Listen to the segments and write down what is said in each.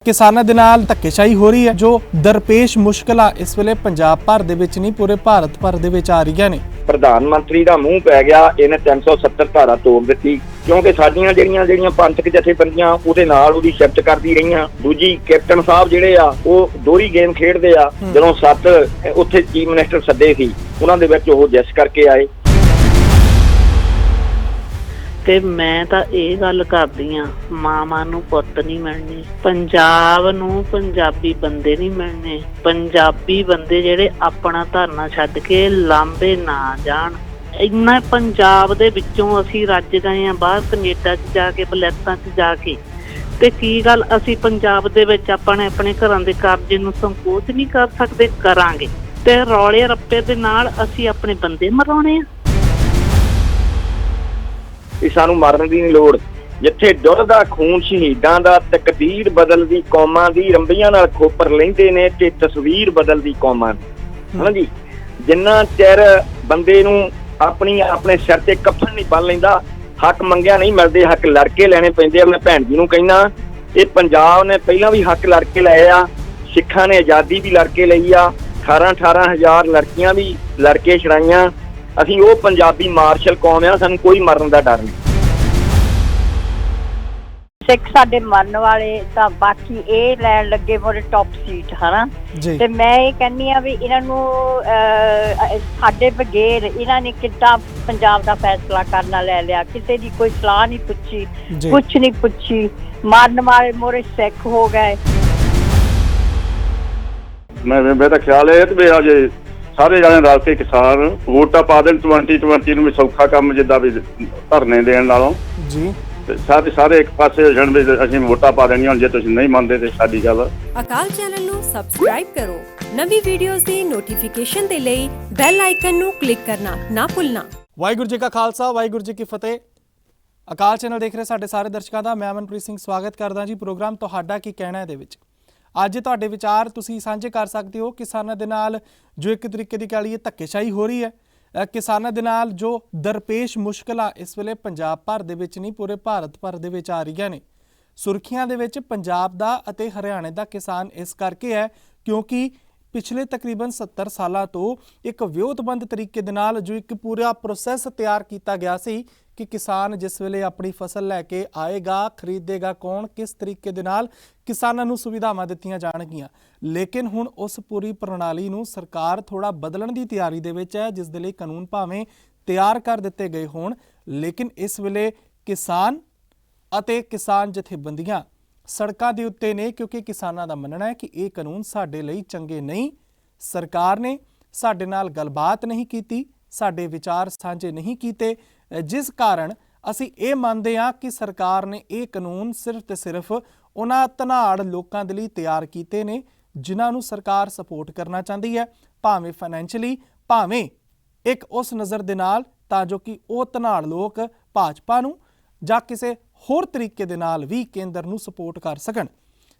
किसानों के नाल धक्केशाही हो रही है जो दरपेश मुश्किल इस वेले पंजाब भर दे विच नहीं पूरे भारत भर दे विच आ रही ने। प्रधानमंत्री का मूँह पै गया, इन्हें 370 धारा तोड़ दी क्योंकि साडियां ਜਿਹੜੀਆਂ पंथक जथेबंदियां ਉਹਦੇ ਨਾਲ ਉਹਦੀ शिफ्ट करदी रहीਆਂ। दूजी कैप्टन साहब ਜਿਹੜੇ ਆ ਉਹ ਦੋਹਰੀ गेम खेडदे आ। ਜਦੋਂ 7 ਉੱਥੇ चीफ मिनिस्टर सदे सी ਉਹਨਾਂ ਦੇ ਵਿੱਚ ਉਹ ਜਿਸ ਕਰਕੇ ਆਏ। ਤੇ ਮੈਂ ਤਾਂ ਇਹ ਗੱਲ ਕਰਦੀ ਆ, ਮਾਵਾਂ ਨੂੰ ਪੁੱਤ ਨਹੀਂ ਮਿਲਣੇ, ਪੰਜਾਬ ਨੂੰ ਪੰਜਾਬੀ ਬੰਦੇ ਨਹੀਂ ਮਿਲਣੇ। ਪੰਜਾਬੀ ਬੰਦੇ ਜਿਹੜੇ ਆਪਣਾ ਧਰਨਾ ਛੱਡ ਕੇ ਲਾਂਬੇ ਨਾ ਜਾਣ। ਇੰਨਾ ਪੰਜਾਬ ਦੇ ਵਿੱਚੋਂ ਅਸੀਂ ਰੱਜ ਗਏ ਆ, ਬਾਹਰ ਕੈਨੇਡਾ 'ਚ ਜਾ ਕੇ, ਬਲੈਤਾਂ 'ਚ ਜਾ ਕੇ, ਤੇ ਕੀ ਗੱਲ ਅਸੀਂ ਪੰਜਾਬ ਦੇ ਵਿੱਚ ਆਪਣੇ ਘਰਾਂ ਦੇ ਕਬਜ਼ੇ ਨੂੰ ਸੰਕੋਚ ਨਹੀਂ ਕਰ ਸਕਦੇ? ਕਰਾਂਗੇ। ਤੇ ਰੌਲੇ ਰੱਪੇ ਦੇ ਨਾਲ ਅਸੀਂ ਆਪਣੇ ਬੰਦੇ ਮਰਾਉਣੇ ਆ। सानू मारन की नहीं लोड़, जिथे डुलदा खून शहीदां दा तकदीर बदलदी कौमां दी रंबियां नाल खोपर लैंदे ने ते तस्वीर बदलदी कौमां दी। हां जी, जिन्ना चिर बंदे नू अपने सिर ते कफन नहीं बन लैंदा, हक मंगिया नहीं मिलदे, हक लड़के लैणे पैंदे आ। मैं भैन जी नू कहना, ये पंजाब ने पहलां भी हक लड़के लए आ, सिखां ने आज़ादी भी लड़के लई आ, 18 हज़ार लड़कियां भी लड़के छड़ाइयां। ਅਸੀਂ ਉਹ ਪੰਜਾਬੀ ਮਾਰਸ਼ਲ ਕੌਮ ਆ, ਸਾਨੂੰ ਕੋਈ ਮਰਨ ਦਾ ਡਰ ਨਹੀਂ। ਸਿੱਖ ਸਾਡੇ ਮੰਨਣ ਵਾਲੇ ਤਾਂ ਬਾਕੀ ਇਹ ਲੈਣ ਲੱਗੇ ਮੋਰੇ ਟੌਪ ਸੀਟ, ਹਨਾ। ਤੇ ਮੈਂ ਇਹ ਕਹਿੰਦੀ ਆ ਵੀ ਇਹਨਾਂ ਨੂੰ ਸਾਡੇ ਬਗੈਰ ਇਹਨਾਂ ਨੇ ਕਿੱਦਾਂ ਪੰਜਾਬ ਦਾ ਫੈਸਲਾ ਕਰਨਾ ਲੈ ਲਿਆ। ਕਿਸੇ ਦੀ ਕੋਈ ਸਲਾਹ ਨਹੀਂ ਪੁੱਛੀ, ਕੁਛ ਨਹੀਂ ਪੁੱਛੀ, ਮਾਰਨ ਵਾਲੇ ਮੋਰੇ ਸਿੱਖ ਹੋ ਗਏ। ਮੇਰਾ ਖਿਆਲ ਹੈ ਕਿ ਅਜੇ ਸਾਰੇ ਜਾਣੇ ਰਲ ਕੇ ਕਿਸਾਨ ਵੋਟਾਂ ਪਾ ਦੇਣ 2020 ਨੂੰ ਵੀ ਸੌਖਾ ਕੰਮ, ਜਿੱਦਾਂ ਵੀ ਧਰਨੇ ਦੇਣ ਨਾਲੋਂ ਜੀ। ਸਾਰੇ ਇੱਕ ਪਾਸੇ ਹੋ ਜਾਣ ਵੀ ਅਸੀਂ ਵੋਟਾਂ ਪਾ ਦੇਣੀਆਂ। ਜੇ ਤੁਸੀਂ ਨਹੀਂ ਮੰਨਦੇ ਤੇ ਸਾਡੀ ਗੱਲ। ਅਕਾਲ ਚੈਨਲ ਨੂੰ ਸਬਸਕ੍ਰਾਈਬ ਕਰੋ, ਨਵੀਂ ਵੀਡੀਓਜ਼ ਦੀ ਨੋਟੀਫਿਕੇਸ਼ਨ ਦੇ ਲਈ ਬੈਲ ਆਈਕਨ ਨੂੰ ਕਲਿੱਕ ਕਰਨਾ ਨਾ ਭੁੱਲਣਾ। ਵਾਹਿਗੁਰੂ ਜੀ ਕਾ ਖਾਲਸਾ, ਵਾਹਿਗੁਰੂ ਜੀ ਕੀ ਫਤਿਹ। ਅਕਾਲ ਚੈਨਲ ਦੇਖ ਰਹੇ ਸਾਡੇ ਸਾਰੇ ਦਰਸ਼ਕਾਂ ਦਾ ਮੈਂ ਅਮਨਪ੍ਰੀਤ ਸਿੰਘ ਸਵਾਗਤ ਕਰਦਾ ਜੀ ਪ੍ਰੋਗਰਾਮ ਤੁਹਾਡਾ ਕੀ ਕਹਿਣਾ ਹੈ ਦੇ ਵਿੱਚ। ਅੱਜ ਤੁਹਾਡੇ ਵਿਚਾਰ ਤੁਸੀਂ ਸਾਂਝੇ ਕਰ ਸਕਦੇ ਹੋ ਕਿਸਾਨਾਂ ਦੇ ਨਾਲ ਜੋ ਇੱਕ ਤਰੀਕੇ ਦੀ ਕਹਿ ਲਈਏ ਧੱਕੇਸ਼ਾਹੀ ਹੋ ਰਹੀ ਹੈ। ਕਿਸਾਨਾਂ ਦੇ ਨਾਲ ਜੋ ਦਰਪੇਸ਼ ਮੁਸ਼ਕਿਲਾਂ ਇਸ ਵੇਲੇ ਪੰਜਾਬ ਭਰ ਦੇ ਵਿੱਚ ਨਹੀਂ ਪੂਰੇ ਭਾਰਤ ਭਰ ਦੇ ਵਿੱਚ ਆ ਰਹੀਆਂ ਨੇ। ਸੁਰਖੀਆਂ ਦੇ ਵਿੱਚ ਪੰਜਾਬ ਦਾ ਅਤੇ ਹਰਿਆਣੇ ਦਾ ਕਿਸਾਨ ਇਸ ਕਰਕੇ ਹੈ ਕਿਉਂਕਿ ਪਿਛਲੇ ਤਕਰੀਬਨ 70 ਸਾਲਾਂ ਤੋਂ ਇੱਕ ਵਿਉਂਤਬੰਦ ਤਰੀਕੇ ਦੇ ਨਾਲ ਜੋ ਇੱਕ ਪੂਰਾ ਪ੍ਰੋਸੈਸ ਤਿਆਰ ਕੀਤਾ ਗਿਆ ਸੀ ਕਿ ਕਿਸਾਨ ਜਿਸ ਵੇਲੇ ਆਪਣੀ ਫਸਲ ਲੈ ਕੇ ਆਏਗਾ, ਖਰੀਦੇਗਾ ਕੌਣ, ਕਿਸ ਤਰੀਕੇ ਦੇ ਨਾਲ ਕਿਸਾਨਾਂ ਨੂੰ ਸੁਵਿਧਾਵਾਂ ਦਿੱਤੀਆਂ ਜਾਣਗੀਆਂ। ਲੇਕਿਨ ਹੁਣ ਉਸ ਪੂਰੀ ਪ੍ਰਣਾਲੀ ਨੂੰ ਸਰਕਾਰ ਥੋੜਾ ਬਦਲਣ ਦੀ ਤਿਆਰੀ ਦੇ ਵਿੱਚ ਹੈ, ਜਿਸ ਦੇ ਲਈ ਕਾਨੂੰਨ ਭਾਵੇਂ ਤਿਆਰ ਕਰ ਦਿੱਤੇ ਗਏ ਹੋਣ, ਲੇਕਿਨ ਇਸ ਵੇਲੇ ਕਿਸਾਨ ਅਤੇ ਕਿਸਾਨ ਜਥੇਬੰਦੀਆਂ ਸੜਕਾਂ ਦੇ ਉੱਤੇ ਨੇ ਕਿਉਂਕਿ ਕਿਸਾਨਾਂ ਦਾ ਮੰਨਣਾ ਹੈ ਕਿ ਇਹ ਕਾਨੂੰਨ ਸਾਡੇ ਲਈ ਚੰਗੇ ਨਹੀਂ। ਸਰਕਾਰ ਨੇ ਸਾਡੇ ਨਾਲ ਗੱਲਬਾਤ ਨਹੀਂ ਕੀਤੀ, ਸਾਡੇ ਵਿਚਾਰ ਸਾਂਝੇ ਨਹੀਂ ਕੀਤੇ, ਜਿਸ ਕਾਰਨ ਅਸੀਂ ਇਹ ਮੰਨਦੇ ਹਾਂ ਕਿ ਸਰਕਾਰ ਨੇ ਇਹ ਕਾਨੂੰਨ ਸਿਰਫ ਤੇ ਸਿਰਫ ਉਹਨਾਂ ਧਨਾੜ ਲੋਕਾਂ ਦੇ ਲਈ ਤਿਆਰ ਕੀਤੇ ਨੇ ਜਿਨ੍ਹਾਂ ਨੂੰ ਸਰਕਾਰ ਸਪੋਰਟ ਕਰਨਾ ਚਾਹੁੰਦੀ ਹੈ, ਭਾਵੇਂ ਫਾਈਨੈਂਸ਼ੀਅਲੀ, ਭਾਵੇਂ ਇੱਕ ਉਸ ਨਜ਼ਰ ਦੇ ਨਾਲ, ਤਾਂ ਜੋ ਕਿ ਉਹ ਧਨਾੜ ਲੋਕ ਭਾਜਪਾ ਨੂੰ ਜਾਂ ਕਿਸੇ ਹੋਰ ਤਰੀਕੇ ਦੇ ਨਾਲ ਵੀ ਕੇਂਦਰ ਨੂੰ ਸਪੋਰਟ ਕਰ ਸਕਣ।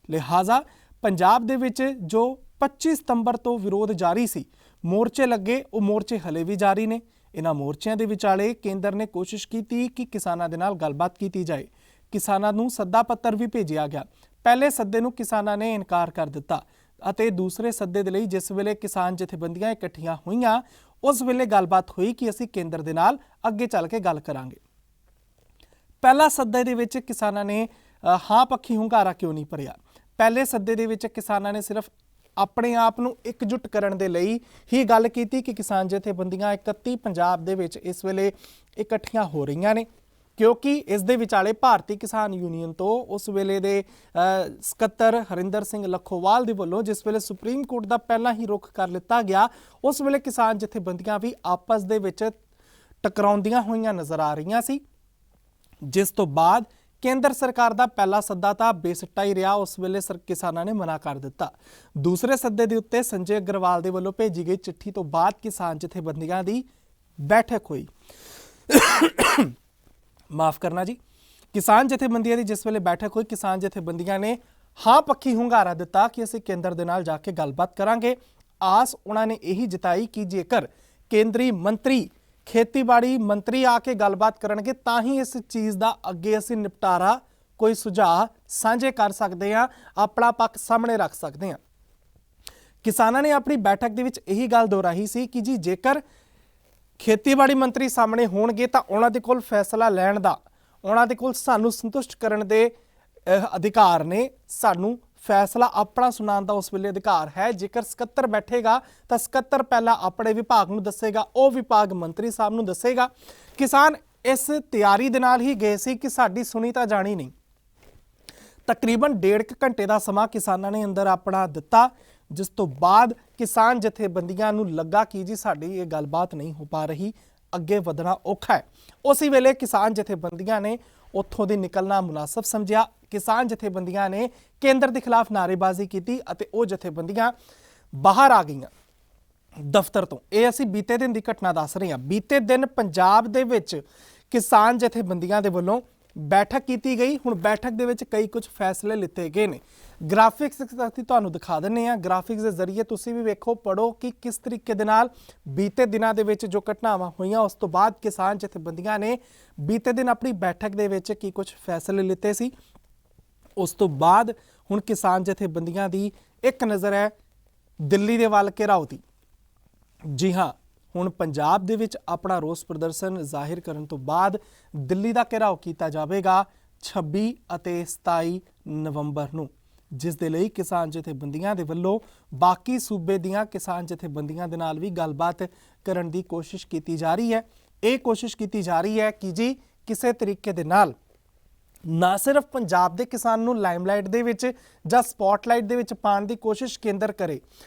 ਲਿਹਾਜ਼ਾ ਪੰਜਾਬ ਦੇ ਵਿੱਚ ਜੋ 25 ਸਤੰਬਰ ਤੋਂ ਵਿਰੋਧ ਜਾਰੀ ਸੀ, ਮੋਰਚੇ ਲੱਗੇ, ਉਹ ਮੋਰਚੇ ਹਲੇ ਵੀ ਜਾਰੀ ਨੇ। ਇਹਨਾਂ ਮੋਰਚਿਆਂ ਦੇ ਵਿਚਾਲੇ ਕੇਂਦਰ ਨੇ ਕੋਸ਼ਿਸ਼ ਕੀਤੀ ਕਿ ਕਿਸਾਨਾਂ ਦੇ ਨਾਲ ਗੱਲਬਾਤ ਕੀਤੀ ਜਾਏ। ਕਿਸਾਨਾਂ ਨੂੰ ਸੱਦਾ ਪੱਤਰ ਵੀ ਭੇਜਿਆ ਗਿਆ। ਪਹਿਲੇ ਸੱਦੇ ਨੂੰ ਕਿਸਾਨਾਂ ਨੇ ਇਨਕਾਰ ਕਰ ਦਿੱਤਾ ਅਤੇ ਦੂਸਰੇ ਸੱਦੇ ਦੇ ਲਈ ਜਿਸ ਵੇਲੇ ਕਿਸਾਨ ਜਥੇਬੰਦੀਆਂ ਇਕੱਠੀਆਂ ਹੋਈਆਂ, ਉਸ ਵੇਲੇ ਗੱਲਬਾਤ ਹੋਈ ਕਿ ਅਸੀਂ ਕੇਂਦਰ ਦੇ ਨਾਲ ਅੱਗੇ ਚੱਲ ਕੇ ਗੱਲ ਕਰਾਂਗੇ। ਪਹਿਲਾ ਸੱਦੇ ਦੇ ਵਿੱਚ ਕਿਸਾਨਾਂ ਨੇ ਹਾਂ ਪੱਖੀ ਹੁੰਗਾਰਾ ਕਿਉਂ ਨਹੀਂ ਭਰਿਆ? ਪਹਿਲੇ ਸੱਦੇ ਦੇ ਵਿੱਚ ਕਿਸਾਨਾਂ ਨੇ ਸਿਰਫ ਆਪਣੇ ਆਪ ਨੂੰ ਇਕਜੁੱਟ ਕਰਨ ਦੇ ਲਈ ਹੀ ਗੱਲ ਕੀਤੀ ਕਿ ਕਿਸਾਨ ਜਥੇਬੰਦੀਆਂ 31 ਪੰਜਾਬ ਦੇ ਵਿੱਚ ਇਸ ਵੇਲੇ ਇਕੱਠੀਆਂ ਹੋ ਰਹੀਆਂ ਨੇ ਕਿਉਂਕਿ ਇਸ ਦੇ ਵਿਚਾਲੇ ਭਾਰਤੀ ਕਿਸਾਨ ਯੂਨੀਅਨ ਤੋਂ ਉਸ ਵੇਲੇ ਦੇ ਸਕੱਤਰ ਹਰਿੰਦਰ ਸਿੰਘ ਲੱਖੋਵਾਲ ਦੇ ਵੱਲੋਂ ਜਿਸ ਵੇਲੇ ਸੁਪਰੀਮ ਕੋਰਟ ਦਾ ਪਹਿਲਾਂ ਹੀ ਰੁਖ ਕਰ ਲਿੱਤਾ ਗਿਆ, ਉਸ ਵੇਲੇ ਕਿਸਾਨ ਜਥੇਬੰਦੀਆਂ ਵੀ ਆਪਸ ਦੇ ਵਿੱਚ ਟਕਰਾਉਂਦੀਆਂ ਹੋਈਆਂ ਨਜ਼ਰ ਆ ਰਹੀਆਂ ਸੀ, ਜਿਸ ਤੋਂ ਬਾਅਦ ਕੇਂਦਰ ਸਰਕਾਰ ਦਾ ਪਹਿਲਾ ਸੱਦਾ ਤਾਂ ਬੇਸਿੱਟਾ ਹੀ ਰਿਹਾ। ਉਸ ਵੇਲੇ ਕਿਸਾਨਾਂ ਨੇ ਮਨਾ ਕਰ ਦਿੱਤਾ। ਦੂਸਰੇ ਸੱਦੇ ਦੇ ਉੱਤੇ ਸੰਜੇ ਅਗਰਵਾਲ ਦੇ ਵੱਲੋਂ ਭੇਜੀ ਗਈ ਚਿੱਠੀ ਤੋਂ ਬਾਅਦ ਕਿਸਾਨ ਜਥੇਬੰਦੀਆਂ ਦੀ ਬੈਠਕ ਹੋਈ। ਮਾਫ ਕਰਨਾ ਜੀ, ਕਿਸਾਨ ਜਥੇਬੰਦੀਆਂ ਦੀ ਜਿਸ ਵੇਲੇ ਬੈਠਕ ਹੋਈ, ਕਿਸਾਨ ਜਥੇਬੰਦੀਆਂ ਨੇ ਹਾਂ ਪੱਖੀ ਹੁੰਗਾਰਾ ਦਿੱਤਾ ਕਿ ਅਸੀਂ ਕੇਂਦਰ ਦੇ ਨਾਲ ਜਾ ਕੇ ਗੱਲਬਾਤ ਕਰਾਂਗੇ। ਆਸ ਉਹਨਾਂ ਨੇ ਇਹੀ ਜਤਾਈ ਕਿ ਜੇਕਰ ਕੇਂਦਰੀ ਮੰਤਰੀ, ਖੇਤੀਬਾੜੀ ਮੰਤਰੀ ਆ ਕੇ ਗੱਲਬਾਤ ਕਰਨਗੇ ਤਾਂ ਹੀ ਇਸ ਚੀਜ਼ ਦਾ ਅੱਗੇ ਅਸੀਂ ਨਿਪਟਾਰਾ ਕੋਈ ਸੁਝਾਅ ਸਾਂਝੇ ਕਰ ਸਕਦੇ ਹਾਂ, ਆਪਣਾ ਪੱਖ ਸਾਹਮਣੇ ਰੱਖ ਸਕਦੇ ਹਾਂ। ਕਿਸਾਨਾਂ ਨੇ ਆਪਣੀ ਬੈਠਕ ਦੇ ਵਿੱਚ ਇਹੀ ਗੱਲ ਦੁਹਰਾਈ ਸੀ ਕਿ ਜੀ ਜੇਕਰ ਖੇਤੀਬਾੜੀ ਮੰਤਰੀ ਸਾਹਮਣੇ ਹੋਣਗੇ ਤਾਂ ਉਹਨਾਂ ਦੇ ਕੋਲ ਫੈਸਲਾ ਲੈਣ ਦਾ, ਉਹਨਾਂ ਦੇ ਕੋਲ ਸਾਨੂੰ ਸੰਤੁਸ਼ਟ ਕਰਨ ਦੇ ਅਧਿਕਾਰ ਨੇ, ਸਾਨੂੰ ਫੈਸਲਾ ਆਪਣਾ ਸੁਣਾਉਣ ਦਾ ਉਸ ਵੇਲੇ ਅਧਿਕਾਰ ਹੈ। ਜੇਕਰ ਸਕੱਤਰ ਬੈਠੇਗਾ ਤਾਂ ਸਕੱਤਰ ਪਹਿਲਾਂ ਆਪਣੇ ਵਿਭਾਗ ਨੂੰ ਦੱਸੇਗਾ, ਉਹ ਵਿਭਾਗ ਮੰਤਰੀ ਸਾਹਿਬ ਨੂੰ ਦੱਸੇਗਾ। ਕਿਸਾਨ ਇਸ ਤਿਆਰੀ ਦੇ ਨਾਲ ਹੀ ਗਏ ਸੀ ਕਿ ਸਾਡੀ ਸੁਣੀ ਤਾਂ ਜਾਣੀ ਨਹੀਂ। ਤਕਰੀਬਨ 1.5 ਘੰਟੇ ਦਾ ਸਮਾਂ ਕਿਸਾਨਾਂ ਨੇ ਅੰਦਰ ਆਪਣਾ ਦਿੱਤਾ, ਜਿਸ ਤੋਂ ਬਾਅਦ ਕਿਸਾਨ ਜਥੇਬੰਦੀਆਂ ਨੂੰ ਲੱਗਾ ਕਿ ਜੀ ਸਾਡੀ ਇਹ ਗੱਲਬਾਤ ਨਹੀਂ ਹੋ ਪਾ ਰਹੀ, ਅੱਗੇ ਵਧਣਾ ਔਖਾ ਹੈ। ਉਸੇ ਵੇਲੇ ਕਿਸਾਨ ਜਥੇਬੰਦੀਆਂ ਨੇ ਉੱਥੋਂ ਦੀ ਨਿਕਲਣਾ ਮੁਨਾਸਬ ਸਮਝਿਆ। ਕਿਸਾਨ ਜਥੇਬੰਦੀਆਂ ਨੇ ਕੇਂਦਰ ਦੇ ਖਿਲਾਫ ਨਾਅਰੇਬਾਜ਼ੀ ਕੀਤੀ ਅਤੇ ਉਹ ਜਥੇਬੰਦੀਆਂ ਬਾਹਰ ਆ ਗਈਆਂ ਦਫ਼ਤਰ ਤੋਂ। ਇਹ ਅਸੀਂ ਬੀਤੇ ਦਿਨ ਦੀ ਘਟਨਾ ਦੱਸ ਰਹੇ ਹਾਂ। ਬੀਤੇ ਦਿਨ ਪੰਜਾਬ ਦੇ ਵਿੱਚ ਕਿਸਾਨ ਜਥੇਬੰਦੀਆਂ ਦੇ ਵੱਲੋਂ ਬੈਠਕ ਕੀਤੀ ਗਈ। ਹੁਣ ਬੈਠਕ ਦੇ ਵਿੱਚ ਕਈ ਕੁਝ ਫੈਸਲੇ ਲਿੱਤੇ ਗਏ ਨੇ। ਗ੍ਰਾਫਿਕਸ ਅਸੀਂ ਤੁਹਾਨੂੰ ਦਿਖਾ ਦਿੰਦੇ ਹਾਂ। ਗ੍ਰਾਫਿਕਸ ਦੇ ਜ਼ਰੀਏ ਤੁਸੀਂ ਵੀ ਵੇਖੋ, ਪੜ੍ਹੋ ਕਿ ਕਿਸ ਤਰੀਕੇ ਦੇ ਨਾਲ ਬੀਤੇ ਦਿਨਾਂ ਦੇ ਵਿੱਚ ਜੋ ਘਟਨਾਵਾਂ ਹੋਈਆਂ, ਉਸ ਤੋਂ ਬਾਅਦ ਕਿਸਾਨ ਜਥੇਬੰਦੀਆਂ ਨੇ ਬੀਤੇ ਦਿਨ ਆਪਣੀ ਬੈਠਕ ਦੇ ਵਿੱਚ ਕੀ ਕੁਝ ਫੈਸਲੇ ਲਿੱਤੇ ਸੀ। ਉਸ ਤੋਂ ਬਾਅਦ ਹੁਣ ਕਿਸਾਨ ਜਥੇਬੰਦੀਆਂ ਦੀ ਇੱਕ ਨਜ਼ਰ ਹੈ ਦਿੱਲੀ ਦੇ ਵੱਲ ਘੇਰਾਓ ਦੀ। ਜੀ ਹਾਂ, ਹੁਣ ਪੰਜਾਬ ਦੇ ਵਿੱਚ ਆਪਣਾ ਰੋਸ ਪ੍ਰਦਰਸ਼ਨ ਜ਼ਾਹਿਰ ਕਰਨ ਤੋਂ ਬਾਅਦ ਦਿੱਲੀ ਦਾ ਘੇਰਾਓ ਕੀਤਾ ਜਾਵੇਗਾ 26 ਅਤੇ 27 ਨਵੰਬਰ ਨੂੰ, ਜਿਸ ਦੇ ਲਈ ਕਿਸਾਨ ਜਥੇਬੰਦੀਆਂ ਦੇ ਵੱਲੋਂ ਬਾਕੀ ਸੂਬੇ ਦੀਆਂ ਕਿਸਾਨ ਜਥੇਬੰਦੀਆਂ ਦੇ ਨਾਲ ਵੀ ਗੱਲਬਾਤ ਕਰਨ ਦੀ ਕੋਸ਼ਿਸ਼ ਕੀਤੀ ਜਾ ਰਹੀ ਹੈ। ਇਹ ਕੋਸ਼ਿਸ਼ ਕੀਤੀ ਜਾ ਰਹੀ ਹੈ ਕਿ ਜੀ ਕਿਸੇ ਤਰੀਕੇ ਦੇ ਨਾਲ ਨਾ ਸਿਰਫ ਪੰਜਾਬ ਦੇ ਕਿਸਾਨ ਨੂੰ ਲਾਈਮਲਾਈਟ ਦੇ ਵਿੱਚ ਜਾਂ ਸਪੌਟਲਾਈਟ ਦੇ ਵਿੱਚ ਪਾਉਣ ਦੀ ਕੋਸ਼ਿਸ਼ ਕੇਂਦਰ ਕਰੇ,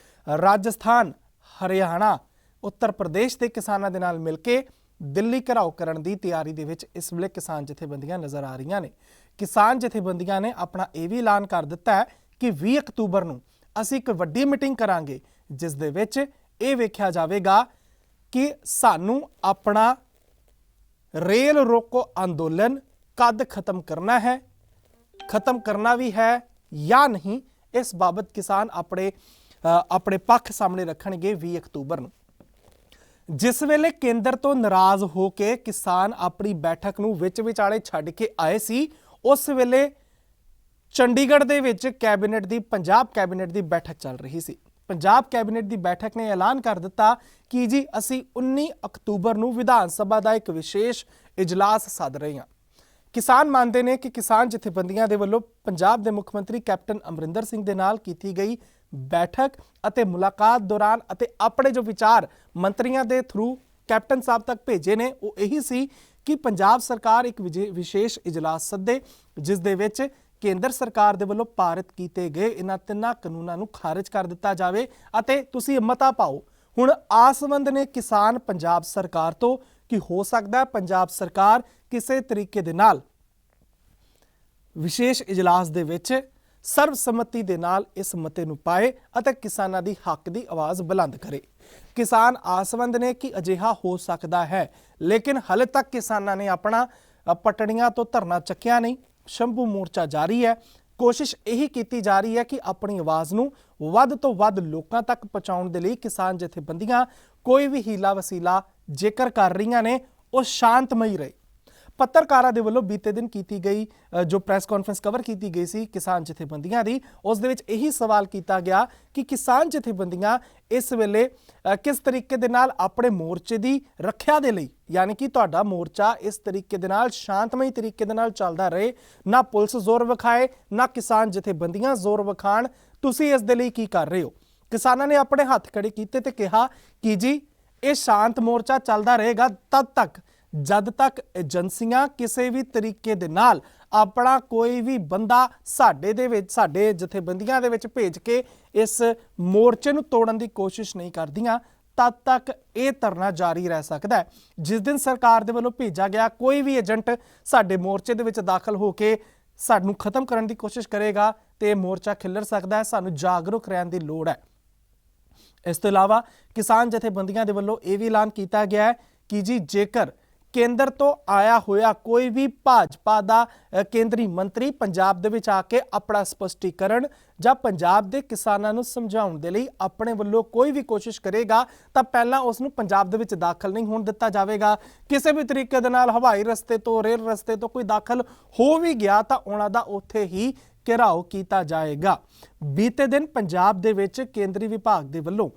ਰਾਜਸਥਾਨ, ਹਰਿਆਣਾ, ਉੱਤਰ ਪ੍ਰਦੇਸ਼ ਦੇ ਕਿਸਾਨਾਂ ਦੇ ਨਾਲ ਮਿਲ ਕੇ ਦਿੱਲੀ ਘਿਰਾਓ ਕਰਨ ਦੀ ਤਿਆਰੀ ਦੇ ਵਿੱਚ ਇਸ ਵੇਲੇ ਕਿਸਾਨ ਜਥੇਬੰਦੀਆਂ ਨਜ਼ਰ ਆ ਰਹੀਆਂ ਨੇ। ਕਿਸਾਨ ਜਥੇਬੰਦੀਆਂ ਨੇ ਆਪਣਾ ਇਹ ਵੀ ਐਲਾਨ ਕਰ ਦਿੱਤਾ ਹੈ ਕਿ 20 ਅਕਤੂਬਰ ਨੂੰ ਅਸੀਂ ਇੱਕ ਵੱਡੀ ਮੀਟਿੰਗ ਕਰਾਂਗੇ, ਜਿਸ ਦੇ ਵਿੱਚ ਇਹ ਵੇਖਿਆ ਜਾਵੇਗਾ ਕਿ ਸਾਨੂੰ ਆਪਣਾ ਰੇਲ ਰੋਕੋ ਅੰਦੋਲਨ ਕਦ ਖਤਮ ਕਰਨਾ ਹੈ, ਖਤਮ ਕਰਨਾ ਵੀ ਹੈ ਜਾਂ ਨਹੀਂ। ਇਸ ਬਾਬਤ ਕਿਸਾਨ ਆਪਣੇ ਪੱਖ ਸਾਹਮਣੇ ਰੱਖਣਗੇ 20 ਅਕਤੂਬਰ ਨੂੰ। ਜਿਸ ਵੇਲੇ ਕੇਂਦਰ ਤੋਂ ਨਾਰਾਜ਼ ਹੋ ਕੇ ਕਿਸਾਨ ਆਪਣੀ ਬੈਠਕ ਨੂੰ ਵਿਚਾਲੇ ਛੱਡ ਕੇ ਆਏ ਸੀ, ਉਸ ਵੇਲੇ ਚੰਡੀਗੜ੍ਹ ਦੇ ਵਿੱਚ ਕੈਬਨਿਟ ਦੀ, ਪੰਜਾਬ ਕੈਬਨਿਟ ਦੀ ਬੈਠਕ ਚੱਲ ਰਹੀ ਸੀ। ਪੰਜਾਬ ਕੈਬਨਿਟ ਦੀ ਬੈਠਕ ਨੇ ਐਲਾਨ ਕਰ ਦਿੱਤਾ ਕਿ ਜੀ ਅਸੀਂ 19 ਅਕਤੂਬਰ ਨੂੰ ਵਿਧਾਨ ਸਭਾ ਦਾ ਇੱਕ ਵਿਸ਼ੇਸ਼ ਇਜਲਾਸ ਸੱਦ ਰਹੇ ਹਾਂ। ਕਿਸਾਨ ਮੰਨਦੇ ਨੇ ਕਿ ਕਿਸਾਨ ਜਥੇਬੰਦੀਆਂ ਦੇ ਵੱਲੋਂ ਪੰਜਾਬ ਦੇ ਮੁੱਖ ਮੰਤਰੀ ਕੈਪਟਨ ਅਮਰਿੰਦਰ ਸਿੰਘ ਦੇ ਨਾਲ ਕੀਤੀ ਗਈ ਬੈਠਕ ਅਤੇ ਮੁਲਾਕਾਤ ਦੌਰਾਨ ਅਤੇ ਆਪਣੇ ਜੋ ਵਿਚਾਰ ਮੰਤਰੀਆਂ ਦੇ ਥਰੂ ਕੈਪਟਨ ਸਾਹਿਬ ਤੱਕ ਭੇਜੇ ਨੇ, ਉਹ ਇਹੀ ਸੀ ਕਿ ਪੰਜਾਬ ਸਰਕਾਰ ਇੱਕ ਵਿਸ਼ੇਸ਼ ਇਜਲਾਸ ਸੱਦੇ, ਜਿਸ ਦੇ ਵਿੱਚ ਕੇਂਦਰ ਸਰਕਾਰ ਦੇ ਵੱਲੋਂ ਪਾਰਿਤ ਕੀਤੇ ਗਏ ਇਹਨਾਂ 3 ਕਾਨੂੰਨਾਂ ਨੂੰ ਖਾਰਜ ਕਰ ਦਿੱਤਾ ਜਾਵੇ ਅਤੇ ਤੁਸੀਂ ਮਤਾ ਪਾਓ। ਹੁਣ ਆਸਵੰਦ ਨੇ ਕਿਸਾਨ ਪੰਜਾਬ ਸਰਕਾਰ ਤੋਂ ਕਿ ਹੋ ਸਕਦਾ ਪੰਜਾਬ ਸਰਕਾਰ ਕਿਸੇ ਤਰੀਕੇ ਦੇ ਨਾਲ ਵਿਸ਼ੇਸ਼ ਇਜਲਾਸ ਦੇ ਵਿੱਚ ਸਰਬਸੰਮਤੀ ਦੇ ਨਾਲ ਇਸ ਮਤੇ ਨੂੰ ਪਾਏ ਅਤੇ ਕਿਸਾਨਾਂ ਦੀ ਹੱਕ ਦੀ ਆਵਾਜ਼ ਬੁਲੰਦ ਕਰੇ। ਕਿਸਾਨ ਆਸਵੰਦ ਨੇ ਕਿ ਅਜਿਹਾ ਹੋ ਸਕਦਾ ਹੈ, ਲੇਕਿਨ ਹਾਲੇ ਤੱਕ ਕਿਸਾਨਾਂ ਨੇ ਆਪਣਾ ਪਟੜੀਆਂ ਤੋਂ ਧਰਨਾ ਚੱਕਿਆ ਨਹੀਂ। ਸ਼ੰਭੂ ਮੋਰਚਾ ਜਾਰੀ ਹੈ। ਕੋਸ਼ਿਸ਼ ਇਹੀ ਕੀਤੀ ਜਾ ਰਹੀ ਹੈ ਕਿ ਆਪਣੀ ਆਵਾਜ਼ ਨੂੰ ਵੱਧ ਤੋਂ ਵੱਧ ਲੋਕਾਂ ਤੱਕ ਪਹੁੰਚਾਉਣ ਦੇ ਲਈ ਕਿਸਾਨ ਜਥੇਬੰਦੀਆਂ ਕੋਈ ਵੀ ਹੀਲਾ ਵਸੀਲਾ ਜੇਕਰ ਕਰ ਰਹੀਆਂ ਨੇ, ਉਹ ਸ਼ਾਂਤਮਈ ਰਹੇ। ਪੱਤਰਕਾਰਾਂ ਦੇ ਵੱਲੋਂ ਬੀਤੇ ਦਿਨ ਕੀਤੀ ਗਈ ਜੋ ਪ੍ਰੈਸ ਕਾਨਫਰੰਸ ਕਵਰ ਕੀਤੀ ਗਈ ਸੀ ਕਿਸਾਨ ਜਥੇਬੰਦੀਆਂ ਦੀ, ਉਸ ਦੇ ਵਿੱਚ ਇਹੀ ਸਵਾਲ ਕੀਤਾ ਗਿਆ ਕਿ ਕਿਸਾਨ ਜਥੇਬੰਦੀਆਂ ਇਸ ਵੇਲੇ ਕਿਸ ਤਰੀਕੇ ਦੇ ਨਾਲ ਆਪਣੇ ਮੋਰਚੇ ਦੀ ਰੱਖਿਆ ਦੇ ਲਈ, ਯਾਨੀ ਕਿ ਤੁਹਾਡਾ ਮੋਰਚਾ ਇਸ ਤਰੀਕੇ ਦੇ ਨਾਲ ਸ਼ਾਂਤਮਈ ਤਰੀਕੇ ਦੇ ਨਾਲ ਚੱਲਦਾ ਰਹੇ, ਨਾ ਪੁਲਿਸ ਜ਼ੋਰ ਵਿਖਾਏ ਨਾ ਕਿਸਾਨ ਜਥੇਬੰਦੀਆਂ ਜ਼ੋਰ ਵਿਖਾਣ, ਤੁਸੀਂ ਇਸ ਦੇ ਲਈ ਕੀ ਕਰ ਰਹੇ ਹੋ। ਕਿਸਾਨਾਂ ਨੇ ਆਪਣੇ ਹੱਥ ਖੜੇ ਕੀਤੇ ਤੇ ਕਿਹਾ ਕਿ ਜੀ ਇਹ ਸ਼ਾਂਤ ਮੋਰਚਾ ਚੱਲਦਾ ਰਹੇਗਾ ਤਦ ਤੱਕ ਜਦ ਤੱਕ ਏਜੰਸੀਆਂ ਕਿਸੇ ਵੀ ਤਰੀਕੇ ਦੇ ਨਾਲ ਆਪਣਾ ਕੋਈ ਵੀ ਬੰਦਾ ਸਾਡੇ ਜਥੇਬੰਦੀਆਂ ਦੇ ਵਿੱਚ ਭੇਜ ਕੇ ਇਸ ਮੋਰਚੇ ਨੂੰ ਤੋੜਨ ਦੀ ਕੋਸ਼ਿਸ਼ ਨਹੀਂ ਕਰਦੀਆਂ, ਤਦ ਤੱਕ ਇਹ ਧਰਨਾ ਜਾਰੀ ਰਹਿ ਸਕਦਾ ਹੈ। ਜਿਸ ਦਿਨ ਸਰਕਾਰ ਦੇ ਵੱਲੋਂ ਭੇਜਾ ਗਿਆ ਕੋਈ ਵੀ ਏਜੰਟ ਸਾਡੇ ਮੋਰਚੇ ਦੇ ਵਿੱਚ ਦਾਖਲ ਹੋ ਕੇ ਸਾਨੂੰ ਖਤਮ ਕਰਨ ਦੀ ਕੋਸ਼ਿਸ਼ ਕਰੇਗਾ ਤੇ ਇਹ ਮੋਰਚਾ ਖਿੱਲਰ ਸਕਦਾ ਹੈ। ਸਾਨੂੰ ਜਾਗਰੂਕ ਰਹਿਣ ਦੀ ਲੋੜ ਹੈ। ਇਸ ਤੋਂ ਇਲਾਵਾ ਕਿਸਾਨ ਜਥੇਬੰਦੀਆਂ ਦੇ ਵੱਲੋਂ ਇਹ ਵੀ ਐਲਾਨ ਕੀਤਾ ਗਿਆ ਹੈ ਕਿ ਜੀ ਜੇਕਰ ਕੇਂਦਰ ਤੋਂ ਆਇਆ ਹੋਇਆ ਕੋਈ ਵੀ ਭਾਜਪਾ ਦਾ ਕੇਂਦਰੀ ਮੰਤਰੀ ਪੰਜਾਬ ਦੇ ਵਿੱਚ ਆ ਕੇ ਆਪਣਾ ਸਪਸ਼ਟੀਕਰਨ ਜਾਂ ਪੰਜਾਬ ਦੇ ਕਿਸਾਨਾਂ ਨੂੰ ਸਮਝਾਉਣ ਦੇ ਲਈ ਆਪਣੇ ਵੱਲੋਂ ਕੋਈ ਵੀ ਕੋਸ਼ਿਸ਼ ਕਰੇਗਾ ਤਾਂ ਪਹਿਲਾਂ ਉਸ ਨੂੰ ਪੰਜਾਬ ਦੇ ਵਿੱਚ ਦਾਖਲ ਨਹੀਂ ਹੋਣ ਦਿੱਤਾ ਜਾਵੇਗਾ। ਕਿਸੇ ਵੀ ਤਰੀਕੇ ਦੇ ਨਾਲ ਹਵਾਈ ਰਸਤੇ ਤੋਂ, ਰੇਲ ਰਸਤੇ ਤੋਂ ਕੋਈ ਦਾਖਲ ਹੋ ਵੀ ਗਿਆ ਤਾਂ ਉਹਨਾਂ ਦਾ ਉੱਥੇ ਹੀ ਘਿਰਾਓ ਕੀਤਾ ਜਾਏਗਾ। ਬੀਤੇ ਦਿਨ ਪੰਜਾਬ ਦੇ ਵਿੱਚ ਕੇਂਦਰੀ ਵਿਭਾਗ ਦੇ ਵੱਲੋਂ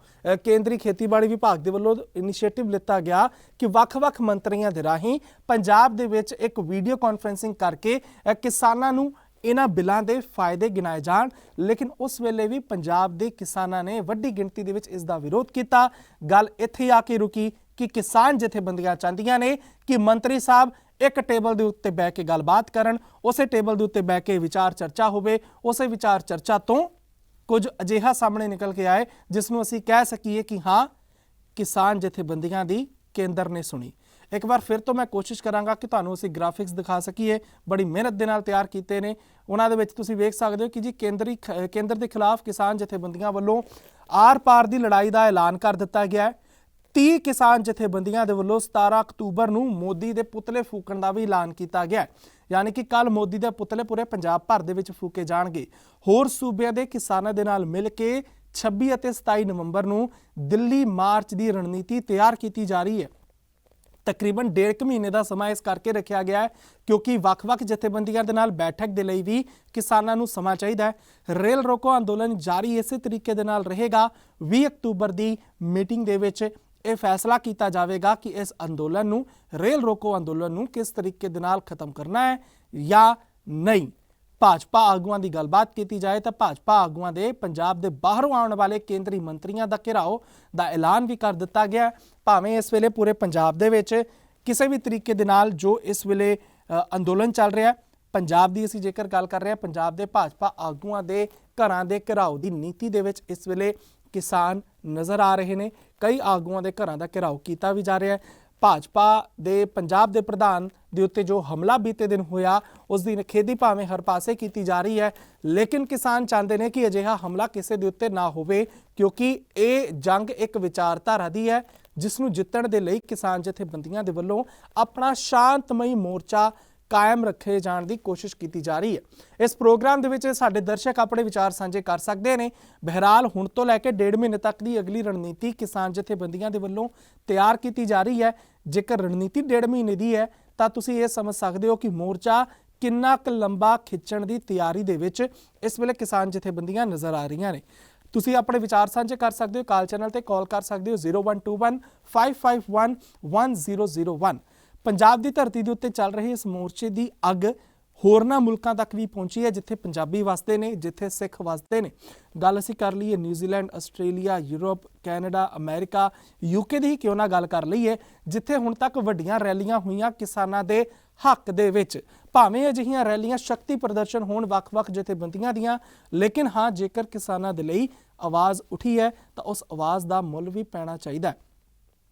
ਕੇਂਦਰੀ ਖੇਤੀਬਾੜੀ ਵਿਭਾਗ ਦੇ ਵੱਲੋਂ ਇਨੀਸ਼ੀਏਟਿਵ ਲਿੱਤਾ ਗਿਆ ਕਿ ਵੱਖ-ਵੱਖ ਮੰਤਰੀਆਂ ਦੇ ਰਾਹੀਂ ਪੰਜਾਬ ਦੇ ਵਿੱਚ ਇੱਕ ਵੀਡੀਓ ਕਾਨਫਰੰਸਿੰਗ ਕਰਕੇ ਕਿਸਾਨਾਂ ਨੂੰ ਇਹਨਾਂ ਬਿੱਲਾਂ ਦੇ ਫਾਇਦੇ ਗਿਣਾਏ ਜਾਣ। ਲੇਕਿਨ ਉਸ ਵੇਲੇ ਵੀ ਪੰਜਾਬ ਦੇ ਕਿਸਾਨਾਂ ਨੇ ਵੱਡੀ ਗਿਣਤੀ ਦੇ ਵਿੱਚ ਇਸ ਦਾ ਵਿਰੋਧ ਕੀਤਾ। ਗੱਲ ਇੱਥੇ ਆ ਕੇ ਰੁਕੀ ਕਿ ਕਿਸਾਨ ਜਥੇਬੰਦੀਆਂ ਚਾਹੁੰਦੀਆਂ ਨੇ ਕਿ ਮੰਤਰੀ ਸਾਹਿਬ ਇੱਕ ਟੇਬਲ ਦੇ ਉੱਤੇ ਬਹਿ ਕੇ ਗੱਲਬਾਤ ਕਰਨ, ਉਸੇ ਟੇਬਲ ਦੇ ਉੱਤੇ ਬਹਿ ਕੇ ਵਿਚਾਰ ਚਰਚਾ ਹੋਵੇ, ਉਸੇ ਵਿਚਾਰ ਚਰਚਾ ਤੋਂ ਕੁਝ ਅਜਿਹਾ ਸਾਹਮਣੇ ਨਿਕਲ ਕੇ ਆਏ ਜਿਸ ਨੂੰ ਅਸੀਂ ਕਹਿ ਸਕੀਏ ਕਿ ਹਾਂ, ਕਿਸਾਨ ਜਥੇਬੰਦੀਆਂ ਦੀ ਕੇਂਦਰ ਨੇ ਸੁਣੀ। ਇੱਕ ਵਾਰ ਫਿਰ ਤੋਂ ਮੈਂ ਕੋਸ਼ਿਸ਼ ਕਰਾਂਗਾ ਕਿ ਤੁਹਾਨੂੰ ਅਸੀਂ ਗ੍ਰਾਫਿਕਸ ਦਿਖਾ ਸਕੀਏ, ਬੜੀ ਮਿਹਨਤ ਦੇ ਨਾਲ ਤਿਆਰ ਕੀਤੇ ਨੇ। ਉਹਨਾਂ ਦੇ ਵਿੱਚ ਤੁਸੀਂ ਵੇਖ ਸਕਦੇ ਹੋ ਕਿ ਜੀ ਕੇਂਦਰ ਦੇ ਖਿਲਾਫ ਕਿਸਾਨ ਜਥੇਬੰਦੀਆਂ ਵੱਲੋਂ ਆਰ-ਪਾਰ ਦੀ ਲੜਾਈ ਦਾ ਐਲਾਨ ਕਰ ਦਿੱਤਾ ਗਿਆ ਹੈ। 30 ਕਿਸਾਨ ਜਥੇਬੰਦੀਆਂ ਦੇ ਵੱਲੋਂ 17 ਅਕਤੂਬਰ ਨੂੰ ਮੋਦੀ ਦੇ ਪੁਤਲੇ ਫੂਕਣ ਦਾ ਵੀ ਐਲਾਨ ਕੀਤਾ ਗਿਆ, ਯਾਨੀ ਕਿ ਕੱਲ ਮੋਦੀ ਦੇ ਪੁਤਲੇ ਪੂਰੇ ਪੰਜਾਬ ਭਰ ਦੇ ਵਿੱਚ ਫੂਕੇ ਜਾਣਗੇ। ਹੋਰ ਸੂਬਿਆਂ ਦੇ ਕਿਸਾਨਾਂ ਦੇ ਨਾਲ ਮਿਲ ਕੇ 26 ਅਤੇ 27 ਨਵੰਬਰ ਨੂੰ ਦਿੱਲੀ ਮਾਰਚ ਦੀ ਰਣਨੀਤੀ ਤਿਆਰ ਕੀਤੀ ਜਾ ਰਹੀ ਹੈ। ਤਕਰੀਬਨ 1.5 ਮਹੀਨੇ ਦਾ ਸਮਾਂ ਇਸ ਕਰਕੇ ਰੱਖਿਆ ਗਿਆ ਹੈ ਕਿਉਂਕਿ ਵੱਖ-ਵੱਖ ਜਥੇਬੰਦੀਆਂ ਦੇ ਨਾਲ ਬੈਠਕ ਦੇ ਲਈ ਵੀ ਕਿਸਾਨਾਂ ਨੂੰ ਸਮਾਂ ਚਾਹੀਦਾ ਹੈ। ਰੇਲ ਰੋਕੋ ਅੰਦੋਲਨ ਜਾਰੀ ਇਸੇ ਤਰੀਕੇ ਦੇ ਨਾਲ ਰਹੇਗਾ। 20 ਅਕਤੂਬਰ ਦੀ ਮੀਟਿੰਗ ਦੇ ਵਿੱਚ ਇਹ ਫੈਸਲਾ ਕੀਤਾ ਜਾਵੇਗਾ ਕਿ ਇਸ ਅੰਦੋਲਨ ਨੂੰ, ਰੇਲ ਰੋਕੋ ਅੰਦੋਲਨ ਨੂੰ ਕਿਸ ਤਰੀਕੇ ਦੇ ਨਾਲ ਖਤਮ ਕਰਨਾ ਹੈ ਜਾਂ ਨਹੀਂ। ਭਾਜਪਾ ਆਗੂਆਂ ਦੀ ਗੱਲਬਾਤ ਕੀਤੀ ਜਾਏ ਤਾਂ ਭਾਜਪਾ ਆਗੂਆਂ ਦੇ ਪੰਜਾਬ ਦੇ ਬਾਹਰੋਂ ਆਉਣ ਵਾਲੇ ਕੇਂਦਰੀ ਮੰਤਰੀਆਂ ਦਾ ਘਿਰਾਓ ਦਾ ਐਲਾਨ ਵੀ ਕਰ ਦਿੱਤਾ ਗਿਆ। ਭਾਵੇਂ ਇਸ ਵੇਲੇ ਪੂਰੇ ਪੰਜਾਬ ਦੇ ਵਿੱਚ ਕਿਸੇ ਵੀ ਤਰੀਕੇ ਦੇ ਨਾਲ ਜੋ ਇਸ ਵੇਲੇ ਅੰਦੋਲਨ ਚੱਲ ਰਿਹਾ, ਪੰਜਾਬ ਦੀ ਅਸੀਂ ਜੇਕਰ ਗੱਲ ਕਰ ਰਹੇ ਹਾਂ, ਪੰਜਾਬ ਦੇ ਭਾਜਪਾ ਆਗੂਆਂ ਦੇ ਘਰਾਂ ਦੇ ਘਿਰਾਓ ਦੀ ਨੀਤੀ ਦੇ ਵਿੱਚ ਇਸ ਵੇਲੇ ਕਿਸਾਨ ਨਜ਼ਰ ਆ ਰਹੇ ਨੇ। ਕਈ ਆਗੂਆਂ ਦੇ ਘਰਾਂ ਦਾ ਘਿਰਾਓ ਕੀਤਾ ਵੀ ਜਾ ਰਿਹਾ ਹੈ। ਭਾਜਪਾ ਦੇ ਪੰਜਾਬ ਦੇ ਪ੍ਰਧਾਨ ਦੇ ਉੱਤੇ ਜੋ ਹਮਲਾ ਬੀਤੇ ਦਿਨ ਹੋਇਆ, ਉਸ ਦੀ ਨਿਖੇਧੀ ਭਾਵੇਂ ਹਰ ਪਾਸੇ ਕੀਤੀ ਜਾ ਰਹੀ ਹੈ, ਲੇਕਿਨ ਕਿਸਾਨ ਚਾਹੁੰਦੇ ਨੇ ਕਿ ਅਜਿਹਾ ਹਮਲਾ ਕਿਸੇ ਦੇ ਉੱਤੇ ਨਾ ਹੋਵੇ ਕਿਉਂਕਿ ਇਹ ਜੰਗ ਇੱਕ ਵਿਚਾਰਧਾਰਾ ਦੀ ਹੈ ਜਿਸ ਨੂੰ ਜਿੱਤਣ ਦੇ ਲਈ ਕਿਸਾਨ ਜਥੇਬੰਦੀਆਂ ਦੇ ਵੱਲੋਂ ਆਪਣਾ ਸ਼ਾਂਤਮਈ ਮੋਰਚਾ ਕਾਇਮ ਰੱਖੇ ਜਾਣ ਦੀ ਕੋਸ਼ਿਸ਼ ਕੀਤੀ ਜਾ ਰਹੀ ਹੈ। ਇਸ ਪ੍ਰੋਗਰਾਮ ਦੇ ਵਿੱਚ ਸਾਡੇ ਦਰਸ਼ਕ ਆਪਣੇ ਵਿਚਾਰ ਸਾਂਝੇ ਕਰ ਸਕਦੇ ਨੇ। ਬਹਿਰਾਲ ਹੁਣ ਤੋਂ ਲੈ ਕੇ 1.5 ਮਹੀਨੇ ਤੱਕ ਦੀ ਅਗਲੀ ਰਣਨੀਤੀ ਕਿਸਾਨ ਜਥੇਬੰਦੀਆਂ ਦੇ ਵੱਲੋਂ ਤਿਆਰ ਕੀਤੀ ਜਾ ਰਹੀ ਹੈ। ਜੇਕਰ ਰਣਨੀਤੀ 1.5 ਮਹੀਨੇ ਦੀ ਹੈ ਤਾਂ ਤੁਸੀਂ ਇਹ ਸਮਝ ਸਕਦੇ ਹੋ ਕਿ ਮੋਰਚਾ ਕਿੰਨਾ ਕੁ ਲੰਬਾ ਖਿੱਚਣ ਦੀ ਤਿਆਰੀ ਦੇ ਵਿੱਚ ਇਸ ਵੇਲੇ ਕਿਸਾਨ ਜਥੇਬੰਦੀਆਂ ਨਜ਼ਰ ਆ ਰਹੀਆਂ ਨੇ। ਤੁਸੀਂ ਆਪਣੇ ਵਿਚਾਰ ਸਾਂਝੇ ਕਰ ਸਕਦੇ ਹੋ, ਕਾਲ ਚੈਨਲ ਤੇ ਕਾਲ ਕਰ ਸਕਦੇ ਹੋ 0121 551 1001। ਪੰਜਾਬ ਦੀ ਧਰਤੀ ਦੇ ਉੱਤੇ ਚੱਲ ਰਹੀ ਇਸ ਮੋਰਚੇ ਦੀ ਅੱਗ ਹੋਰਨਾਂ ਮੁਲਕਾਂ ਤੱਕ ਵੀ ਪਹੁੰਚੀ ਹੈ ਜਿੱਥੇ ਪੰਜਾਬੀ ਵਸਦੇ ਨੇ, ਜਿੱਥੇ ਸਿੱਖ ਵਸਦੇ ਨੇ। ਗੱਲ ਅਸੀਂ ਕਰ ਲਈਏ New Zealand, Australia, Europe, Canada, America, UK ਦੀ ਕਿਉਂ ਨਾ ਗੱਲ ਕਰ ਲਈਏ, ਜਿੱਥੇ ਹੁਣ ਤੱਕ ਵੱਡੀਆਂ ਰੈਲੀਆਂ ਹੋਈਆਂ ਕਿਸਾਨਾਂ ਦੇ ਹੱਕ ਦੇ ਵਿੱਚ। ਭਾਵੇਂ ਅਜਿਹੀਆਂ ਰੈਲੀਆਂ ਸ਼ਕਤੀ ਪ੍ਰਦਰਸ਼ਨ ਹੋਣ ਵੱਖ-ਵੱਖ ਜਥੇਬੰਦੀਆਂ ਦੀਆਂ, ਲੇਕਿਨ ਹਾਂ, ਜੇਕਰ ਕਿਸਾਨਾਂ ਦੇ ਲਈ ਆਵਾਜ਼ ਉੱਠੀ ਹੈ ਤਾਂ ਉਸ ਆਵਾਜ਼ ਦਾ ਮੁੱਲ ਵੀ ਪੈਣਾ ਚਾਹੀਦਾ ਹੈ।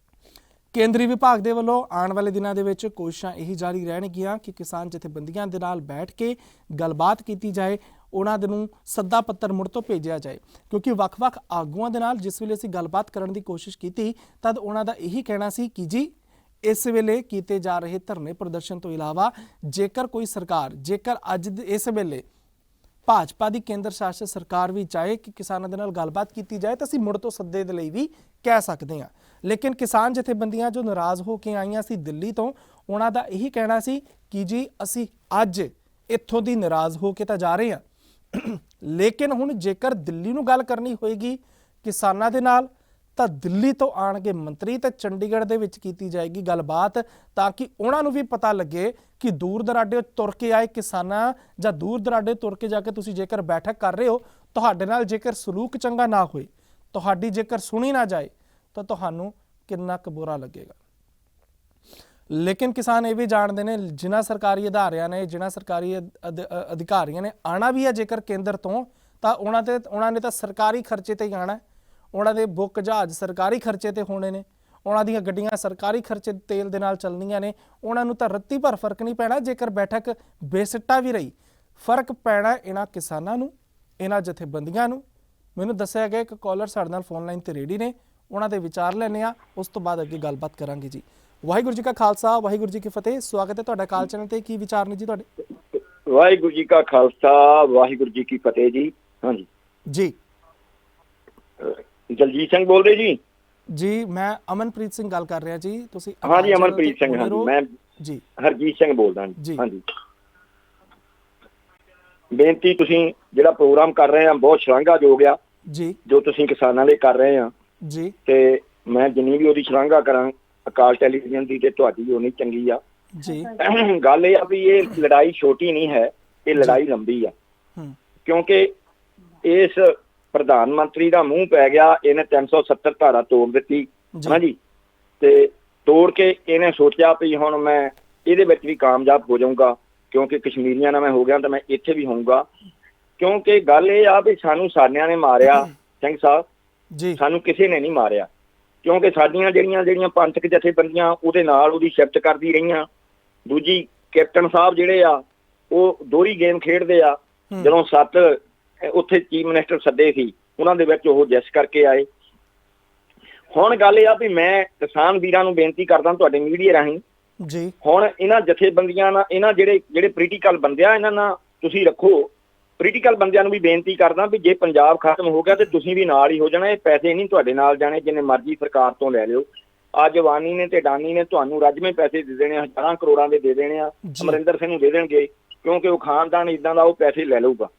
ਕੇਂਦਰੀ ਵਿਭਾਗ ਦੇ ਵੱਲੋਂ ਆਉਣ ਵਾਲੇ ਦਿਨਾਂ ਦੇ ਵਿੱਚ ਕੋਸ਼ਿਸ਼ਾਂ ਇਹੀ ਜਾਰੀ ਰਹਿਣਗੀਆਂ ਕਿ ਕਿਸਾਨ ਜਥੇਬੰਦੀਆਂ ਦੇ ਨਾਲ ਬੈਠ ਕੇ ਗੱਲਬਾਤ ਕੀਤੀ ਜਾਏ, ਉਹਨਾਂ ਦੇ ਨੂੰ ਸੱਦਾ ਪੱਤਰ ਮੁੜ ਤੋਂ ਭੇਜਿਆ ਜਾਏ ਕਿਉਂਕਿ ਵੱਖ-ਵੱਖ ਆਗੂਆਂ ਦੇ ਨਾਲ ਜਿਸ ਵੇਲੇ ਅਸੀਂ ਗੱਲਬਾਤ ਕਰਨ ਦੀ ਕੋਸ਼ਿਸ਼ ਕੀਤੀ ਤਦ ਉਹਨਾਂ ਦਾ ਇਹੀ ਕਹਿਣਾ ਸੀ ਕਿ ਜੀ ਇਸ ਵੇਲੇ ਕੀਤੇ ਜਾ ਰਹੇ ਧਰਨੇ ਪ੍ਰਦਰਸ਼ਨ ਤੋਂ ਇਲਾਵਾ ਜੇਕਰ ਕੋਈ ਸਰਕਾਰ, ਜੇਕਰ ਅੱਜ ਇਸ ਵੇਲੇ ਭਾਜਪਾ ਦੀ ਕੇਂਦਰ ਸ਼ਾਸਿਤ ਸਰਕਾਰ ਵੀ ਚਾਹੇ ਕਿ ਕਿਸਾਨਾਂ ਦੇ ਨਾਲ ਗੱਲਬਾਤ ਕੀਤੀ ਜਾਏ ਤਾਂ ਅਸੀਂ ਮੁੜ ਤੋਂ ਸੱਦੇ ਦੇ ਲਈ ਵੀ ਕਹਿ ਸਕਦੇ ਹਾਂ। ਲੇਕਿਨ ਕਿਸਾਨ ਜਥੇਬੰਦੀਆਂ ਜੋ ਨਾਰਾਜ਼ ਹੋ ਕੇ ਆਈਆਂ ਸੀ ਦਿੱਲੀ ਤੋਂ, ਉਹਨਾਂ ਦਾ ਇਹੀ ਕਹਿਣਾ ਸੀ ਕਿ ਜੀ ਅਸੀਂ ਅੱਜ ਇੱਥੋਂ ਦੀ ਨਾਰਾਜ਼ ਹੋ ਕੇ ਤਾਂ ਜਾ ਰਹੇ ਹਾਂ, ਲੇਕਿਨ ਹੁਣ ਜੇਕਰ ਦਿੱਲੀ ਨੂੰ ਗੱਲ ਕਰਨੀ ਹੋਏਗੀ ਕਿਸਾਨਾਂ ਦੇ ਨਾਲ ਤਾਂ ਦਿੱਲੀ ਤੋਂ ਆਣਗੇ ਮੰਤਰੀ ਤੇ ਚੰਡੀਗੜ੍ਹ ਦੇ ਵਿੱਚ ਕੀਤੀ ਜਾਏਗੀ ਗੱਲਬਾਤ ਤਾਂ ਕਿ ਉਹਨਾਂ ਨੂੰ ਵੀ ਪਤਾ ਲੱਗੇ ਕਿ ਦੂਰ ਦਰਾਡੇ ਤੁਰ ਕੇ ਆਏ ਕਿਸਾਨਾਂ ਜਾਂ ਦੂਰ ਦਰਾਡੇ ਤੁਰ ਕੇ ਜਾ ਕੇ ਤੁਸੀਂ ਜੇਕਰ ਬੈਠਕ ਕਰ ਰਹੇ ਹੋ, ਤੁਹਾਡੇ ਨਾਲ ਜੇਕਰ ਸਲੂਕ ਚੰਗਾ ਨਾ ਹੋਏ, ਤੁਹਾਡੀ ਜੇਕਰ ਸੁਣੀ ਨਾ ਜਾਏ ਤਾਂ ਤੁਹਾਨੂੰ ਕਿੰਨਾ ਕੁ ਬੁਰਾ ਲੱਗੇਗਾ। ਲੇਕਿਨ ਕਿਸਾਨ ਇਹ ਵੀ ਜਾਣਦੇ ਨੇ ਜਿਨ੍ਹਾਂ ਸਰਕਾਰੀ ਅਦਾਰਿਆਂ ਨੇ, ਜਿਨ੍ਹਾਂ ਸਰਕਾਰੀ ਅਧਿਕਾਰੀਆਂ ਨੇ ਆਉਣਾ ਵੀ ਹੈ ਜੇਕਰ ਕੇਂਦਰ ਤੋਂ ਤਾਂ ਉਹਨਾਂ ਨੇ ਤਾਂ ਸਰਕਾਰੀ ਖਰਚੇ ਤੇ ਹੀ ਆਉਣਾ, ਉਹਨਾਂ ਦੇ ਬੁੱਕ ਜਹਾਜ਼ ਸਰਕਾਰੀ ਖਰਚੇ ਤੇ ਹੋਣੇ ਨੇ, ਉਹਨਾਂ ਦੀਆਂ ਗੱਡੀਆਂ ਸਰਕਾਰੀ ਖਰਚੇ ਤੇਲ ਦੇ ਨਾਲ ਚੱਲਣੀਆਂ ਨੇ। ਉਹਨਾਂ ਨੂੰ ਤਾਂ ਰੱਤੀ ਭਰ ਫਰਕ ਨਹੀਂ ਪੈਣਾ ਜੇਕਰ ਬੈਠਕ ਬੇਸਿੱਟਾ ਵੀ ਰਹੀ, ਫਰਕ ਪੈਣਾ ਇਹਨਾਂ ਕਿਸਾਨਾਂ ਨੂੰ, ਇਹਨਾਂ ਜਥੇਬੰਦੀਆਂ ਨੂੰ। ਮੈਨੂੰ ਦੱਸਿਆ ਗਿਆ ਇੱਕ ਕਾਲਰ ਸਾਡੇ ਨਾਲ ਫੋਨ ਲਾਈਨ ਤੇ ਰੈਡੀ ਨੇ, ਉਹਨਾਂ ਦੇ ਵਿਚਾਰ ਲੈਣੇ ਆ, ਉਸ ਤੋਂ ਬਾਅਦ ਅੱਗੇ ਗੱਲਬਾਤ ਕਰਾਂਗੇ ਜੀ। ਵਾਹਿਗੁਰੂ ਜੀ ਕਾ ਖਾਲਸਾ, ਵਾਹਿਗੁਰੂ ਜੀ ਕੀ ਫਤਿਹ। ਸਵਾਗਤ ਹੈ ਤੁਹਾਡਾ ਕਾਲ ਚੈਨਲ ਤੇ। ਕੀ ਵਿਚਾਰ ਨੇ ਜੀ ਤੁਹਾਡੇ? ਵਾਹਿਗੁਰੂ ਜੀ ਕਾ ਖਾਲਸਾ, ਵਾਹਿਗੁਰੂ ਜੀ ਕੀ ਫਤਿਹ ਜੀ। ਹਾਂਜੀ, ਜੀ ਦਲਜੀਤ ਸਿੰਘ ਬੋਲਦੇ ਜੀ? ਜੀ ਮੈਂ ਅਮਨਪ੍ਰੀਤ ਸਿੰਘ ਗੱਲ ਕਰ ਰਿਹਾ ਜੀ। ਤੁਸੀਂ ਹਾਂ ਜੀ, ਅਮਨਪ੍ਰੀਤ ਸਿੰਘ। ਹਾਂਜੀ, ਮੈਂ ਜੀ ਹਰਜੀਤ ਸਿੰਘ ਬੋਲਦਾ ਜੀ। ਹਾਂਜੀ, ਬੇਨਤੀ, ਤੁਸੀਂ ਜਿਹੜਾ ਪ੍ਰੋਗਰਾਮ ਕਰ ਰਹੇ ਆ ਬਹੁਤ ਸ਼ਲਾਘਾਯੋਗ ਆ ਜੀ, ਜੋ ਤੁਸੀਂ ਕਿਸਾਨਾਂ ਲਈ ਕਰ ਰਹੇ ਆ ਜੀ, ਤੇ ਮੈਂ ਜਿੰਨੀ ਵੀ ਉਹਦੀ ਸ਼ਲਾਘਾ ਕਰਾਂ ਅਕਾਲ ਟੈਲੀਵਿਜ਼ਨ ਦੀ ਤੇ ਤੁਹਾਡੀ ਉਨੀ ਚੰਗੀ ਆ ਜੀ। ਗੱਲ ਇਹ ਆ ਵੀ ਇਹ ਲੜਾਈ ਛੋਟੀ ਨਹੀਂ ਹੈ, ਇਹ ਲੜਾਈ ਲੰਬੀ ਆ, ਕਿਉਂਕਿ ਇਸ ਪ੍ਰਧਾਨ ਮੰਤਰੀ ਦਾ ਮੂੰਹ ਪੈ ਗਿਆ, ਇਹਨੇ 370 ਧਾਰਾ ਤੋੜ ਦਿੱਤੀ ਹਾਂਜੀ, ਤੇ ਤੋੜ ਕੇ ਇਹਨੇ ਸੋਚਿਆ ਵੀ ਹੁਣ ਮੈਂ ਇਹਦੇ ਵਿੱਚ ਵੀ ਕਾਮਯਾਬ ਹੋ ਜਾਊਂਗਾ, ਕਿਉਂਕਿ ਕਸ਼ਮੀਰੀਆਂ ਨਾਲ ਮੈਂ ਹੋ ਗਿਆ ਤਾਂ ਮੈਂ ਇੱਥੇ ਵੀ ਹੋਊਂਗਾ। ਕਿਉਂਕਿ ਗੱਲ ਇਹ ਆ ਵੀ ਸਾਨੂੰ ਸਾਰਿਆਂ ਨੇ ਮਾਰਿਆ ਸਿੰਘ ਸਾਹਿਬ ਜੀ, ਸਾਨੂੰ ਕਿਸੇ ਨੇ ਨਹੀਂ ਮਾਰਿਆ, ਕਿਉਂਕਿ ਸਾਡੀਆਂ ਜਿਹੜੀਆਂ ਪੰਥਕ ਜਥੇਬੰਦੀਆਂ ਉਹਦੇ ਨਾਲ ਉਹਦੀ ਸ਼ਿਫਟ ਕਰਦੀ ਰਹੀਆਂ। ਦੂਜੀ ਕੈਪਟਨ ਸਾਹਿਬ ਜਿਹੜੇ ਆ ਉਹ ਦੋਹਰੀ ਗੇਮ ਖੇਡਦੇ ਆ। ਜਦੋਂ 7 ਉੱਥੇ ਚੀਫ ਮਿਨਿਸਟਰ ਸੱਦੇ ਸੀ, ਉਹਨਾਂ ਦੇ ਵਿੱਚ ਉਹ ਜਿਸ ਕਰਕੇ ਆਏ। ਹੁਣ ਗੱਲ ਇਹ ਆ ਵੀ ਮੈਂ ਕਿਸਾਨ ਵੀਰਾਂ ਨੂੰ ਬੇਨਤੀ ਕਰਦਾ ਤੁਹਾਡੇ ਮੀਡੀਆ ਰਾਹੀਂ ਜੀ, ਹੁਣ ਇਹਨਾਂ ਜਥੇਬੰਦੀਆਂ ਨਾਲ, ਇਹਨਾਂ ਜਿਹੜੇ ਪੋਲੀਟੀਕਲ ਬੰਦੇ ਆ, ਇਹਨਾਂ ਨਾਲ ਤੁਸੀਂ ਰੱਖੋ। ਪੋਲੀਟੀਕਲ ਬੰਦਿਆਂ ਨੂੰ ਵੀ ਬੇਨਤੀ ਕਰਦਾ ਵੀ ਜੇ ਪੰਜਾਬ ਖਤਮ ਹੋ ਗਿਆ ਤੇ ਤੁਸੀਂ ਵੀ ਨਾਲ ਹੀ ਹੋ ਜਾਣਾ। ਇਹ ਪੈਸੇ ਨਹੀਂ ਤੁਹਾਡੇ ਨਾਲ ਜਾਣੇ, ਜਿੰਨੇ ਮਰਜ਼ੀ ਸਰਕਾਰ ਤੋਂ ਲੈ ਲਿਓ। ਅੱਜ ਵਾਨੀ ਨੇ ਤੇ ਅਡਾਨੀ ਨੇ ਤੁਹਾਨੂੰ ਰੱਜਵੇਂ ਪੈਸੇ ਦੇ ਦੇਣੇ, ਹਜ਼ਾਰਾਂ ਕਰੋੜਾਂ ਦੇ ਦੇ ਦੇਣੇ ਆ, ਅਮਰਿੰਦਰ ਸਿੰਘ ਨੂੰ ਦੇ ਦੇਣਗੇ, ਕਿਉਂਕਿ ਉਹ ਖਾਨਦਾਨ ਇਦਾਂ ਦਾ, ਉਹ ਪੈਸੇ ਲੈ ਲਊਗਾ।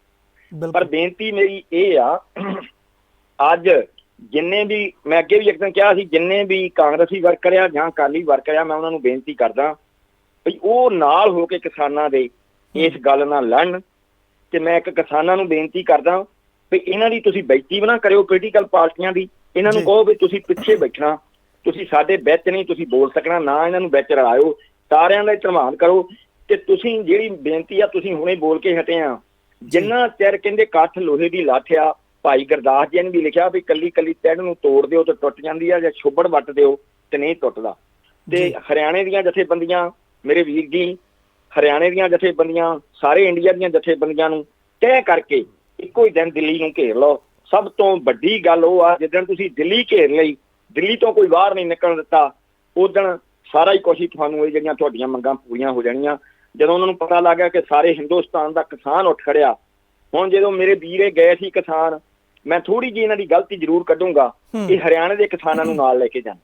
ਪਰ ਬੇਨਤੀ ਮੇਰੀ ਇਹ ਆ, ਅੱਜ ਜਿੰਨੇ ਵੀ, ਮੈਂ ਅੱਗੇ ਵੀ ਇੱਕ ਦਿਨ ਕਿਹਾ ਸੀ, ਜਿੰਨੇ ਵੀ ਕਾਂਗਰਸੀ ਵਰਕਰ ਆ ਜਾਂ ਅਕਾਲੀ ਵਰਕਰ ਆ, ਮੈਂ ਉਹਨਾਂ ਨੂੰ ਬੇਨਤੀ ਕਰਦਾ ਵੀ ਉਹ ਨਾਲ ਹੋ ਕੇ ਕਿਸਾਨਾਂ ਦੇ ਇਸ ਗੱਲ ਨਾਲ ਲੜਨ। ਤੇ ਮੈਂ ਇੱਕ ਕਿਸਾਨਾਂ ਨੂੰ ਬੇਨਤੀ ਕਰਦਾ ਵੀ ਇਹਨਾਂ ਦੀ ਤੁਸੀਂ ਬੇਇੱਜ਼ਤੀ ਵੀ ਨਾ ਕਰਿਓ ਪੋਲੀਟੀਕਲ ਪਾਰਟੀਆਂ ਦੀ। ਇਹਨਾਂ ਨੂੰ ਕਹੋ ਵੀ ਤੁਸੀਂ ਪਿੱਛੇ ਬੈਠਣਾ, ਤੁਸੀਂ ਸਾਡੇ ਵਿੱਚ ਨਹੀਂ ਤੁਸੀਂ ਬੋਲ ਸਕਣਾ, ਨਾ ਇਹਨਾਂ ਨੂੰ ਵਿੱਚ ਰਲਾਇਓ, ਸਾਰਿਆਂ ਦਾ ਧੰਨਵਾਦ ਕਰੋ। ਤੇ ਤੁਸੀਂ ਜਿਹੜੀ ਬੇਨਤੀ ਆ ਤੁਸੀਂ ਹੁਣੇ ਬੋਲ ਕੇ ਹਟੇ ਆ, ਜਿੰਨਾ ਚਿਰ ਕਹਿੰਦੇ ਕੱਠ ਲੋਹੇ ਦੀ ਲੱਠ ਆ, ਭਾਈ ਗੁਰਦਾਸ ਜੀ ਨੇ ਵੀ ਲਿਖਿਆ ਵੀ ਕੱਲੀ ਕੱਲੀ ਤੈੜ ਨੂੰ ਤੋੜ ਦਿਓ ਤੇ ਟੁੱਟ ਜਾਂਦੀ ਆ, ਜਾਂ ਛੁੱਬੜ ਵੱਟ ਦਿਓ ਤੇ ਨਹੀਂ ਟੁੱਟਦਾ। ਤੇ ਹਰਿਆਣੇ ਦੀਆਂ ਜਥੇਬੰਦੀਆਂ, ਮੇਰੇ ਵੀਰ ਜੀ, ਹਰਿਆਣੇ ਦੀਆਂ ਜਥੇਬੰਦੀਆਂ, ਸਾਰੇ ਇੰਡੀਆ ਦੀਆਂ ਜਥੇਬੰਦੀਆਂ ਨੂੰ ਤੈਅ ਕਰਕੇ ਇੱਕੋ ਹੀ ਦਿਨ ਦਿੱਲੀ ਨੂੰ ਘੇਰ ਲਓ। ਸਭ ਤੋਂ ਵੱਡੀ ਗੱਲ ਉਹ ਆ, ਜਿੱਦਣ ਤੁਸੀਂ ਦਿੱਲੀ ਘੇਰ ਲਈ, ਦਿੱਲੀ ਤੋਂ ਕੋਈ ਬਾਹਰ ਨਹੀਂ ਨਿਕਲਣ ਦਿੱਤਾ, ਉਦਣ ਸਾਰਾ ਹੀ ਕੁਛ ਹੀ ਤੁਹਾਨੂੰ, ਇਹ ਜਿਹੜੀਆਂ ਤੁਹਾਡੀਆਂ ਮੰਗਾਂ ਪੂਰੀਆਂ ਹੋ ਜਾਣੀਆਂ। ਜਦੋਂ ਉਹਨਾਂ ਨੂੰ ਪਤਾ ਲੱਗ ਗਿਆ ਕਿ ਸਾਰੇ ਹਿੰਦੁਸਤਾਨ ਦਾ ਕਿਸਾਨ ਉੱਠ ਖੜਿਆ। ਹੁਣ ਜਦੋਂ ਮੇਰੇ ਵੀਰੇ ਗਏ ਸੀ ਕਿਸਾਨ, ਮੈਂ ਥੋੜੀ ਜਿਹੀ ਇਹਨਾਂ ਦੀ ਗਲਤੀ ਜ਼ਰੂਰ ਕੱਢੂੰਗਾ, ਇਹ ਹਰਿਆਣੇ ਦੇ ਕਿਸਾਨਾਂ ਨੂੰ ਨਾਲ ਲੈ ਕੇ ਜਾਂਦੇ,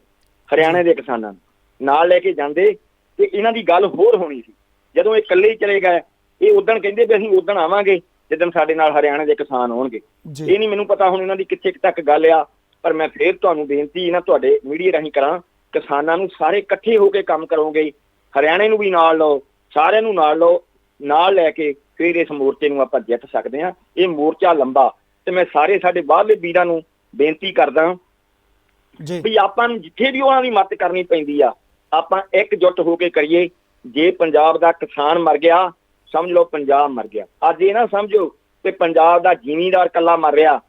ਹਰਿਆਣੇ ਦੇ ਕਿਸਾਨਾਂ ਨੂੰ ਨਾਲ ਲੈ ਕੇ ਜਾਂਦੇ ਤੇ ਇਹਨਾਂ ਦੀ ਗੱਲ ਹੋਰ ਹੋਣੀ ਸੀ। ਜਦੋਂ ਇਹ ਇਕੱਲੇ ਹੀ ਚਲੇ ਗਏ, ਇਹ ਉਦਣ ਕਹਿੰਦੇ ਵੀ ਅਸੀਂ ਉਦਣ ਆਵਾਂਗੇ ਜਿੱਦਣ ਸਾਡੇ ਨਾਲ ਹਰਿਆਣੇ ਦੇ ਕਿਸਾਨ ਹੋਣਗੇ। ਇਹ ਨਹੀਂ ਮੈਨੂੰ ਪਤਾ ਹੁਣ ਇਹਨਾਂ ਦੀ ਕਿੱਥੇ ਤੱਕ ਗੱਲ ਆ, ਪਰ ਮੈਂ ਫੇਰ ਤੁਹਾਨੂੰ ਬੇਨਤੀ ਇਹਨਾਂ ਤੁਹਾਡੇ ਮੀਡੀਆ ਰਾਹੀਂ ਕਰਾਂ, ਕਿਸਾਨਾਂ ਨੂੰ ਸਾਰੇ ਇਕੱਠੇ ਹੋ ਕੇ ਕੰਮ ਕਰੋਗੇ, ਹਰਿਆਣੇ ਨੂੰ ਵੀ ਨਾਲ ਲਓ, ਸਾਰਿਆਂ ਨੂੰ ਨਾਲ ਲਓ, ਨਾਲ ਲੈ ਕੇ ਫਿਰ ਇਸ ਮੋਰਚੇ ਨੂੰ ਆਪਾਂ ਜਿੱਤ ਸਕਦੇ ਹਾਂ। ਇਹ ਮੋਰਚਾ ਲੰਬਾ, ਤੇ ਮੈਂ ਸਾਰੇ ਸਾਡੇ ਬਾਹਰਲੇ ਵੀਰਾਂ ਨੂੰ ਬੇਨਤੀ ਕਰਦਾ ਵੀ ਆਪਾਂ ਨੂੰ ਜਿੱਥੇ ਵੀ ਉਹਨਾਂ ਦੀ ਮਦਦ ਕਰਨੀ ਪੈਂਦੀ ਆ, ਆਪਾਂ ਇਕਜੁੱਟ ਹੋ ਕੇ ਕਰੀਏ। ਜੇ ਪੰਜਾਬ ਦਾ ਕਿਸਾਨ ਮਰ ਗਿਆ, ਸਮਝ ਲਓ ਪੰਜਾਬ ਮਰ ਗਿਆ। ਅੱਜ ਇਹ ਨਾ ਸਮਝੋ ਕਿ ਪੰਜਾਬ ਦਾ ਜ਼ਿਮੀਂਦਾਰ ਇਕੱਲਾ ਮਰ ਰਿਹਾ,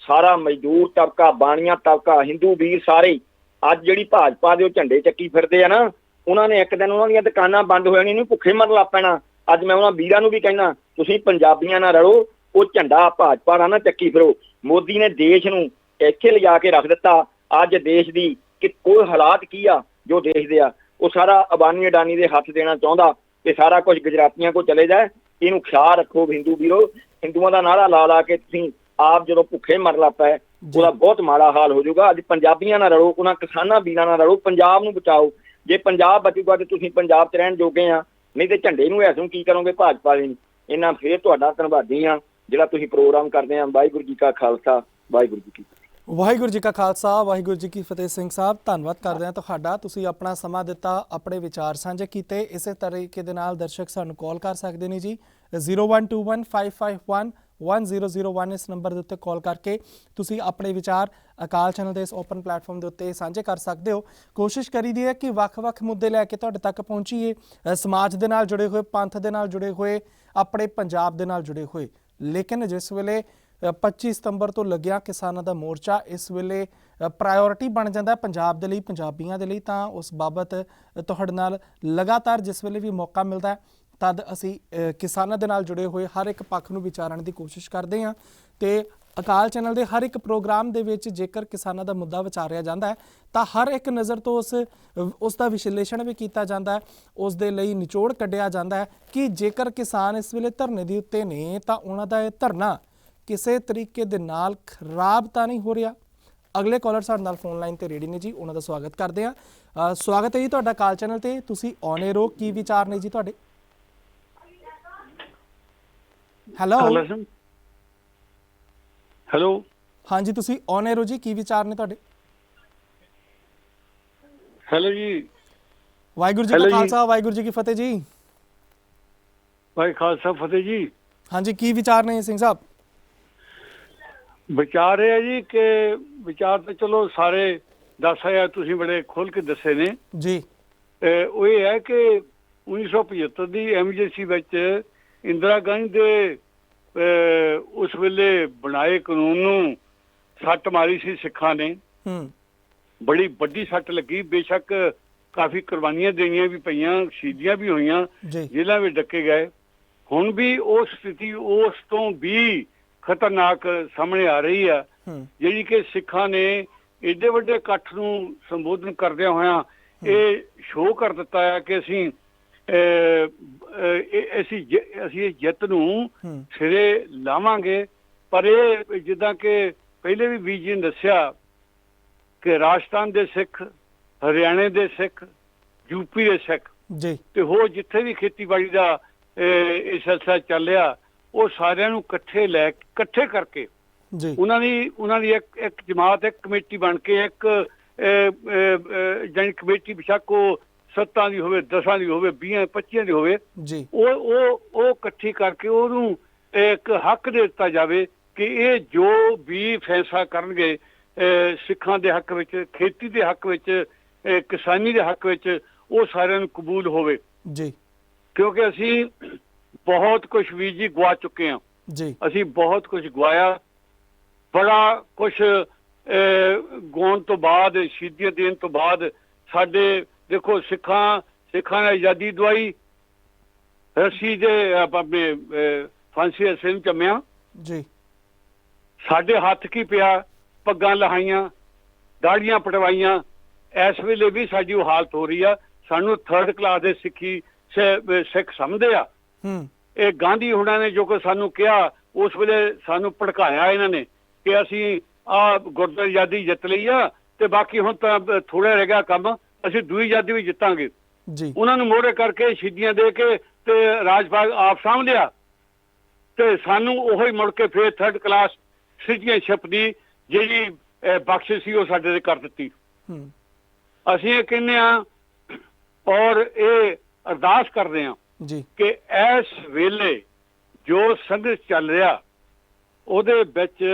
ਸਾਰਾ ਮਜ਼ਦੂਰ ਤਬਕਾ, ਬਾਣੀਆਂ ਤਬਕਾ, ਹਿੰਦੂ ਵੀਰ ਸਾਰੇ ਅੱਜ ਜਿਹੜੀ ਭਾਜਪਾ ਦੇ ਉਹ ਝੰਡੇ ਚੱਕੀ ਫਿਰਦੇ ਆ ਨਾ, ਉਹਨਾਂ ਨੇ ਇੱਕ ਦਿਨ ਉਹਨਾਂ ਦੀਆਂ ਦੁਕਾਨਾਂ ਬੰਦ ਹੋ ਜਾਣੀਆਂ, ਭੁੱਖੇ ਮਰਨ ਲੱਗ ਪੈਣਾ। ਅੱਜ ਮੈਂ ਉਹਨਾਂ ਵੀਰਾਂ ਨੂੰ ਵੀ ਕਹਿਣਾ, ਤੁਸੀਂ ਪੰਜਾਬੀਆਂ ਨਾਲ ਰਲੋ, ਉਹ ਝੰਡਾ ਭਾਜਪਾ ਦਾ ਨਾ ਚੱਕੀ ਫਿਰੋ। ਮੋਦੀ ਨੇ ਦੇਸ਼ ਨੂੰ ਇੱਥੇ ਲਿਜਾ ਕੇ ਰੱਖ ਦਿੱਤਾ। ਅੱਜ ਦੇਸ਼ ਦੀ ਕਿ ਕੋਈ ਹਾਲਾਤ ਕੀ ਆ ਜੋ ਦੇਸ਼ ਦੇ ਆ, ਉਹ ਸਾਰਾ ਅਬਾਨੀ ਅਡਾਨੀ ਦੇ ਹੱਥ ਦੇਣਾ ਚਾਹੁੰਦਾ ਤੇ ਸਾਰਾ ਕੁਝ ਗੁਜਰਾਤੀਆਂ ਕੋਲ ਚਲੇ ਜਾਏ। ਇਹਨੂੰ ਖਿਆਲ ਰੱਖੋ ਹਿੰਦੂ ਵੀਰੋ। ਹਿੰਦੂਆਂ ਦਾ ਨਾਰਾ ਲਾ ਲਾ ਕੇ ਤੁਸੀਂ ਆਪ ਜਦੋਂ ਭੁੱਖੇ ਮਰਨ ਲੱਗ ਪਏ, ਉਹਦਾ ਬਹੁਤ ਮਾੜਾ ਹਾਲ ਹੋ ਜਾਊਗਾ। ਅੱਜ ਪੰਜਾਬੀਆਂ ਨਾਲ ਰਲੋ, ਉਹਨਾਂ ਕਿਸਾਨਾਂ ਵੀਰਾਂ ਨਾਲ ਰਲੋ, ਪੰਜਾਬ ਨੂੰ ਬਚਾਓ। ਜੇ ਪੰਜਾਬ ਬਚੂਗਾ ਤੇ ਤੁਸੀਂ ਪੰਜਾਬ 'ਚ ਰਹਿਣ ਜੋਗੇ ਆ, ਨਹੀਂ ਤੇ ਝੰਡੇ ਨੂੰ ਐਸੋਂ ਕੀ ਕਰੋਗੇ ਭਾਜਪਾ ਦੇ। ਇਹਨਾਂ ਫੇਰ ਤੁਹਾਡਾ ਧੰਨਵਾਦੀ ਆ ਜਿਹੜਾ ਤੁਸੀਂ ਪ੍ਰੋਗਰਾਮ ਕਰਦੇ ਆ। ਵਾਹਿਗੁਰੂ ਜੀ ਕਾ ਖਾਲਸਾ, ਵਾਹਿਗੁਰੂ ਜੀ ਕੀ ਫਤਿਹ। ਵਾਹਿਗੁਰੂ ਜੀ ਕਾ ਖਾਲਸਾ, ਵਾਹਿਗੁਰੂ ਜੀ ਕੀ ਫਤਿਹ। ਸਿੰਘ ਸਾਹਿਬ, ਧੰਨਵਾਦ ਕਰਦੇ ਹਾਂ ਤੁਹਾਡਾ, ਤੁਸੀਂ ਆਪਣਾ ਸਮਾਂ ਦਿੱਤਾ, ਆਪਣੇ ਵਿਚਾਰ ਸਾਂਝੇ ਕੀਤੇ। ਇਸੇ ਤਰੀਕੇ ਦੇ ਨਾਲ ਦਰਸ਼ਕ ਸਾਨੂੰ ਕਾਲ ਕਰ ਸਕਦੇ ਨੇ ਜੀ 0121551101 ਇਸ ਨੰਬਰ ਦੇ ਉੱਤੇ ਕਾਲ ਕਰਕੇ ਤੁਸੀਂ ਆਪਣੇ ਵਿਚਾਰ ਅਕਾਲ ਚੈਨਲ ਦੇ ਇਸ ਓਪਨ ਪਲੇਟਫਾਰਮ ਦੇ ਉੱਤੇ ਸਾਂਝੇ ਕਰ ਸਕਦੇ ਹੋ। ਕੋਸ਼ਿਸ਼ ਕਰੀਦੀ ਹੈ ਕਿ ਵੱਖ-ਵੱਖ ਮੁੱਦੇ ਲੈ ਕੇ ਤੁਹਾਡੇ ਤੱਕ ਪਹੁੰਚੀਏ, ਸਮਾਜ ਦੇ ਨਾਲ ਜੁੜੇ ਹੋਏ, ਪੰਥ ਦੇ ਨਾਲ ਜੁੜੇ ਹੋਏ, ਆਪਣੇ ਪੰਜਾਬ ਦੇ ਨਾਲ ਜੁੜੇ ਹੋਏ। ਲੇਕਿਨ ਜਿਸ ਵੇਲੇ 25 ਸਤੰਬਰ ਤੋਂ ਲੱਗਿਆ ਕਿਸਾਨਾਂ ਦਾ ਮੋਰਚਾ ਇਸ ਵੇਲੇ ਪ੍ਰਾਇਓਰਿਟੀ ਬਣ ਜਾਂਦਾ ਪੰਜਾਬ ਦੇ ਲਈ, ਪੰਜਾਬੀਆਂ ਦੇ ਲਈ, ਤਾਂ ਉਸ ਬਾਬਤ ਤੁਹਾਡੇ ਨਾਲ ਲਗਾਤਾਰ ਜਿਸ ਵੇਲੇ ਵੀ ਮੌਕਾ ਮਿਲਦਾ ਤਦ ਅਸੀਂ ਕਿਸਾਨਾਂ ਦੇ ਨਾਲ ਜੁੜੇ ਹੋਏ ਹਰ ਇੱਕ ਪੱਖ ਨੂੰ ਵਿਚਾਰਨ ਦੀ ਕੋਸ਼ਿਸ਼ ਕਰਦੇ ਹਾਂ। ਤੇ ਅਕਾਲ ਚੈਨਲ ਦੇ ਹਰ ਇੱਕ ਪ੍ਰੋਗਰਾਮ ਦੇ ਵਿੱਚ ਜੇਕਰ ਕਿਸਾਨਾਂ ਦਾ ਮੁੱਦਾ ਵਿਚਾਰਿਆ ਜਾਂਦਾ ਹੈ ਤਾਂ ਹਰ ਇੱਕ ਨਜ਼ਰ ਤੋਂ ਉਸ ਦਾ ਵਿਸ਼ਲੇਸ਼ਣ ਵੀ ਕੀਤਾ ਜਾਂਦਾ ਹੈ, ਉਸ ਦੇ ਲਈ ਨਿਚੋੜ ਕੱਢਿਆ ਜਾਂਦਾ ਹੈ ਕਿ ਜੇਕਰ ਕਿਸਾਨ ਇਸ ਵੇਲੇ ਧਰਨੇ ਦੇ ਉੱਤੇ ਨੇ ਤਾਂ ਉਹਨਾਂ ਦਾ ਇਹ ਧਰਨਾ ਕਿਸੇ ਤਰੀਕੇ ਦੇ ਨਾਲ ਖਰਾਬ ਤਾਂ ਨਹੀਂ ਹੋ ਰਿਹਾ? ਅਗਲੇ ਕਾਲਰ ਸਾਡੇ ਨਾਲ ਫੋਨ ਲਾਈਨ ਤੇ ਰੈਡੀ ਨੇ ਜੀ, ਉਹਨਾਂ ਦਾ ਸਵਾਗਤ ਕਰਦੇ ਹਾਂ। ਸਵਾਗਤ ਹੈ ਜੀ ਤੁਹਾਡਾ ਕਾਲ ਚੈਨਲ ਤੇ, ਤੁਸੀਂ ਔਨ 에ਅਰ ਹੋ, ਕੀ ਵਿਚਾਰ ਨੇ ਜੀ ਤੁਹਾਡੇ? ਹੈਲੋ ਹਾਂਜੀ, ਤੁਸੀਂ ਔਨ 에ਅਰ ਹੋ ਜੀ, ਕੀ ਵਿਚਾਰ ਨੇ ਤੁਹਾਡੇ? ਹੈਲੋ ਜੀ। ਵਾਹਿਗੁਰੂ ਜੀ ਕਾ ਖਾਲਸਾ, ਵਾਹਿਗੁਰੂ ਜੀ ਕੀ ਫਤਿਹ ਜੀ। ਵਾਹਿ ਖਾਲਸਾ ਫਤਿਹ ਜੀ। ਹਾਂਜੀ, ਕੀ ਵਿਚਾਰ ਨੇ ਸਿੰਘ ਸਾਹਿਬ? ਵਿਚਾਰ ਇਹ ਹੈ ਜੀ ਕਿ ਵਿਚਾਰ ਤਾਂ ਚਲੋ ਸਾਰੇ ਦੱਸ ਆਇਆ, ਤੁਸੀਂ ਬੜੇ ਖੁੱਲ ਕੇ ਦੱਸੇ ਨੇ ਜੀ। ਉਹ ਇਹ ਹੈ ਕਿ 1975 ਦੀ ਐਮਰਜੈਂਸੀ ਵਿੱਚ ਇੰਦਰਾ ਗਾਂਧੀ ਦੇ ਉਸ ਵੇਲੇ ਬਣਾਏ ਕਾਨੂੰਨ ਨੂੰ ਸੱਟ ਮਾਰੀ ਸੀ ਸਿੱਖਾਂ ਨੇ। ਬੜੀ ਵੱਡੀ ਸੱਟ ਲੱਗੀ, ਬੇਸ਼ੱਕ ਕਾਫੀ ਕੁਰਬਾਨੀਆਂ ਦੇਣੀਆਂ ਵੀ ਪਈਆਂ, ਸ਼ਹੀਦੀਆਂ ਵੀ ਹੋਈਆਂ, ਜੇਲ੍ਹਾਂ ਵਿੱਚ ਡੱਕੇ ਗਏ। ਹੁਣ ਵੀ ਉਹ ਸਥਿਤੀ ਉਸ ਤੋਂ ਵੀ ਖਤਰਨਾਕ ਸਾਹਮਣੇ ਆ ਰਹੀ ਆ, ਜਿਹੜੀ ਕਿ ਸਿੱਖਾਂ ਨੇ ਏਡੇ ਵੱਡੇ ਇਕੱਠ ਨੂੰ ਸੰਬੋਧਨ ਕਰਦਿਆਂ ਹੋਇਆਂ ਇਹ ਸ਼ੋਅ ਕਰ ਦਿੱਤਾ ਹੈ ਕਿ ਅਸੀਂ ਇਸ ਜਿੱਤ ਨੂੰ ਸਿਰੇ ਲਾਵਾਂਗੇ। ਪਰ ਇਹ ਜਿੱਦਾਂ ਕਿ ਪਹਿਲੇ ਵੀ ਵੀਰ ਜੀ ਨੇ ਦੱਸਿਆ ਕਿ ਰਾਜਸਥਾਨ ਦੇ ਸਿੱਖ, ਹਰਿਆਣੇ ਦੇ ਸਿੱਖ, ਯੂਪੀ ਦੇ ਸਿੱਖ ਤੇ ਹੋਰ ਜਿੱਥੇ ਵੀ ਖੇਤੀਬਾੜੀ ਦਾ ਇਹ ਸਿਲਸਿਲਾ ਚੱਲਿਆ, ਉਹ ਸਾਰਿਆਂ ਨੂੰ ਇਕੱਠੇ ਕਰਕੇ ਉਹਨਾਂ ਦੀ ਇੱਕ ਜਮਾਤ, ਇੱਕ ਕਮੇਟੀ ਬਣ ਕੇ, ਇੱਕ ਜਾਨੀ ਕਮੇਟੀ ਬੇਸ਼ੱਕ ਉਹ 7 ਦੀ ਹੋਵੇ, 10 ਦੀ ਹੋਵੇ, 20, 25 ਦੀ ਹੋਵੇ, ਉਹ ਇਕੱਠੀ ਕਰਕੇ ਉਹਨੂੰ ਇੱਕ ਹੱਕ ਦੇ ਦਿੱਤਾ ਜਾਵੇ ਕਿ ਇਹ ਜੋ ਵੀ ਫੈਸਲਾ ਕਰਨਗੇ ਸਿੱਖਾਂ ਦੇ ਹੱਕ ਵਿੱਚ, ਖੇਤੀ ਦੇ ਹੱਕ ਵਿੱਚ, ਕਿਸਾਨੀ ਦੇ ਹੱਕ ਵਿੱਚ, ਉਹ ਸਾਰਿਆਂ ਨੂੰ ਕਬੂਲ ਹੋਵੇ ਜੀ। ਕਿਉਂਕਿ ਅਸੀਂ ਬਹੁਤ ਕੁਛ ਵੀਰ ਜੀ ਗਵਾ ਚੁੱਕੇ ਹਾਂ ਜੀ, ਅਸੀਂ ਬਹੁਤ ਕੁਛ ਗਵਾਇਆ, ਬੜਾ ਕੁਛ ਗਾਉਣ ਤੋਂ ਬਾਅਦ, ਸ਼ਹੀਦੀਆਂ ਦੇਣ ਤੋਂ ਬਾਅਦ ਸਾਡੇ ਦੇਖੋ ਸਿੱਖਾਂ ਨੇ ਆਜ਼ਾਦੀ ਦਵਾਈ, ਰੱਸੀ ਦੇ ਆਪਣੇ ਫਾਂਸੀ ਦੇ ਸਿਰ ਚੰਮਿਆ ਜੀ, ਸਾਡੇ ਹੱਥ ਕੀ ਪਿਆ, ਪੱਗਾਂ ਲਹਾਈਆਂ, ਦਾੜੀਆਂ ਪਟਵਾਈਆਂ। ਇਸ ਵੇਲੇ ਵੀ ਸਾਡੀ ਉਹ ਹਾਲਤ ਹੋ ਰਹੀ ਆ, ਸਾਨੂੰ 3rd ਕਲਾਸ ਦੇ ਸਿੱਖ ਸਮਝਦੇ ਆ। ਇਹ ਗਾਂਧੀ ਹੁਣਾਂ ਨੇ ਜੋ ਕਿ ਸਾਨੂੰ ਕਿਹਾ, ਉਸ ਵੇਲੇ ਸਾਨੂੰ ਭੜਕਾਇਆ ਇਹਨਾਂ ਨੇ ਕਿ ਅਸੀਂ ਆਹ ਗੁਰਦੁਆਰਾ ਆਜ਼ਾਦੀ ਜਿੱਤ ਲਈ ਆ ਤੇ ਬਾਕੀ ਹੁਣ ਤਾਂ ਥੋੜਾ ਰਹਿ ਗਿਆ ਕੰਮ, ਅਸੀਂ ਦੂਜੀ ਆਜ਼ਾਦੀ ਵੀ ਜਿੱਤਾਂਗੇ ਜੀ। ਉਹਨਾਂ ਨੂੰ ਮੋਹਰੇ ਕਰਕੇ ਸ਼ਹੀਦੀਆਂ ਦੇ ਕੇ ਤੇ ਰਾਜ ਭਾਗ ਆਪ ਸਾਂਭ ਲਿਆ ਤੇ ਸਾਨੂੰ ਉਹੀ ਮੁੜ ਕੇ ਫੇਰ 3rd ਕਲਾਸ ਸਿਟੀਜ਼ਨਸ਼ਿਪ ਦੀ ਜਿਹੜੀ ਬਖਸ਼ਿਸ਼ ਸੀ ਉਹ ਸਾਡੇ ਤੇ ਕਰ ਦਿੱਤੀ। ਅਸੀਂ ਇਹ ਕਹਿੰਦੇ ਹਾਂ ਔਰ ਇਹ ਅਰਦਾਸ ਕਰਦੇ ਹਾਂ ਕਿ ਇਸ ਵੇਲੇ ਜੋ ਸੰਘਰਸ਼ ਚੱਲ ਰਿਹਾ ਉਹਦੇ ਵਿੱਚ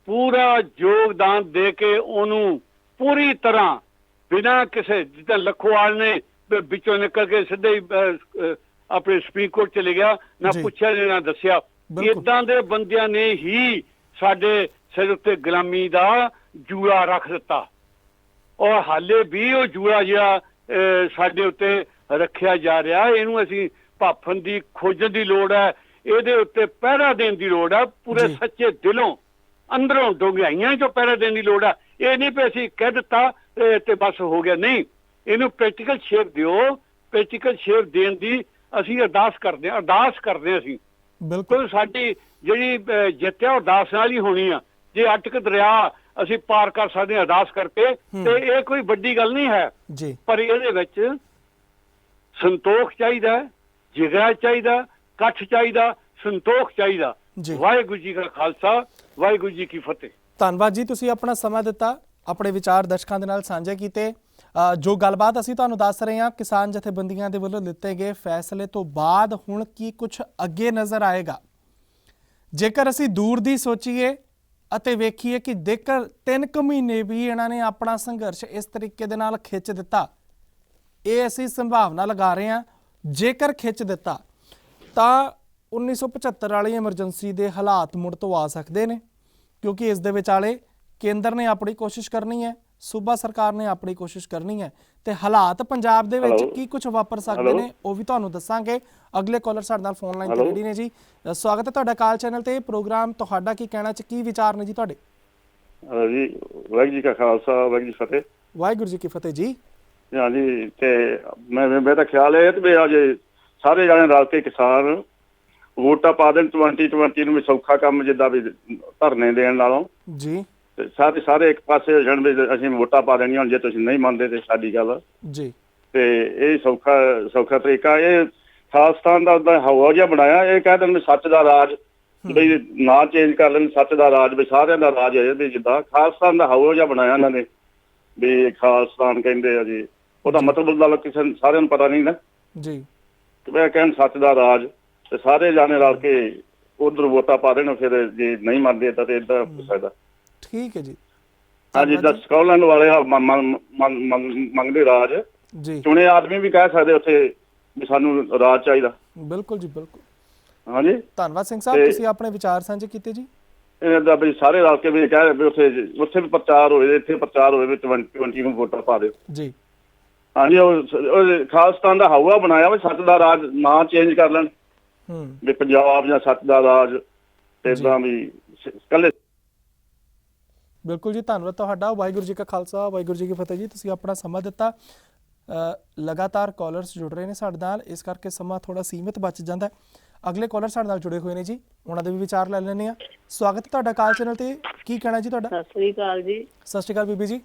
ਪੂਰਾ ਯੋਗਦਾਨ ਦੇ ਕੇ ਉਹਨੂੰ ਪੂਰੀ ਤਰ੍ਹਾਂ ਬਿਨਾਂ ਕਿਸੇ, ਜਿੱਦਾਂ ਲੱਖੋਵਾਲ ਨੇ ਵਿੱਚੋਂ ਨਿਕਲ ਕੇ ਸਿੱਧੇ ਹੀ ਆਪਣੇ ਸੁਪਰੀਮ ਕੋਰਟ ਚਲੇ ਗਿਆ, ਨਾ ਪੁੱਛਿਆ ਨਾ ਦੱਸਿਆ, ਏਦਾਂ ਦੇ ਬੰਦਿਆਂ ਨੇ ਹੀ ਸਾਡੇ ਸਿਰ ਉੱਤੇ ਗੁਲਾਮੀ ਦਾ ਜੂੜਾ ਰੱਖ ਦਿੱਤਾ। ਔਰ ਹਾਲੇ ਵੀ ਉਹ ਜੂੜਾ ਜਿਹੜਾ ਸਾਡੇ ਉੱਤੇ ਰੱਖਿਆ ਜਾ ਰਿਹਾ, ਇਹਨੂੰ ਅਸੀਂ ਭਾਫਣ ਦੀ, ਖੋਜਣ ਦੀ ਲੋੜ ਹੈ, ਇਹਦੇ ਉੱਤੇ ਪਹਿਰਾ ਦੇਣ ਦੀ ਲੋੜ ਹੈ, ਪੂਰੇ ਸੱਚੇ ਦਿਲੋਂ, ਅੰਦਰੋਂ ਡੂੰਘਾਈਆਂ ਚੋਂ ਪਹਿਰਾ ਦੇਣ ਦੀ ਲੋੜ ਹੈ। ਇਹ ਨਹੀਂ ਵੀ ਅਸੀਂ ਕਹਿ ਦਿੱਤਾ ਤੇ ਬਸ ਹੋ ਗਿਆ, ਨਹੀਂ, ਇਹਨੂੰ ਪ੍ਰੈਕਟੀਕਲ ਸ਼ੇਪ ਦਿਓ। ਪ੍ਰੈਕਟੀਕਲ ਸ਼ੇਪ ਦੇਣ ਦੀ ਅਸੀਂ ਅਰਦਾਸ ਕਰਦੇ ਹਾਂ ਅਸੀਂ, ਬਿਲਕੁਲ। ਸਾਡੀ ਜਿਹੜੀ ਜਿੱਤਿਆ ਉਹ ਅਰਦਾਸ ਨਾਲ ਹੀ ਹੋਣੀ ਆ। ਜੇ ਅਟਕ ਦਰਿਆ ਅਸੀਂ ਪਾਰ ਕਰ ਸਕਦੇ ਹਾਂ ਅਰਦਾਸ ਕਰਕੇ, ਤੇ ਇਹ ਕੋਈ ਵੱਡੀ ਗੱਲ ਨਹੀਂ ਹੈ ਜੀ। ਪਰ ਇਹਦੇ ਵਿੱਚ ਸੰਤੋਖ ਚਾਹੀਦਾ, ਜਿਗਰਾ ਚਾਹੀਦਾ, ਇਕੱਠ ਚਾਹੀਦਾ, ਸੰਤੋਖ ਚਾਹੀਦਾ। ਵਾਹਿਗੁਰੂ ਜੀ ਕਾ ਖਾਲਸਾ, ਵਾਹਿਗੁਰੂ ਜੀ ਕੀ ਫਤਿਹ। ਧੰਨਵਾਦ ਜੀ, ਤੁਸੀਂ ਆਪਣਾ ਸਮਾਂ ਦਿੱਤਾ, ਆਪਣੇ ਵਿਚਾਰ ਦਰਸ਼ਕਾਂ ਦੇ ਨਾਲ ਸਾਂਝੇ ਕੀਤੇ। ਜੋ ਗੱਲਬਾਤ ਅਸੀਂ ਤੁਹਾਨੂੰ ਦੱਸ ਰਹੇ ਹਾਂ, ਕਿਸਾਨ ਜਥੇਬੰਦੀਆਂ ਦੇ ਵੱਲੋਂ ਲਿੱਤੇ ਗਏ ਫੈਸਲੇ ਤੋਂ ਬਾਅਦ ਹੁਣ ਕੀ ਕੁਝ ਅੱਗੇ ਨਜ਼ਰ ਆਏਗਾ। ਜੇਕਰ ਅਸੀਂ ਦੂਰ ਦੀ ਸੋਚੀਏ ਅਤੇ ਵੇਖੀਏ ਕਿ ਜੇਕਰ 3 ਮਹੀਨੇ ਵੀ ਇਹਨਾਂ ਨੇ ਆਪਣਾ ਸੰਘਰਸ਼ ਇਸ ਤਰੀਕੇ ਦੇ ਨਾਲ ਖਿੱਚ ਦਿੱਤਾ, ਇਹ ਅਸੀਂ ਸੰਭਾਵਨਾ ਲਗਾ ਰਹੇ ਹਾਂ, ਜੇਕਰ ਖਿੱਚ ਦਿੱਤਾ ਤਾਂ 1975 ਵਾਲੀ ਐਮਰਜੈਂਸੀ ਦੇ ਹਾਲਾਤ ਮੁੜ ਤੋਂ ਆ ਸਕਦੇ ਨੇ, ਕਿਉਂਕਿ ਇਸ ਦੇ ਵਿਚਾਲੇ ਕੇਂਦਰ ਨੇ ਆਪਣੀ ਕੋਸ਼ਿਸ਼ ਕਰਨੀ ਹੈ, ਸੂਬਾ ਸਰਕਾਰ ਨੇ ਆਪਣੀ ਕੋਸ਼ਿਸ਼ ਕਰਨੀ ਹੈ, ਤੇ ਹਾਲਾਤ ਪੰਜਾਬ ਦੇ ਵਿੱਚ ਕੀ ਕੁਝ ਵਾਪਰ ਸਕਦੇ ਨੇ ਉਹ ਵੀ ਤੁਹਾਨੂੰ ਦੱਸਾਂਗੇ। ਅਗਲੇ ਕਾਲਰ ਸਾਡੇ ਨਾਲ ਫੋਨ ਲਾਈਨ ਤੇ ਰੈਡੀ ਨੇ ਜੀ। ਸਵਾਗਤ ਹੈ ਤੁਹਾਡਾ ਕਾਲ ਚੈਨਲ ਤੇ, ਪ੍ਰੋਗਰਾਮ ਤੁਹਾਡਾ ਕੀ ਕਹਿਣਾ ਚ ਕੀ ਵਿਚਾਰ ਨੇ ਜੀ ਤੁਹਾਡੇ? ਜੀ ਵਾਹਿਗੁਰੂ ਜੀ ਕਾ ਖਾਲਸਾ, ਵਾਹਿਗੁਰੂ ਜੀ ਫਤਿਹ। ਵਾਹਿਗੁਰੂ ਜੀ ਕੀ ਫਤਿਹ ਜੀ। ਹਾਂਜੀ, ਤੇ ਮੇਰਾ ਖਿਆਲ ਹੈ ਤੇ ਅੱਜ ਸਾਰੇ ਜਾਣੇ ਰਲ ਕੇ ਕਿਸਾਨ ਵੋਟਾਂ ਪਾ ਦੇਣ 2020 ਨੂੰ ਵੀ ਸੌਖਾ ਕੰਮ ਜਿੱਦਾਂ ਵੀ ਧਰਨੇ ਦੇਣ ਨਾਲੋਂ ਜੀ ਤੇ ਸਾਰੇ ਇੱਕ ਪਾਸੇ ਹੋ ਜਾਣ ਵੀ ਅਸੀਂ ਵੋਟਾਂ ਪਾ ਦੇਣੀਆਂ ਹੁਣ ਜੇ ਤੁਸੀਂ ਨਹੀਂ ਮੰਨਦੇ ਤੇ ਸਾਡੀ ਗੱਲ ਜੀ ਤੇ ਇਹ ਸੌਖਾ ਤਰੀਕਾ। ਇਹ ਖਾਲਿਸਤਾਨ ਦਾ ਉਹਦਾ ਹਵਾ ਜਿਹਾ ਬਣਾਇਆ। ਇਹ ਕਹਿ ਦੇਣ ਵੀ ਸੱਚ ਦਾ ਰਾਜ ਬਈ ਨਾਂ ਚੇਂਜ ਕਰ ਲੈਣ, ਸੱਚ ਦਾ ਰਾਜ ਵੀ ਸਾਰਿਆਂ ਦਾ ਰਾਜ ਹੈ ਵੀ ਜਿੱਦਾਂ ਖਾਲਿਸਤਾਨ ਦਾ ਹਵਾ ਜਿਹਾ ਬਣਾਇਆ ਇਹਨਾਂ ਨੇ ਵੀ ਖਾਲਿਸਤਾਨ ਕਹਿੰਦੇ ਆ ਜੀ। ਉਹਦਾ ਮਤਲਬ ਦਾ ਕਿਸੇ ਸਾਰਿਆਂ ਨੂੰ ਪਤਾ ਨਹੀਂ ਨਾ ਜੀ ਮੈਂ ਕਹਿਣ ਸੱਚ ਦਾ ਰਾਜ ਤੇ ਸਾਰੇ ਜਾਣੇ ਰਲ ਕੇ ਉਧਰ ਵੋਟਾਂ ਪਾ ਦੇਣ। ਫਿਰ ਜੇ ਨਹੀਂ ਮੰਨਦੇ ਤਾਂ ਤੇ ਏਦਾਂ ਹੋ ਸਕਦਾ। ਠੀਕ ਹੈ ਜੀ। ਹਾਂ ਜਿੱਦਾਂ ਸਕਾਟਲੈਂਡ ਵਾਲੇ ਮੰਗਦੇ ਰਾਜ ਜੀ ਚੁਣੇ ਆਦਮੀ ਵੀ ਕਹਿ ਸਕਦੇ ਉੱਥੇ ਵੀ ਸਾਨੂੰ ਰਾਜ ਚਾਹੀਦਾ। ਬਿਲਕੁਲ ਜੀ ਬਿਲਕੁਲ। ਹਾਂਜੀ ਧੰਨਵਾਦ ਸਿੰਘ ਸਾਹਿਬ, ਤੁਸੀਂ ਆਪਣੇ ਵਿਚਾਰ ਸਾਂਝੇ ਕੀਤੇ ਜੀ। ਇਹਦਾ ਵੀ ਸਾਰੇ ਰਲ ਕੇ ਵੀ ਕਹਿ ਵੀ ਉੱਥੇ ਵੀ ਪ੍ਰਚਾਰ ਹੋਵੇ, ਇੱਥੇ ਪ੍ਰਚਾਰ ਹੋਵੇ ਵੀ 2020 ਨੂੰ ਵੋਟਾਂ ਪਾ ਦਿਓ ਜੀ। ਹਾਂਜੀ ਉਹ ਖਾਲਿਸਤਾਨ ਦਾ ਹਵਾ ਬਣਾਇਆ ਵੀ ਸੱਚ ਦਾ ਰਾਜ ਨਾਂ ਚੇਂਜ ਕਰ ਲੈਣ ਵੀ ਪੰਜਾਬ ਜਾਂ ਸੱਚ ਦਾ ਰਾਜ ਏਦਾਂ ਵੀ ਇਕੱਲੇ। ਬਿਲਕੁਲ ਜੀ, ਧੰਨਵਾਦ ਤੁਹਾਡਾ। ਵਾਹਿਗੁਰੂ ਜੀ ਕਾ ਖਾਲਸਾ ਵਾਹਿਗੁਰੂ ਜੀ ਕੀ ਫਤਿਹ ਜੀ। ਤੁਸੀਂ ਆਪਣਾ ਸਮਾਂ ਦਿੱਤਾ। ਲਗਾਤਾਰ ਕਾਲਰਸ ਜੁੜ ਰਹੇ ਨੇ ਸਾਡੇ ਨਾਲ, ਇਸ ਕਰਕੇ ਸਮਾਂ ਥੋੜਾ ਸੀਮਿਤ ਬਚ ਜਾਂਦਾ। ਅਗਲੇ ਕਾਲਰ ਸਾਡੇ ਨਾਲ ਜੁੜੇ ਹੋਏ ਨੇ ਜੀ, ਉਹਨਾਂ ਦੇ ਵੀ ਵਿਚਾਰ ਲੈ ਲੈਂਦੇ ਆ। ਸਵਾਗਤ ਤੁਹਾਡਾ ਕਾਲ ਚੈਨਲ ਤੇ। ਕੀ ਕਹਿਣਾ ਜੀ ਤੁਹਾਡਾ? ਸਤਿ ਸ੍ਰੀ ਅਕਾਲ ਜੀ। ਸਤਿ ਸ਼੍ਰੀ ਅਕਾਲ ਬੀਬੀ ਜੀ।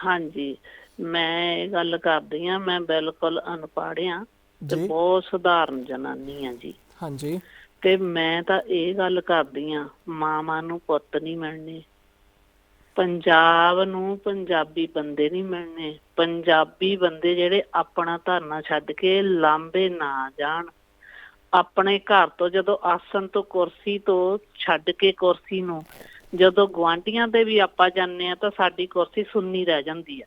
ਹਾਂਜੀ, ਮੈਂ ਇਹ ਗੱਲ ਕਰਦੀ ਆ, ਮੈਂ ਬਿਲਕੁਲ ਅਨਪੜ੍ਹ ਆ ਤੇ ਜੀ ਬਹੁਤ ਸਧਾਰਨ ਜਨਾਨੀ ਆ ਜੀ। ਹਾਂਜੀ ਤੇ ਮੈਂ ਤਾਂ ਇਹ ਗੱਲ ਕਰਦੀ ਆ, ਮਾਵਾਂ ਨੂੰ ਪੁੱਤ ਨਹੀਂ ਮਿਲਣੇ, ਪੰਜਾਬ ਨੂੰ ਪੰਜਾਬੀ ਬੰਦੇ ਨਹੀਂ ਮਿਲਣੇ। ਪੰਜਾਬੀ ਬੰਦੇ ਜਿਹੜੇ ਆਪਣਾ ਧਰਨਾ ਛੱਡ ਕੇ ਲਾਂਬੇ ਨਾ ਜਾਣ। ਆਪਣੇ ਘਰ ਤੋਂ ਜਦੋਂ ਆਸਣ ਤੋਂ ਕੁਰਸੀ ਤੋਂ ਛੱਡ ਕੇ ਕੁਰਸੀ ਨੂੰ ਜਦੋਂ ਗੁਆਂਢੀਆਂ ਦੇ ਵੀ ਆਪਾਂ ਜਾਂਦੇ ਆ ਤਾਂ ਸਾਡੀ ਕੁਰਸੀ ਸੁੰਨੀ ਰਹਿ ਜਾਂਦੀ ਆ।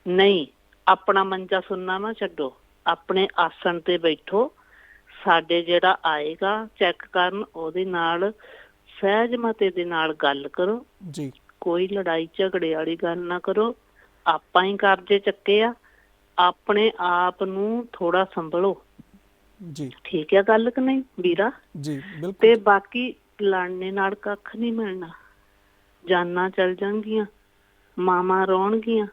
ਨਹੀਂ, ਆਪਣਾ ਮੰਜਾ ਸੁੰਨਾ ਨਾ ਛੱਡੋ, ਆਪਣੇ ਆਸਣ ਤੇ ਬੈਠੋ। ਸਾਡੇ ਜਿਹੜਾ ਆਏਗਾ ਚੈੱਕ ਕਰਨ, ਉਹਦੇ ਨਾਲ ਸਹਿਜਮਤੇ ਦੇ ਨਾਲ ਗੱਲ ਕਰੋ ਜੀ। ਕੋਈ ਲੜਾਈ ਝਗੜੇ ਵਾਲੀ ਗੱਲ ਨਾ ਕਰੋ। ਆਪਾਂ ਹੀ ਕਰਜ਼ੇ ਚੱਕੇ ਆ, ਆਪਣੇ ਆਪ ਨੂੰ ਥੋੜਾ ਸੰਭਲੋ ਜੀ। ਠੀਕ ਹੈ ਗੱਲ ਕਿ ਨਹੀਂ ਵੀਰਾ ਜੀ ਬਿਲਕੁਲ। ਤੇ ਬਾਕੀ ਲੜਨੇ ਨਾਲ ਕੱਖ ਨਹੀਂ ਮਿਲਣਾ, ਜਾਨਾਂ ਚੱਲ ਜਾਣਗੀਆਂ, ਮਾਵਾਂ ਰੋਣਗੀਆਂ।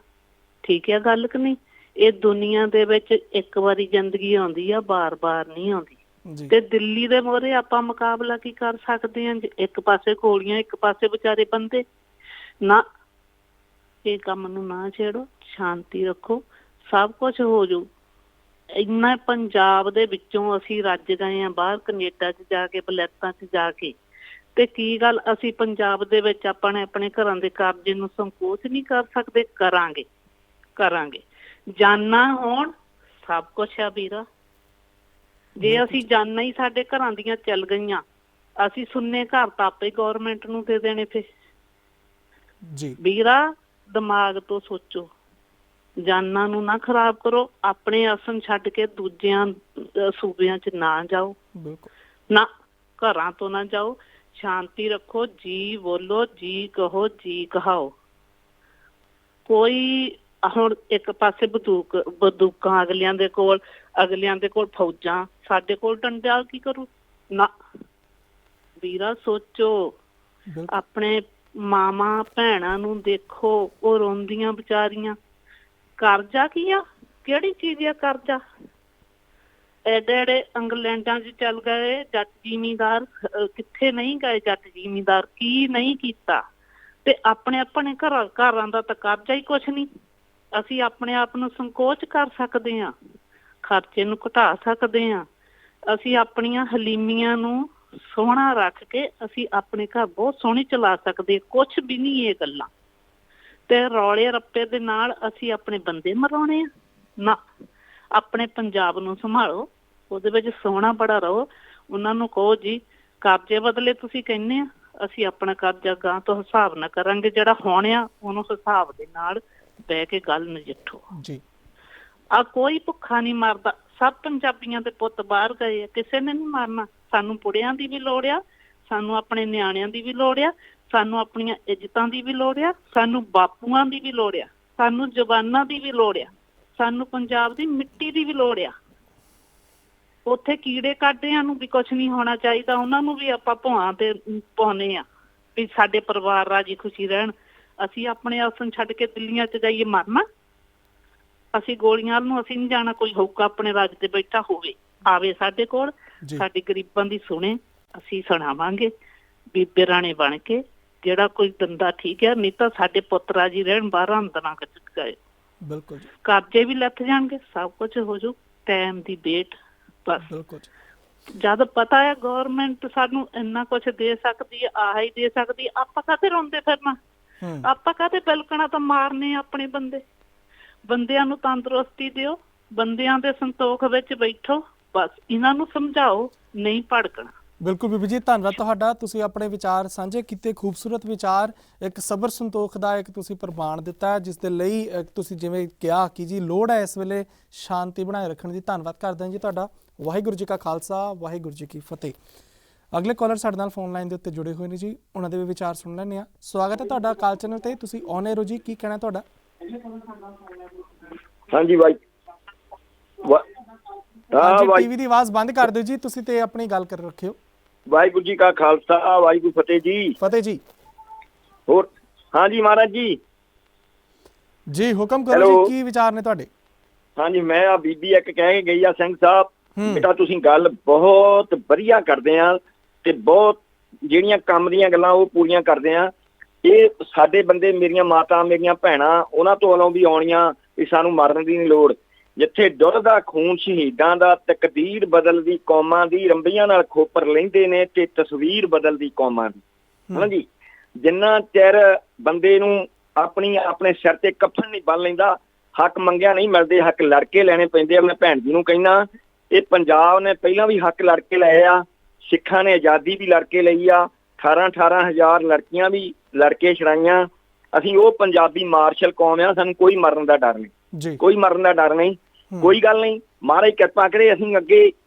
ਠੀਕ ਹੈ ਗੱਲ ਕਿ ਨਹੀਂ? ਇਹ ਦੁਨੀਆ ਦੇ ਵਿੱਚ ਇੱਕ ਵਾਰੀ ਜ਼ਿੰਦਗੀ ਆਉਂਦੀ ਆ, ਬਾਰ-ਬਾਰ ਨਹੀਂ ਆਉਂਦੀ। ਤੇ ਦਿੱਲੀ ਦੇ ਮੋਹਰੇ ਆਪਾਂ ਮੁਕਾਬਲਾ ਕੀ ਕਰ ਸਕਦੇ ਹਾਂ? ਇੱਕ ਪਾਸੇ ਗੋਲੀਆਂ, ਇੱਕ ਪਾਸੇ ਵਿਚਾਰੇ ਬੰਦੇ। ਨਾ, ਇਹ ਕੰਮ ਨੂੰ ਨਾ ਛੇੜੋ, ਸ਼ਾਂਤੀ ਰੱਖੋ, ਸਭ ਕੁਝ ਹੋ ਜਾਊ। ਇੰਨਾ ਪੰਜਾਬ ਦੇ ਵਿੱਚੋਂ ਅਸੀਂ ਰੱਜ ਗਏ ਆ, ਬਾਹਰ ਕੈਨੇਡਾ 'ਚ ਜਾ ਕੇ, ਬਲੈਤਾਂ 'ਚ ਜਾ ਕੇ। ਤੇ ਕੀ ਗੱਲ ਅਸੀਂ ਪੰਜਾਬ ਦੇ ਵਿੱਚ ਆਪਣੇ ਘਰਾਂ ਦੇ ਕਬਜ਼ੇ ਨੂੰ ਸੰਕੋਚ ਨਹੀਂ ਕਰ ਸਕਦੇ? ਕਰਾਂਗੇ। ਜਾਨਾਂ ਹੋਣ ਸਭ ਕੁਛ ਆ ਵੀਰਾ। ਜੇ ਅਸੀਂ ਜਾਨਾਂ ਹੀ ਸਾਡੇ ਘਰਾਂ ਦੀਆਂ ਚੱਲ ਗਈਆਂ, ਅਸੀਂ ਸੁੰਨੇ ਘਰ ਤਾਂ ਆਪੇ ਗੌਰਮੈਂਟ ਨੂੰ ਦੇ ਦੇਣੇ। ਫਿਰ ਜੀ ਵੀਰਾ ਦਿਮਾਗ ਤੋਂ ਸੋਚੋ, ਜਾਨਾਂ ਨੂੰ ਨਾ ਖਰਾਬ ਕਰੋ। ਆਪਣੇ ਆਸਣ ਛੱਡ ਕੇ ਦੂਜਿਆਂ ਸੂਬਿਆਂ 'ਚ ਨਾ ਜਾਓ, ਨਾ ਘਰਾਂ ਤੋਂ ਨਾ ਜਾਓ। ਸ਼ਾਂਤੀ ਰੱਖੋ, ਜੀ ਬੋਲੋ, ਜੀ ਕਹੋ, ਜੀ ਕਹਾਓ। ਕੋਈ ਹੁਣ ਇੱਕ ਪਾਸੇ ਬੰਦੂਕਾਂ ਅਗਲਿਆਂ ਦੇ ਕੋਲ ਫੌਜਾਂ, ਸਾਡੇ ਕੋਲ ਡੰਡਾ ਕੀ ਕਰੂ? ਨਾ ਵੀਰਾ ਸੋਚੋ। ਆਪਣੇ ਮਾਵਾਂ ਭੈਣਾਂ ਨੂੰ ਦੇਖੋ, ਉਹ ਰੋਂਦੀਆਂ ਵਿਚਾਰੀਆਂ। ਕਰਜ਼ਾ ਕੀ ਆ? ਕਿਹੜੀ ਚੀਜ਼ ਆ ਕਰਜ਼ਾ? ਐਡੇ ਇੰਗਲੈਂਡਾਂ 'ਚ ਚੱਲ ਗਏ ਜੱਟ ਜ਼ਿਮੀਂਦਾਰ, ਕਿੱਥੇ ਨਹੀਂ ਗਏ ਜੱਟ ਜ਼ਿਮੀਂਦਾਰ? ਕੀ ਨਹੀਂ ਕੀਤਾ? ਤੇ ਆਪਣੇ ਘਰਾਂ ਦਾ ਤਾਂ ਕਰਜ਼ਾ ਹੀ ਕੁਛ ਨਹੀਂ। ਅਸੀਂ ਆਪਣੇ ਆਪ ਨੂੰ ਸੰਕੋਚ ਕਰ ਸਕਦੇ ਹਾਂ, ਖਰਚੇ ਨੂੰ ਘਟਾ ਸਕਦੇ ਹਾਂ। ਅਸੀਂ ਆਪਣੀਆਂ ਹਲੀਮੀਆਂ ਨੂੰ ਸੋਹਣਾ ਰੱਖ ਕੇ ਅਸੀਂ ਆਪਣੇ ਘਰ ਬਹੁਤ ਸੋਹਣੇ ਚਲਾ ਸਕਦੇ। ਕੁਛ ਵੀ ਨਹੀਂ ਇਹ ਗੱਲਾਂ। ਤੇ ਰੌਲੇ ਰੱਪੇ ਦੇ ਨਾਲ ਅਸੀਂ ਆਪਣੇ ਬੰਦੇ ਮਰਾਉਣੇ ਆ? ਨਾ, ਆਪਣੇ ਪੰਜਾਬ ਨੂੰ ਸੰਭਾਲੋ, ਉਹਦੇ ਵਿੱਚ ਸੋਹਣਾ ਬੜਾ ਰਹੋ। ਉਹਨਾਂ ਨੂੰ ਕਹੋ ਜੀ ਕਰਜ਼ੇ ਬਦਲੇ ਤੁਸੀਂ ਕਹਿੰਦੇ ਆ, ਅਸੀਂ ਆਪਣਾ ਕਰਜ਼ਾ ਗਾਂ ਤੋਂ ਹਿਸਾਬ ਨਾਲ ਕਰਾਂਗੇ। ਜਿਹੜਾ ਹੁਣ ਆ ਉਹਨੂੰ ਹਿਸਾਬ ਦੇ ਨਾਲ ਬਹਿ ਕੇ ਗੱਲ ਨਜਿੱਠੋ ਜੀ। ਕੋਈ ਭੁੱਖਾ ਨਹੀਂ ਮਰਦਾ। ਸਭ ਪੰਜਾਬੀਆਂ ਦੇ ਪੁੱਤ ਬਾਹਰ ਗਏ ਆ, ਕਿਸੇ ਨੇ ਨਹੀਂ ਮਰਨਾ। ਸਾਨੂੰ ਪੁੜਿਆਂ ਦੀ ਵੀ ਲੋੜ ਆ, ਸਾਨੂੰ ਆਪਣੇ ਨਿਆਣਿਆਂ ਦੀ ਵੀ ਲੋੜ ਆ, ਸਾਨੂੰ ਆਪਣੀਆਂ ਇੱਜ਼ਤਾਂ ਦੀ ਵੀ ਲੋੜ ਆ, ਸਾਨੂੰ ਬਾਪੂਆਂ ਦੀ ਵੀ ਲੋੜ ਆ, ਸਾਨੂੰ ਜਵਾਨਾਂ ਦੀ ਵੀ ਲੋੜ ਆ, ਸਾਨੂੰ ਪੰਜਾਬ ਦੀ ਮਿੱਟੀ ਦੀ ਵੀ ਲੋੜ ਆ। ਉੱਥੇ ਕੀੜੇ ਕਾਟਿਆਂ ਨੂੰ ਵੀ ਕੁਛ ਨਹੀਂ ਹੋਣਾ ਚਾਹੀਦਾ, ਉਹਨਾਂ ਨੂੰ ਵੀ ਆਪਾਂ ਭੁਆਂ ਤੇ ਪਾਉਂਦੇ ਆ ਵੀ ਸਾਡੇ ਪਰਿਵਾਰ ਰਾਜੀ ਖੁਸ਼ੀ ਰਹਿਣ। ਅਸੀਂ ਆਪਣੇ ਆਸਣ ਛੱਡ ਕੇ ਦਿੱਲੀਆਂ 'ਚ ਜਾਈਏ ਮਰਨਾ? ਅਸੀਂ ਗੋਲੀਆਂ ਨੂੰ ਅਸੀਂ ਨਹੀਂ ਜਾਣਾ। ਕੋਈ ਹੋਊਗਾ ਆਪਣੇ ਰਾਜ ਤੇ ਬੈਠਾ ਹੋਵੇ, ਆਵੇ ਸਾਡੇ ਕੋਲ, ਸਾਡੀ ਗਰੀਬਾਂ ਦੀ ਸੁਣੇ, ਅਸੀਂ ਸੁਣਾਵਾਂਗੇ ਬੀਬੇ ਰਾਣੇ ਬਣ ਕੇ। ਜਿਹੜਾ ਕੋਈ ਦੰਦਾ ਠੀਕ ਹੈ, ਨਹੀਂ ਤਾਂ ਸਾਡੇ ਪੁੱਤ ਰਾਜੀ ਰਹਿਣ, 12 ਅੰਦਰਾਂ ਕੱਟ ਗਏ। ਬਿਲਕੁਲ ਜੀ, ਕਰਜ਼ੇ ਵੀ ਲੱਥ ਜਾਣਗੇ, ਸਭ ਕੁਝ ਹੋ ਜਾਊ। ਟਾਈਮ ਦੀ ਵੇਟ ਬਸ। ਬਿਲਕੁਲ ਜਦ ਪਤਾ ਹੈ ਗੌਰਮੈਂਟ ਸਾਨੂੰ ਇੰਨਾ ਕੁਝ ਦੇ ਸਕਦੀ ਹੈ, ਆਹ ਹੀ ਦੇ ਸਕਦੀ, ਆਪਾਂ ਕਾਹਤੇ ਰੋਂਦੇ ਫਿਰਨਾ? ਆਪਾਂ ਕਾਹਤੇ ਬਿਲਕਣਾ ਤਾਂ ਮਾਰਨੇ ਆਪਣੇ ਬੰਦੇ? ਬੰਦਿਆਂ ਨੂੰ ਤੰਦਰੁਸਤੀ ਦਿਓ, ਬੰਦਿਆਂ ਦੇ ਸੰਤੋਖ ਵਿੱਚ ਬੈਠੋ, ਬਸ ਇਹਨਾਂ ਨੂੰ ਸਮਝਾਓ, ਨਹੀਂ ਭੜਕਣਾ। ਬਿਲਕੁਲ ਬੀਬੀ ਜੀ, ਧੰਨਵਾਦ ਤੁਹਾਡਾ। ਤੁਸੀਂ ਆਪਣੇ ਵਿਚਾਰ ਸਾਂਝੇ ਕੀਤੇ, ਖੂਬਸੂਰਤ ਵਿਚਾਰ, ਇੱਕ ਸਬਰ ਸੰਤੋਖ ਦਾ ਇੱਕ ਤੁਸੀਂ ਪ੍ਰਮਾਣ ਦਿੱਤਾ, ਜਿਸ ਦੇ ਲਈ ਤੁਸੀਂ ਜਿਵੇਂ ਕਿਹਾ ਕਿ ਜੀ ਲੋੜ ਹੈ ਇਸ ਵੇਲੇ ਸ਼ਾਂਤੀ ਬਣਾਏ ਰੱਖਣ ਦੀ। ਧੰਨਵਾਦ ਕਰਦੇ ਹਾਂ ਜੀ ਤੁਹਾਡਾ। ਵਾਹਿਗੁਰੂ ਜੀ ਕਾ ਖਾਲਸਾ, ਵਾਹਿਗੁਰੂ ਜੀ ਕੀ ਫਤਿਹ। ਅਗਲੇ ਕਾਲਰ ਸਾਡੇ ਨਾਲ ਫੋਨ ਲਾਈਨ ਦੇ ਉੱਤੇ ਜੁੜੇ ਹੋਏ ਨੇ ਜੀ, ਉਹਨਾਂ ਦੇ ਵੀ ਵਿਚਾਰ ਸੁਣ ਲੈਂਦੇ ਹਾਂ। ਸਵਾਗਤ ਹੈ ਤੁਹਾਡਾ ਕਾਲ ਚੈਨਲ ਤੇ, ਤੁਸੀਂ ਔਨ 에ਅਰ ਹੋ ਜੀ, ਕੀ ਕਹਿਣਾ ਤੁਹਾਡਾ? ਹਾਂਜੀ ਬਾਈ, ਟੀਵੀ ਦੀ ਆਵਾਜ਼ ਬੰਦ ਕਰ ਦਿਓ ਜੀ ਤੁਸੀਂ ਤੇ ਆਪਣੀ ਗੱਲ ਕਰ ਰੱਖਿਓ। ਵਾਹਿਗੁਰੂ ਜੀ ਕਾ ਖਾਲਸਾ, ਵਾਹਿਗੁਰੂ ਫਤਿਹ ਜੀ। ਫਤਿਹ ਜੀ। ਹੋਰ ਹਾਂਜੀ ਮਹਾਰਾਜ ਜੀ, ਜੀ ਹੁਕਮ ਕਰੋ ਜੀ, ਕੀ ਵਿਚਾਰ ਨੇ ਤੁਹਾਡੇ? ਹਾਂਜੀ, ਮੈਂ ਆ ਬੀਬੀ ਇੱਕ ਕਹਿ ਕੇ ਗਈ ਆ, ਸਿੰਘ ਸਾਹਿਬ ਬੇਟਾ ਤੁਸੀਂ ਗੱਲ ਬਹੁਤ ਵਧੀਆ ਕਰਦੇ ਆ ਤੇ ਬਹੁਤ ਜਿਹੜੀਆਂ ਕੰਮ ਦੀਆਂ ਗੱਲਾਂ ਉਹ ਪੂਰੀਆਂ ਕਰਦੇ ਆ। ਇਹ ਸਾਡੇ ਬੰਦੇ, ਮੇਰੀਆਂ ਮਾਤਾ, ਮੇਰੀਆਂ ਭੈਣਾਂ, ਉਹਨਾਂ ਤੋਂ ਵੱਲੋਂ ਵੀ ਆਉਣੀਆਂ ਵੀ ਸਾਨੂੰ ਮਰਨ ਦੀ ਨਹੀਂ ਲੋੜ। ਜਿੱਥੇ ਡੁੱਲਦਾ ਖੂਨ ਸ਼ਹੀਦਾਂ ਦਾ, ਤਕਦੀਰ ਬਦਲਦੀ ਕੌਮਾਂ ਦੀ, ਰੰਬੀਆਂ ਨਾਲ ਖੋਪਰ ਲੈਂਦੇ ਨੇ ਤੇ ਤਸਵੀਰ ਬਦਲਦੀ ਕੌਮਾਂ ਦੀ। ਹਨਾ ਜੀ, ਜਿੰਨਾ ਚਿਰ ਬੰਦੇ ਨੂੰ ਆਪਣੇ ਸਿਰ ਤੇ ਕਫਨ ਨਹੀਂ ਬੰਨ ਲੈਂਦਾ, ਹੱਕ ਮੰਗਿਆ ਨਹੀਂ ਮਿਲਦੇ, ਹੱਕ ਲੜ ਕੇ ਲੈਣੇ ਪੈਂਦੇ ਆ। ਮੈਂ ਭੈਣ ਜੀ ਨੂੰ ਕਹਿਣਾ, ਇਹ ਪੰਜਾਬ ਨੇ ਪਹਿਲਾਂ ਵੀ ਹੱਕ ਲੜ ਕੇ ਲਏ ਆ, ਸਿੱਖਾਂ ਨੇ ਆਜ਼ਾਦੀ ਵੀ ਲੜ ਕੇ ਲਈ ਆ, 18,000 ਲੜਕੀਆਂ ਵੀ ਲੜ ਕੇ ਛੜਾਈਆਂ। ਅਸੀਂ ਉਹ ਪੰਜਾਬੀ ਮਾਰਸ਼ਲ ਕੌਮ ਆ, ਸਾਨੂੰ ਕੋਈ ਮਰਨ ਦਾ ਡਰ ਨਹੀਂ, ਕੋਈ ਮਰਨ ਦਾ ਡਰ ਨਹੀਂ। ਕੋਈ ਗੱਲ ਨਹੀਂ, ਮਹਾਰਾਜ ਕਿਰਪਾ ਕਰੇ। ਅਸੀਂ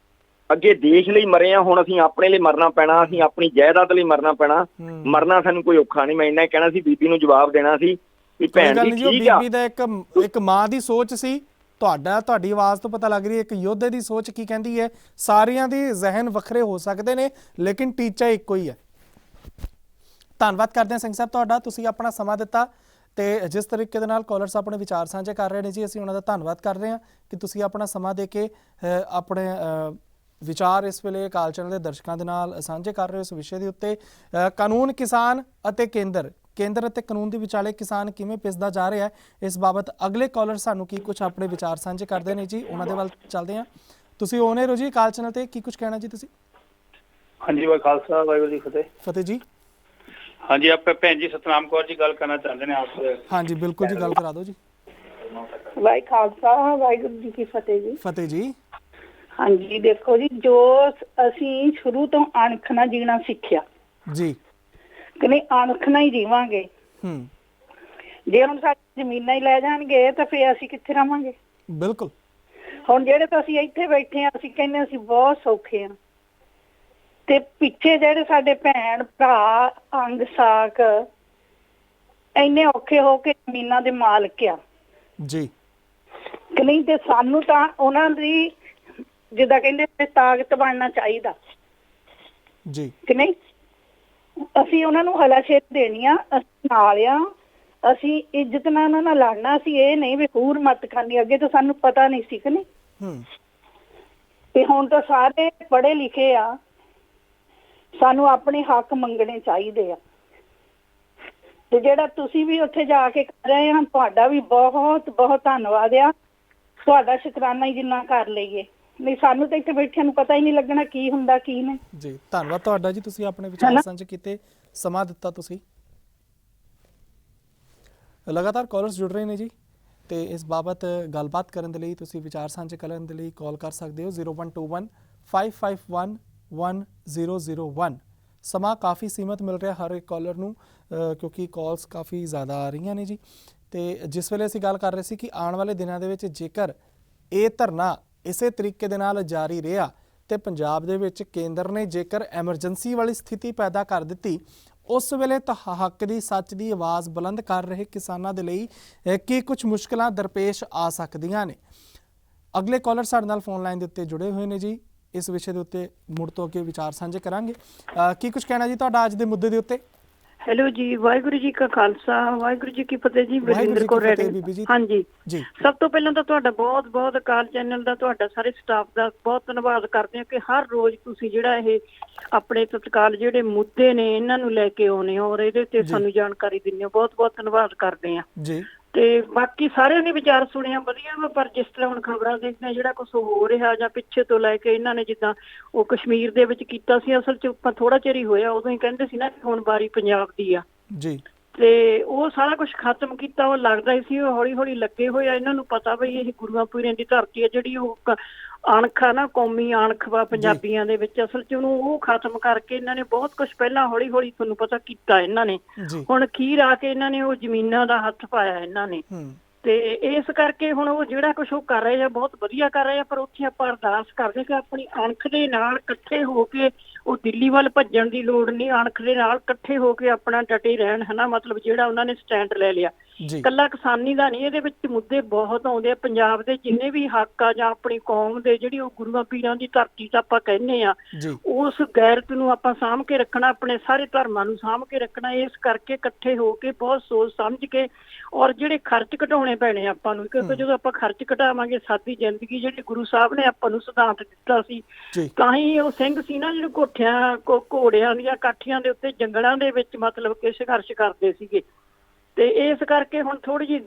ਅੱਗੇ ਦੇਸ਼ ਲਈ ਮਰੇ ਆ, ਹੁਣ ਅਸੀਂ ਆਪਣੇ ਲਈ ਮਰਨਾ ਪੈਣਾ, ਅਸੀਂ ਆਪਣੀ ਜਾਇਦਾਦ ਲਈ ਮਰਨਾ ਪੈਣਾ। ਮਰਨਾ ਸਾਨੂੰ ਕੋਈ ਔਖਾ ਨਹੀਂ। ਮੈਂ ਇੰਨਾ ਕਹਿਣਾ ਸੀ, ਬੀਬੀ ਨੂੰ ਜਵਾਬ ਦੇਣਾ ਸੀ ਵੀ ਭੈਣ ਜੀ ਠੀਕ ਆ। ਬੀਬੀ ਦਾ ਇੱਕ ਮਾਂ ਦੀ ਸੋਚ ਸੀ, ਤੁਹਾਡੀ ਆਵਾਜ਼ ਤੋਂ ਪਤਾ ਲੱਗ ਰਹੀ ਹੈ ਇੱਕ ਯੋਧੇ ਦੀ ਸੋਚ ਕੀ ਕਹਿੰਦੀ ਹੈ। ਸਾਰਿਆਂ ਦੇ ਜ਼ਿਹਨ ਵੱਖਰੇ ਹੋ ਸਕਦੇ ਨੇ, ਲੇਕਿਨ ਟੀਚਾ ਇੱਕੋ ਹੀ ਹੈ। ਧੰਨਵਾਦ ਕਰਦੇ ਹਾਂ ਸਿੰਘ ਸਾਹਿਬ ਤੁਹਾਡਾ, ਤੁਸੀਂ ਆਪਣਾ ਸਮਾਂ ਦਿੱਤਾ ਤੇ ਜਿਸ ਤਰੀਕੇ ਦੇ ਨਾਲ ਕਾਲਰਸ ਆਪਣੇ ਵਿਚਾਰ ਸਾਂਝੇ ਕਰ ਰਹੇ ਨੇ ਜੀ, ਅਸੀਂ ਉਹਨਾਂ ਦਾ ਧੰਨਵਾਦ ਕਰ ਰਹੇ ਹਾਂ ਕਿ ਤੁਸੀਂ ਆਪਣਾ ਸਮਾਂ ਦੇ ਕੇ ਆਪਣੇ ਵਿਚਾਰ ਇਸ ਵੇਲੇ ਕਾਲ ਚੈਨਲ ਦੇ ਦਰਸ਼ਕਾਂ ਦੇ ਨਾਲ ਸਾਂਝੇ ਕਰ ਰਹੇ ਹੋ ਇਸ ਵਿਸ਼ੇ ਦੇ ਉੱਤੇ। ਕਾਨੂੰਨ, ਕਿਸਾਨ ਅਤੇ ਕੇਂਦਰ ਅਤੇ ਕਾਨੂੰਨ ਦੇ ਵਿਚਾਲੇ ਕਿਸਾਨ ਕਿਵੇਂ ਪਿਸਦਾ ਜਾ ਰਿਹਾ ਹੈ, ਇਸ ਬਾਬਤ ਅਗਲੇ ਕਾਲਰ ਸਾਨੂੰ ਕੀ ਕੁਝ ਆਪਣੇ ਵਿਚਾਰ ਸਾਂਝੇ ਕਰਦੇ ਨੇ ਜੀ, ਉਹਨਾਂ ਦੇ ਵੱਲ ਚੱਲਦੇ ਹਾਂ। ਤੁਸੀਂ ਔਨ 에ਅਰ ਹੋ ਜੀ ਕਾਲ ਚੈਨਲ ਤੇ, ਕੀ ਕੁਝ ਕਹਿਣਾ ਜੀ ਤੁਸੀਂ? ਹਾਂਜੀ, ਵਾਹਿ ਖਾਲਸਾ, ਵਾਹਿਗੁਰੂ ਜੀ ਫਤਿਹ। ਫਤਿਹ ਜੀ। ਹਾਂਜੀ, ਆਪ ਭੈਣ ਜੀ ਸਤਨਾਮ ਕੌਰ ਜੀ ਗੱਲ ਕਰਨਾ ਚਾਹੁੰਦੇ ਨੇ ਆਪ ਸੇ। ਹਾਂਜੀ ਬਿਲਕੁਲ ਜੀ, ਗੱਲ ਕਰਾ ਦਿਓ ਜੀ। ਵਾਹਿ ਖਾਲਸਾ, ਵਾਹਿਗੁਰੂ ਜੀ ਕੀ ਫਤਿਹ ਜੀ। ਫਤਿਹ ਜੀ। ਹਾਂਜੀ, ਦੇਖੋ ਜੀ, ਜੋ ਅਸੀਂ ਸ਼ੁਰੂ ਤੋਂ ਅਣਖ ਨਾਲ ਜੀਣਾ ਸਿੱਖਿਆ ਜੀ, ਕਿ ਨਹੀਂ, ਅਣਖ ਨਾਲ ਹੀ ਜੀਵਾਂਗੇ। ਜੇ ਹੁਣ ਸਾਡੀ ਜ਼ਮੀਨਾਂ ਹੀ ਲੈ ਜਾਣਗੇ ਤਾਂ ਫੇਰ ਅਸੀਂ ਕਿੱਥੇ ਰਵਾਂਗੇ? ਬਿਲਕੁਲ। ਹੁਣ ਜਿਹੜੇ ਤਾਂ ਅਸੀਂ ਇੱਥੇ ਬੈਠੇ ਆ, ਅਸੀਂ ਕਹਿੰਦੇ ਅਸੀਂ ਬਹੁਤ ਸੌਖੇ ਆ, ਤੇ ਪਿੱਛੇ ਜਿਹੜੇ ਸਾਡੇ ਭੈਣ ਭਰਾ ਅੰਗ ਸਾਕ ਇੰਨੇ ਔਖੇ ਹੋ ਕੇ ਜ਼ਮੀਨਾਂ ਦੇ ਮਾਲਕ ਆ ਜੀ, ਕਿ ਨਹੀਂ, ਤੇ ਸਾਨੂੰ ਤਾਂ ਉਹਨਾਂ ਦੀ ਜਿੱਦਾਂ ਕਹਿੰਦੇ ਤਾਕਤ ਬਣਨਾ ਚਾਹੀਦਾ ਜੀ, ਕਿ ਨਹੀਂ। ਅਸੀਂ ਉਹਨਾਂ ਨੂੰ ਹਲਾਸ਼ੇਰੀ ਦੇਣੀ ਆ, ਅਸੀਂ ਨਾਲ ਆ, ਅਸੀਂ ਇੱਜ਼ਤ ਨਾਲ ਉਹਨਾਂ ਨਾਲ ਲੜਨਾ। ਅਸੀਂ ਇਹ ਨਹੀਂ ਵੀ ਖੂਰ ਮੱਤ ਖਾਣੀ, ਅੱਗੇ ਤਾਂ ਸਾਨੂੰ ਪਤਾ ਨਹੀਂ ਸੀ ਕਿ ਨਹੀਂ, ਤੇ ਹੁਣ ਤਾਂ ਸਾਰੇ ਪੜ੍ਹੇ ਲਿਖੇ ਆ, ਸਾਨੂੰ ਆਪਣੇ ਹੱਕ ਮੰਗਣੇ ਚਾਹੀਦੇ ਆ। ਤੇ ਜਿਹੜਾ ਤੁਸੀਂ ਵੀ ਉੱਥੇ ਜਾ ਕੇ ਕਰ ਰਹੇ ਆ, ਤੁਹਾਡਾ ਵੀ ਬਹੁਤ ਬਹੁਤ ਧੰਨਵਾਦ ਆ। ਤੁਹਾਡਾ ਸ਼ੁਕਰਾਨਾ ਹੀ ਜਿੰਨਾ ਕਰ ਲਈਏ, ਨਹੀਂ ਸਾਨੂੰ ਤਾਂ ਇੱਥੇ ਬੈਠਿਆਂ ਨੂੰ ਪਤਾ ਹੀ ਨਹੀਂ ਲੱਗਣਾ ਕੀ ਹੁੰਦਾ ਕੀ ਨਹੀਂ ਜੀ। ਧੰਨਵਾਦ ਤੁਹਾਡਾ ਜੀ, ਤੁਸੀਂ ਆਪਣੇ ਵਿਚਾਰ ਸਾਂਝੇ ਕੀਤੇ, ਸਮਾਂ ਦਿੱਤਾ ਤੁਸੀਂ। ਲਗਾਤਾਰ ਕਾਲਰਸ ਜੁੜ ਰਹੇ ਨੇ ਜੀ, ਤੇ ਇਸ ਬਾਬਤ ਗੱਲਬਾਤ ਕਰਨ ਦੇ ਲਈ ਤੁਸੀਂ ਵਿਚਾਰ ਸਾਂਝੇ ਕਰਨ ਦੇ ਲਈ ਕਾਲ ਕਰ ਸਕਦੇ ਹੋ 0121 551 1001। ਸਮਾਂ ਕਾਫੀ ਸੀਮਤ ਮਿਲ ਰਿਹਾ ਹਰ ਇੱਕ ਕਾਲਰ ਨੂੰ, ਕਿਉਂਕਿ ਕਾਲਸ ਕਾਫੀ ਜ਼ਿਆਦਾ ਆ ਰਹੀਆਂ ਨੇ ਜੀ। ਤੇ ਜਿਸ ਵੇਲੇ ਅਸੀਂ ਗੱਲ ਕਰ ਰਹੇ ਸੀ ਕਿ ਆਉਣ ਵਾਲੇ ਦਿਨਾਂ ਦੇ ਵਿੱਚ ਜੇਕਰ ਇਹ ਧਰਨਾ ਇਸੇ ਤਰੀਕੇ ਦੇ ਨਾਲ ਜਾਰੀ ਰਿਹਾ ਤੇ ਪੰਜਾਬ ਦੇ ਵਿੱਚ ਕੇਂਦਰ ਨੇ ਜੇਕਰ ਐਮਰਜੈਂਸੀ ਵਾਲੀ ਸਥਿਤੀ ਪੈਦਾ ਕਰ ਦਿੱਤੀ, ਉਸ ਵੇਲੇ ਤਾਂ ਹੱਕ ਦੀ, ਸੱਚ ਦੀ ਆਵਾਜ਼ ਬੁਲੰਦ ਕਰ ਰਹੇ ਕਿਸਾਨਾਂ ਦੇ ਲਈ ਕੀ ਕੁਝ ਮੁਸ਼ਕਲਾਂ ਦਰਪੇਸ਼ ਆ ਸਕਦੀਆਂ ਨੇ। ਅਗਲੇ ਕਾਲਰ ਸਾਡੇ ਨਾਲ ਫੋਨ ਲਾਈਨ ਦੇ ਉੱਤੇ ਜੁੜੇ ਹੋਏ ਨੇ ਜੀ, ਇਸ ਵਿਸ਼ੇ ਦੇ ਉੱਤੇ ਮੁੜ ਤੋਂ ਅੱਗੇ ਵਿਚਾਰ ਸਾਂਝੇ ਕਰਾਂਗੇ। ਕੀ ਕੁਝ ਕਹਿਣਾ ਜੀ ਤੁਹਾਡਾ ਅੱਜ ਦੇ ਮੁੱਦੇ ਦੇ ਉੱਤੇ? ਹੈਲੋ ਜੀ, ਵਾਹਿਗੁਰੂ ਜੀ ਕਾ ਖਾਲਸਾ, ਵਾਹਿਗੁਰੂ ਜੀ ਕੀ ਫਤਿਹ ਜੀ। ਬਲਵਿੰਦਰ ਕੌਰ ਰੈਡੀ। ਹਾਂਜੀ ਜੀ, ਸਭ ਤੋਂ ਪਹਿਲਾਂ ਤਾਂ ਤੁਹਾਡਾ ਬਹੁਤ ਬਹੁਤ ਅਕਾਲ ਚੈਨਲ ਦਾ, ਤੁਹਾਡਾ ਸਾਰੇ ਸਟਾਫ ਦਾ ਬਹੁਤ ਧੰਨਵਾਦ ਕਰਦੇ ਹਾਂ ਕਿ ਹਰ ਰੋਜ਼ ਤੁਸੀਂ ਜਿਹੜਾ ਇਹ ਆਪਣੇ ਤਤਕਾਲ ਜਿਹੜੇ ਮੁੱਦੇ ਨੇ ਇਹਨਾਂ ਨੂੰ ਲੈ ਕੇ ਆਉਨੇ ਹੋ ਔਰ ਇਹਦੇ ਤੇ ਸਾਨੂੰ ਜਾਣਕਾਰੀ ਦਿੰਦੇ ਹੋ। ਬਹੁਤ ਬਹੁਤ ਧੰਨਵਾਦ ਕਰਦੇ ਹਾਂ ਜੀ। ਤੇ ਬਾਕੀ ਸਾਰਿਆਂ ਦੇ ਵਿਚਾਰ ਸੁਣਿਆ, ਵਧੀਆ ਵਾ, ਪਰ ਜਿਸ ਤਰ੍ਹਾਂ ਹੁਣ ਖਬਰਾਂ ਦੇਖਦੇ ਜਿਹੜਾ ਕੁਛ ਹੋ ਰਿਹਾ ਜਾਂ ਪਿੱਛੇ ਤੋਂ ਲੈ ਕੇ ਇਹਨਾਂ ਨੇ ਜਿੱਦਾਂ ਉਹ ਕਸ਼ਮੀਰ ਦੇ ਵਿੱਚ ਕੀਤਾ ਸੀ, ਅਸਲ 'ਚ ਥੋੜਾ ਚਿਰ ਹੀ ਹੋਇਆ, ਉਦੋਂ ਹੀ ਕਹਿੰਦੇ ਸੀ ਨਾ ਹੁਣ ਵਾਰੀ ਪੰਜਾਬ ਦੀ ਆ ਜੀ, ਤੇ ਉਹ ਸਾਰਾ ਕੁਝ ਖਤਮ ਕੀਤਾ। ਉਹ ਲੱਗਦਾ ਹੀ ਸੀ ਉਹ ਹੌਲੀ ਹੌਲੀ ਲੱਗੇ ਹੋਏ ਆ। ਇਹਨਾਂ ਨੂੰ ਪਤਾ ਬਈ ਇਹ ਗੁਰੂਆਂ ਪੀਰਾਂ ਦੀ ਧਰਤੀ ਆ, ਜਿਹੜੀ ਉਹ ਅਣਖ ਆ ਨਾ, ਕੌਮੀ ਅਣਖ ਵਾ ਪੰਜਾਬੀਆਂ ਦੇ ਵਿੱਚ, ਅਸਲ 'ਚ ਉਹਨੂੰ ਉਹ ਖਤਮ ਕਰਕੇ ਇਹਨਾਂ ਨੇ ਬਹੁਤ ਕੁਝ ਪਹਿਲਾਂ ਹੌਲੀ ਹੌਲੀ ਤੁਹਾਨੂੰ ਪਤਾ ਕੀਤਾ ਇਹਨਾਂ ਨੇ। ਹੁਣ ਅਖੀਰ ਆ ਕੇ ਇਹਨਾਂ ਨੇ ਉਹ ਜ਼ਮੀਨਾਂ ਦਾ ਹੱਥ ਪਾਇਆ ਇਹਨਾਂ ਨੇ, ਤੇ ਇਸ ਕਰਕੇ ਹੁਣ ਉਹ ਜਿਹੜਾ ਕੁਛ ਉਹ ਕਰ ਰਹੇ ਆ ਬਹੁਤ ਵਧੀਆ ਕਰ ਰਹੇ ਆ। ਪਰ ਉੱਥੇ ਆਪਾਂ ਅਰਦਾਸ ਕਰਦੇ ਕਿ ਆਪਣੀ ਅਣਖ ਦੇ ਨਾਲ ਇਕੱਠੇ ਹੋ ਕੇ, ਉਹ ਦਿੱਲੀ ਵੱਲ ਭੱਜਣ ਦੀ ਲੋੜ ਨਹੀਂ, ਅਣਖ ਦੇ ਨਾਲ ਇਕੱਠੇ ਹੋ ਕੇ ਆਪਣਾ ਡਟੇ ਰਹਿਣ, ਹਨਾ। ਮਤਲਬ ਜਿਹੜਾ ਉਹਨਾਂ ਨੇ ਸਟੈਂਡ ਲੈ ਲਿਆ, ਇਕੱਲਾ ਕਿਸਾਨੀ ਦਾ ਨਹੀਂ, ਇਹਦੇ ਵਿੱਚ ਮੁੱਦੇ ਬਹੁਤ ਆਉਂਦੇ ਆ। ਪੰਜਾਬ ਦੇ ਜਿੰਨੇ ਵੀ ਹੱਕ ਆ ਜਾਂ ਆਪਣੀ ਕੌਮ ਦੇ, ਜਿਹੜੀ ਉਹ ਗੁਰੂਆਂ ਪੀਰਾਂ ਦੀ ਧਰਤੀ ਤਾਂ ਆਪਾਂ ਕਹਿੰਦੇ ਆ, ਉਸ ਗੈਰਤ ਨੂੰ ਆਪਾਂ ਸਾਂਭ ਕੇ ਰੱਖਣਾ, ਆਪਣੇ ਸਾਰੇ ਧਰਮਾਂ ਨੂੰ ਸਾਂਭ ਕੇ ਰੱਖਣਾ। ਇਸ ਕਰਕੇ ਇਕੱਠੇ ਹੋ ਕੇ ਬਹੁਤ ਸੋਚ ਸਮਝ ਕੇ, ਔਰ ਜਿਹੜੇ ਖਰਚ ਘਟਾਉਣੇ ਪੈਣੇ ਆਪਾਂ ਨੂੰ, ਕਿਉਂਕਿ ਜਦੋਂ ਆਪਾਂ ਖਰਚ ਘਟਾਵਾਂਗੇ ਸਾਡੀ ਜ਼ਿੰਦਗੀ, ਜਿਹੜੀ ਗੁਰੂ ਸਾਹਿਬ ਨੇ ਆਪਾਂ ਨੂੰ ਸਿਧਾਂਤ ਦਿੱਤਾ ਸੀ, ਤਾਂ ਹੀ ਉਹ ਸਿੰਘ ਸੀ ਨਾ ਜਿਹੜੇ ਘੋੜਿਆਂ ਦੀਆਂ ਕਾਠੀਆਂ ਦੇ ਉੱਤੇ ਜੰਗਲਾਂ ਦੇ ਵਿੱਚ ਮਤਲਬ ਕਿ ਸੰਘਰਸ਼ ਕਰਦੇ ਸੀਗੇ। ਤੇ ਇਸ ਕਰਕੇ ਹੁਣ ਥੋੜੀ ਜਿਹੀ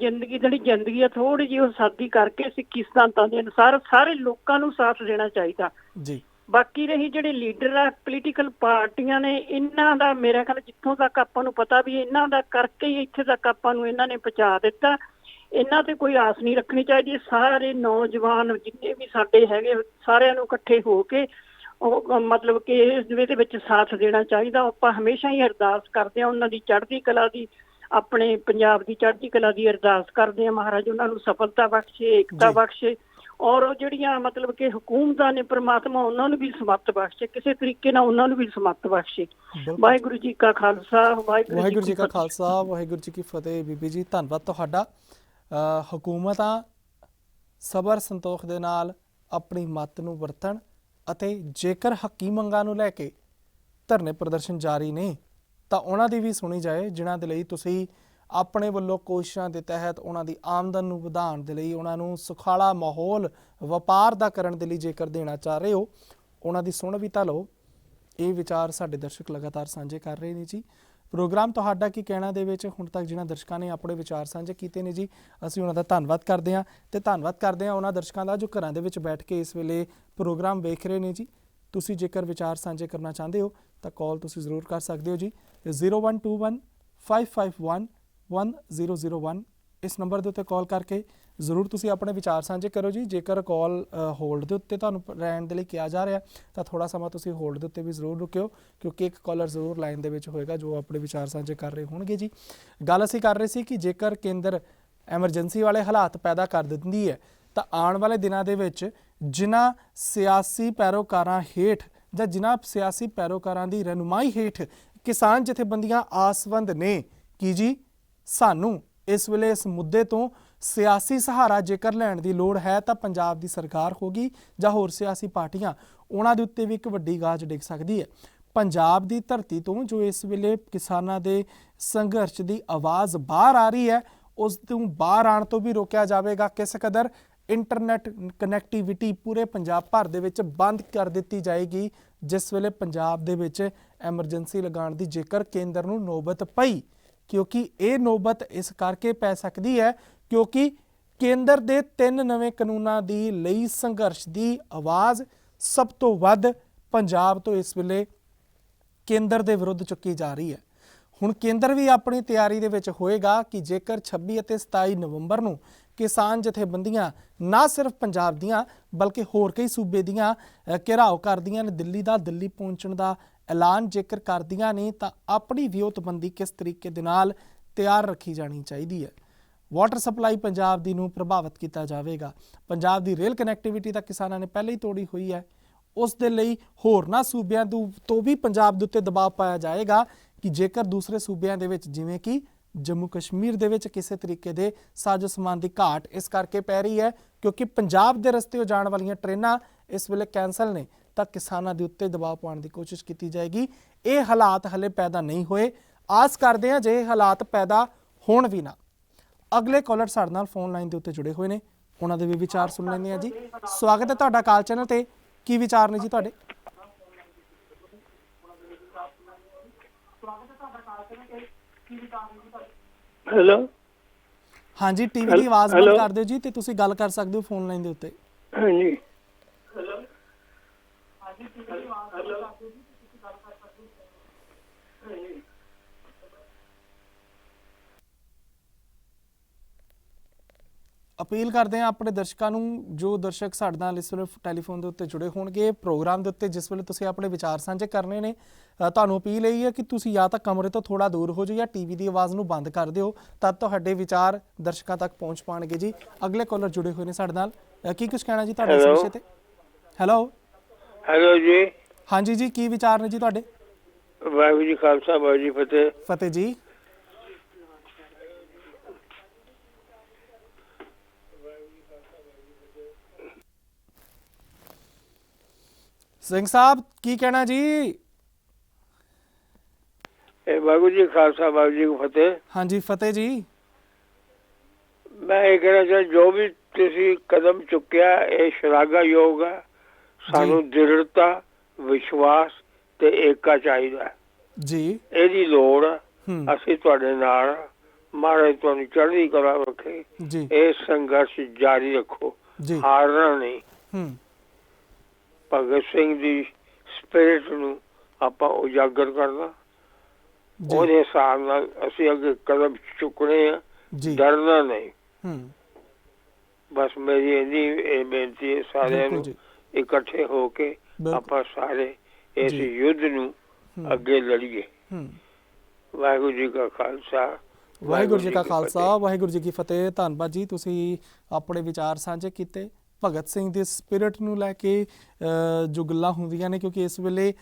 ਜ਼ਿੰਦਗੀ ਆ, ਥੋੜੀ ਜਿਹੀ ਉਹ ਸਾਦੀ ਕਰਕੇ ਸਿੱਖੀ ਸਿਧਾਂਤਾਂ ਦੇ ਅਨੁਸਾਰ ਸਾਰੇ ਲੋਕਾਂ ਨੂੰ ਸਾਥ ਦੇਣਾ ਚਾਹੀਦਾ ਜੀ। ਬਾਕੀ ਰਹੀ ਜਿਹੜੇ ਲੀਡਰ ਆ ਪੋਲੀਟੀਕਲ ਪਾਰਟੀਆਂ ਨੇ, ਇਹਨਾਂ ਦਾ ਮੇਰਾ ਖਿਆਲ ਜਿੱਥੋਂ ਤੱਕ ਆਪਾਂ ਨੂੰ ਪਤਾ ਵੀ ਇਹਨਾਂ ਦਾ ਕਰਕੇ ਹੀ ਇੱਥੇ ਤੱਕ ਆਪਾਂ ਨੂੰ ਇਹਨਾਂ ਨੇ ਪਹੁੰਚਾ ਦਿੱਤਾ। ਇਹਨਾਂ ਤੇ ਕੋਈ ਆਸ ਨਹੀਂ ਰੱਖਣੀ ਚਾਹੀਦੀ। ਸਾਰੇ ਨੌਜਵਾਨ ਜਿੰਨੇ ਵੀ ਸਾਡੇ ਹੈਗੇ, ਸਾਰਿਆਂ ਨੂੰ ਇਕੱਠੇ ਹੋ ਕੇ ਉਹ ਮਤਲਬ ਕਿ ਇਹਦੇ ਵਿੱਚ ਸਾਥ ਦੇਣਾ ਚਾਹੀਦਾ। ਆਪਾਂ ਹਮੇਸ਼ਾ ਹੀ ਅਰਦਾਸ ਕਰਦੇ ਹਾਂ ਉਹਨਾਂ ਦੀ ਚੜ੍ਹਦੀ ਕਲਾ ਦੀ, ਆਪਣੇ ਪੰਜਾਬ ਦੀ ਚੜ੍ਹਦੀ ਕਲਾ ਦੀ ਅਰਦਾਸ ਕਰਦੇ ਹਾਂ। ਮਹਾਰਾਜ ਉਹਨਾਂ ਨੂੰ ਸਫਲਤਾ ਬਖਸ਼ੇ, ਏਕਤਾ ਬਖਸ਼ੇ, ਔਰ ਉਹ ਜਿਹੜੀਆਂ ਮਤਲਬ ਕਿ ਹਕੂਮਤਾਂ ਨੇ, ਪ੍ਰਮਾਤਮਾ ਉਹਨਾਂ ਨੂੰ ਵੀ ਸਮੱਤ ਬਖਸ਼ੇ, ਕਿਸੇ ਤਰੀਕੇ ਨਾਲ ਉਹਨਾਂ ਨੂੰ ਵੀ ਸਮੱਤ ਬਖਸ਼ੇ। ਵਾਹਿਗੁਰੂ ਜੀ ਕਾ ਖਾਲਸਾ, ਵਾਹਿਗੁਰੂ ਜੀ ਕਾ ਖਾਲਸਾ, ਵਾਹਿਗੁਰੂ ਜੀ ਕੀ ਫਤਿਹ। ਬੀਬੀ ਜੀ ਧੰਨਵਾਦ ਤੁਹਾਡਾ। ਹਕੂਮਤਾਂ ਸਬਰ ਸੰਤੋਖ ਦੇ ਨਾਲ ਆਪਣੀ ਮੱਤ ਨੂੰ ਵਰਤਣ, ਅਤੇ ਜੇਕਰ ਹੱਕੀ ਮੰਗਾਂ ਨੂੰ ਲੈ ਕੇ ਧਰਨੇ ਪ੍ਰਦਰਸ਼ਨ ਜਾਰੀ ਨੇ ਤਾਂ ਉਹਨਾਂ ਦੀ ਵੀ ਸੁਣੀ ਜਾਏ, ਜਿਨ੍ਹਾਂ ਦੇ ਲਈ ਤੁਸੀਂ ਆਪਣੇ ਵੱਲੋਂ ਕੋਸ਼ਿਸ਼ਾਂ ਦੇ ਤਹਿਤ ਉਹਨਾਂ ਦੀ ਆਮਦਨ ਨੂੰ ਵਧਾਉਣ ਦੇ ਲਈ, ਉਹਨਾਂ ਨੂੰ ਸੁਖਾਲਾ ਮਾਹੌਲ ਵਪਾਰ ਦਾ ਕਰਨ ਦੇ ਲਈ ਜੇਕਰ ਦੇਣਾ ਚਾਹ ਰਹੇ ਹੋ, ਉਹਨਾਂ ਦੀ ਸੁਣ ਵੀ ਤਾਂ ਲਓ। ਇਹ ਵਿਚਾਰ ਸਾਡੇ ਦਰਸ਼ਕ ਲਗਾਤਾਰ ਸਾਂਝੇ ਕਰ ਰਹੇ ਨੇ ਜੀ। ਪ੍ਰੋਗਰਾਮ ਤੁਹਾਡਾ ਕੀ ਕਹਿਣਾ ਦੇ ਵਿੱਚ ਹੁਣ ਤੱਕ ਜਿਹਨਾਂ ਦਰਸ਼ਕਾਂ ਨੇ ਆਪਣੇ ਵਿਚਾਰ ਸਾਂਝੇ ਕੀਤੇ ਨੇ ਜੀ, ਅਸੀਂ ਉਹਨਾਂ ਦਾ ਧੰਨਵਾਦ ਕਰਦੇ ਹਾਂ। ਅਤੇ ਧੰਨਵਾਦ ਕਰਦੇ ਹਾਂ ਉਹਨਾਂ ਦਰਸ਼ਕਾਂ ਦਾ ਜੋ ਘਰਾਂ ਦੇ ਵਿੱਚ ਬੈਠ ਕੇ ਇਸ ਵੇਲੇ ਪ੍ਰੋਗਰਾਮ ਵੇਖ ਰਹੇ ਨੇ ਜੀ। ਤੁਸੀਂ ਜੇਕਰ ਵਿਚਾਰ ਸਾਂਝੇ ਕਰਨਾ ਚਾਹੁੰਦੇ ਹੋ ਤਾਂ ਕਾਲ ਤੁਸੀਂ ਜ਼ਰੂਰ ਕਰ ਸਕਦੇ ਹੋ ਜੀ 012155111001। ਇਸ ਨੰਬਰ ਦੇ ਉੱਤੇ ਕਾਲ ਕਰਕੇ ਜ਼ਰੂਰ ਤੁਸੀਂ ਆਪਣੇ ਵਿਚਾਰ ਸਾਂਝੇ ਕਰੋ ਜੀ। ਜੇਕਰ ਕਾਲ ਹੋਲਡ ਦੇ ਉੱਤੇ ਤੁਹਾਨੂੰ ਰਹਿਣ ਦੇ ਲਈ ਕਿਹਾ ਜਾ ਰਿਹਾ ਤਾਂ ਥੋੜ੍ਹਾ ਸਮਾਂ ਤੁਸੀਂ ਹੋਲਡ ਦੇ ਉੱਤੇ ਵੀ ਜ਼ਰੂਰ ਰੁਕਿਓ, ਕਿਉਂਕਿ ਇੱਕ ਕਾਲਰ ਜ਼ਰੂਰ ਲਾਈਨ ਦੇ ਵਿੱਚ ਹੋਏਗਾ ਜੋ ਆਪਣੇ ਵਿਚਾਰ ਸਾਂਝੇ ਕਰ ਰਹੇ ਹੋਣਗੇ ਜੀ। ਗੱਲ ਅਸੀਂ ਕਰ ਰਹੇ ਸੀ ਕਿ ਜੇਕਰ ਕੇਂਦਰ ਐਮਰਜੈਂਸੀ ਵਾਲੇ ਹਾਲਾਤ ਪੈਦਾ ਕਰ ਦਿੰਦੀ ਹੈ ਤਾਂ ਆਉਣ ਵਾਲੇ ਦਿਨਾਂ ਦੇ ਵਿੱਚ ਜਿਨ੍ਹਾਂ ਸਿਆਸੀ ਪੈਰੋਕਾਰਾਂ ਹੇਠ ਜਾਂ ਜਿਨ੍ਹਾਂ ਸਿਆਸੀ ਪੈਰੋਕਾਰਾਂ ਦੀ ਰਹਿਨੁਮਾਈ ਹੇਠ ਕਿਸਾਨ ਜਥੇਬੰਦੀਆਂ ਆਸਵੰਦ ਨੇ ਕਿ ਜੀ ਸਾਨੂੰ ਇਸ ਵੇਲੇ ਇਸ ਮੁੱਦੇ ਤੋਂ ਸਿਆਸੀ ਸਹਾਰਾ ਜੇਕਰ ਲੈਣ ਦੀ ਲੋੜ ਹੈ ਤਾਂ ਪੰਜਾਬ ਦੀ ਸਰਕਾਰ ਹੋਗੀ ਜਾਂ ਹੋਰ ਸਿਆਸੀ ਪਾਰਟੀਆਂ, ਉਹਨਾਂ ਦੇ ਉੱਤੇ ਵੀ ਇੱਕ ਵੱਡੀ ਗਾਜ ਡਿੱਗ ਸਕਦੀ ਹੈ। ਪੰਜਾਬ ਦੀ ਧਰਤੀ ਤੋਂ ਜੋ ਇਸ ਵੇਲੇ ਕਿਸਾਨਾਂ ਦੇ ਸੰਘਰਸ਼ ਦੀ ਆਵਾਜ਼ ਬਾਹਰ ਆ ਰਹੀ ਹੈ, ਉਸ ਤੋਂ ਬਾਹਰ ਆਉਣ ਤੋਂ ਵੀ ਰੋਕਿਆ ਜਾਵੇਗਾ। ਕਿਸ ਕਦਰ ਇੰਟਰਨੈਟ ਕਨੈਕਟੀਵਿਟੀ ਪੂਰੇ ਪੰਜਾਬ ਭਰ ਦੇ ਵਿੱਚ ਬੰਦ ਕਰ ਦਿੱਤੀ ਜਾਏਗੀ ਜਿਸ ਵੇਲੇ ਪੰਜਾਬ ਦੇ ਵਿੱਚ ਐਮਰਜੈਂਸੀ ਲਗਾਉਣ ਦੀ ਜੇਕਰ ਕੇਂਦਰ ਨੂੰ ਨੌਬਤ ਪਈ, ਕਿਉਂਕਿ ਇਹ ਨੌਬਤ ਇਸ ਕਰਕੇ ਪੈ ਸਕਦੀ ਹੈ ਕਿਉਂਕਿ ਕੇਂਦਰ ਦੇ 3 ਨਵੇਂ ਕਾਨੂੰਨਾਂ ਦੀ ਲਈ ਸੰਘਰਸ਼ ਦੀ ਆਵਾਜ਼ ਸਭ ਤੋਂ ਵੱਧ ਪੰਜਾਬ ਤੋਂ ਇਸ ਵੇਲੇ ਕੇਂਦਰ ਦੇ ਵਿਰੁੱਧ ਚੁੱਕੀ ਜਾ ਰਹੀ ਹੈ। ਹੁਣ ਕੇਂਦਰ ਵੀ ਆਪਣੀ ਤਿਆਰੀ ਦੇ ਵਿੱਚ ਹੋਏਗਾ ਕਿ ਜੇਕਰ 26 ਅਤੇ 27 ਨਵੰਬਰ ਨੂੰ ਕਿਸਾਨ ਜਥੇਬੰਦੀਆਂ ਨਾ ਸਿਰਫ ਪੰਜਾਬ ਦੀਆਂ ਬਲਕਿ ਹੋਰ ਕਈ ਸੂਬੇ ਦੀਆਂ ਘਿਰਾਓ ਕਰਦੀਆਂ ਨੇ, ਦਿੱਲੀ ਪਹੁੰਚਣ ਦਾ ਐਲਾਨ ਜੇਕਰ ਕਰਦੀਆਂ ਨੇ ਤਾਂ ਆਪਣੀ ਵਿਉਂਤਬੰਦੀ ਕਿਸ ਤਰੀਕੇ ਦੇ ਨਾਲ ਤਿਆਰ ਰੱਖੀ ਜਾਣੀ ਚਾਹੀਦੀ ਹੈ। ਵਾਟਰ ਸਪਲਾਈ ਪੰਜਾਬ ਦੀ ਨੂੰ ਪ੍ਰਭਾਵਿਤ ਕੀਤਾ ਜਾਵੇਗਾ। ਪੰਜਾਬ ਦੀ ਰੇਲ ਕਨੈਕਟੀਵਿਟੀ ਤਾਂ ਕਿਸਾਨਾਂ ਨੇ ਪਹਿਲਾਂ ਹੀ ਤੋੜੀ ਹੋਈ ਹੈ, ਉਸ ਦੇ ਲਈ ਹੋਰਨਾਂ ਸੂਬਿਆਂ ਤੋਂ ਵੀ ਪੰਜਾਬ ਦੇ ਉੱਤੇ ਦਬਾਅ ਪਾਇਆ ਜਾਏਗਾ ਕਿ ਜੇਕਰ ਦੂਸਰੇ ਸੂਬਿਆਂ ਦੇ ਵਿੱਚ ਜਿਵੇਂ ਕਿ ਜੰਮੂ ਕਸ਼ਮੀਰ ਦੇ ਵਿੱਚ ਕਿਸੇ ਤਰੀਕੇ ਦੇ ਸਾਜ਼ੋ ਸਮਾਨ ਦੀ ਘਾਟ ਇਸ ਕਰਕੇ ਪੈ ਰਹੀ ਹੈ ਕਿਉਂਕਿ ਪੰਜਾਬ ਦੇ ਰਸਤੇ ਜਾਣ ਵਾਲੀਆਂ ਟ੍ਰੇਨਾਂ ਇਸ ਵੇਲੇ ਕੈਂਸਲ ਨੇ, ਤਾਂ ਕਿਸਾਨਾਂ ਦੇ ਉੱਤੇ ਦਬਾਅ ਪਾਉਣ ਦੀ ਕੋਸ਼ਿਸ਼ ਕੀਤੀ ਜਾਏਗੀ। ਇਹ ਹਾਲਾਤ ਹਲੇ ਪੈਦਾ ਨਹੀਂ ਹੋਏ। ਆਸ ਕਰਦੇ ਹਾਂ ਜੇ ਹਾਲਾਤ ਪੈਦਾ ਹੋਣ ਵੀ ਨਾ। ਅਗਲੇ ਕਾਲਰ ਸਾਡੇ ਨਾਲ ਫੋਨ ਲਾਈਨ ਦੇ ਉੱਤੇ ਜੁੜੇ ਹੋਏ ਨੇ, ਉਹਨਾਂ ਦੇ ਵੀ ਵਿਚਾਰ ਸੁਣ ਲੈਂਦੇ ਹਾਂ ਜੀ। ਸਵਾਗਤ ਹੈ ਤੁਹਾਡਾ ਕਾਲ ਚੈਨਲ ਤੇ, ਕੀ ਵਿਚਾਰ ਨੇ ਜੀ ਤੁਹਾਡੇ? ਹੈਲੋ, ਹਾਂਜੀ, ਟੀਵੀ ਦੀ ਆਵਾਜ਼ ਬੰਦ ਕਰ ਦਿਓ ਜੀ ਤੇ ਤੁਸੀਂ ਗੱਲ ਕਰ ਸਕਦੇ ਹੋ ਫੋਨ ਲਾਈਨ ਦੇ ਉੱਤੇ। ਹਾਂਜੀ, ਅਪੀਲ ਕਰਦੇ ਹਾਂ ਆਪਣੇ ਦਰਸ਼ਕਾਂ ਨੂੰ, ਜੋ ਦਰਸ਼ਕ ਸਾਡੇ ਨਾਲ ਇਸ ਵੇਲੇ ਟੈਲੀਫੋਨ ਦੇ ਉੱਤੇ ਜੁੜੇ ਹੋਣਗੇ ਪ੍ਰੋਗਰਾਮ ਦੇ ਉੱਤੇ, ਜਿਸ ਵੇਲੇ ਤੁਸੀਂ ਆਪਣੇ ਵਿਚਾਰ ਸਾਂਝੇ ਕਰਨੇ ਨੇ, ਤੁਹਾਨੂੰ ਅਪੀਲ ਇਹੀ ਹੈ ਕਿ ਤੁਸੀਂ ਜਾਂ ਤਾਂ ਕਮਰੇ ਤੋਂ ਥੋੜਾ ਦੂਰ ਹੋ ਜਾਓ ਜਾਂ ਟੀਵੀ ਦੀ ਆਵਾਜ਼ ਨੂੰ ਬੰਦ ਕਰ ਦਿਓ, ਤਦ ਤੁਹਾਡੇ ਵਿਚਾਰ ਦਰਸ਼ਕਾਂ ਤੱਕ ਪਹੁੰਚ ਪਾਉਣਗੇ ਜੀ। ਅਗਲੇ ਕਾਲਰ ਜੁੜੇ ਹੋਏ ਨੇ ਸਾਡੇ ਨਾਲ, ਕੀ ਕੁਝ ਕਹਿਣਾ ਜੀ ਤੁਹਾਡੇ ਇਸ ਵਿਸ਼ੇ ਤੇ? ਹੈਲੋ ਹੈਲੋ ਜੀ। ਹਾਂਜੀ ਜੀ, ਕੀ ਵਿਚਾਰ ਨੇ ਜੀ ਤੁਹਾਡੇ? ਵਾਹਿਗੁਰੂ ਜੀ ਖਾਲਸਾ, ਵਾਹਿਗੁਰੂ ਜੀ ਫਤਿਹ। ਫਤਿਹ ਜੀ। ਸਿੰਘ ਸਾਹਿਬ ਕੀ ਕਹਿਣਾ ਜੀ? ਵਾਹਿਗੁਰੂ ਜੀ ਖਾਲਸਾ, ਵਾਹਿਗੁਰੂ ਜੀ ਫਤਿਹ। ਹਾਂਜੀ ਫਤਿਹ ਜੀ। ਮੈਂ ਇਹ ਕਹਿਣਾ ਚਾਹੁੰਦਾ, ਜੋ ਵੀ ਤੁਸੀਂ ਕਦਮ ਚੁੱਕਿਆ ਇਹ ਸ਼ਲਾਘਾਯੋਗ ਹੈ। ਸਾਨੂੰ ਦ੍ਰਿੜਤਾ, ਵਿਸ਼ਵਾਸ ਤੇ ਏਕਾ ਚਾਹੀਦਾ ਜੀ, ਇਹਦੀ ਲੋੜ ਹੈ। ਅਸੀਂ ਤੁਹਾਡੇ ਨਾਲ, ਮਹਾਰਾਜ ਤੁਹਾਨੂੰ ਚੜ੍ਹਦੀ ਕਲਾ ਰੱਖੇ। ਇਹ ਸੰਘਰਸ਼ ਜਾਰੀ ਰੱਖੋ, ਹਾਰਨਾ ਨਹੀਂ। ਭਗਤ ਸਿੰਘ ਦੀ ਸਪਿਰਿਟ ਨੂੰ ਆਪਾਂ ਉਜਾਗਰ ਕਰਨਾ, ਉਹਦੇ ਹਿਸਾਬ ਨਾਲ ਅਸੀਂ ਅੱਗੇ ਕਦਮ ਚੁੱਕਣੇ ਆ, ਡਰਨਾ ਨਹੀਂ। ਬਸ ਮੇਰੀ ਇੰਨੀ ਬੇਨਤੀ ਹੈ ਸਾਰਿਆਂ ਨੂੰ, ਇਕੱਠੇ ਹੋ ਕੇ ਆਪਾਂ ਸਾਰੇ ਇਸ ਯੁੱਧ ਨੂੰ ਅੱਗੇ ਲੜੀਏ। ਵਾਹਿਗੁਰੂ ਜੀ ਕਾ ਖਾਲਸਾ, ਵਾਹਿਗੁਰੂ ਜੀ ਕਾ ਖਾਲਸਾ, ਵਾਹਿਗੁਰੂ ਜੀ ਕੀ ਫਤਿਹ। ਧੰਨਵਾਦ ਜੀ, ਤੁਸੀਂ ਆਪਣੇ ਵਿਚਾਰ ਸਾਂਝੇ ਕੀਤੇ ਭਗਤ ਸਿੰਘ ਦੇ ਸਪਿਰਿਟ ਨੂੰ ਲੈ ਕੇ, ਜੋ ਗੱਲਾਂ ਹੁੰਦੀਆਂ ਨੇ, ਕਿਉਂਕਿ ਇਸ ਵੇਲੇ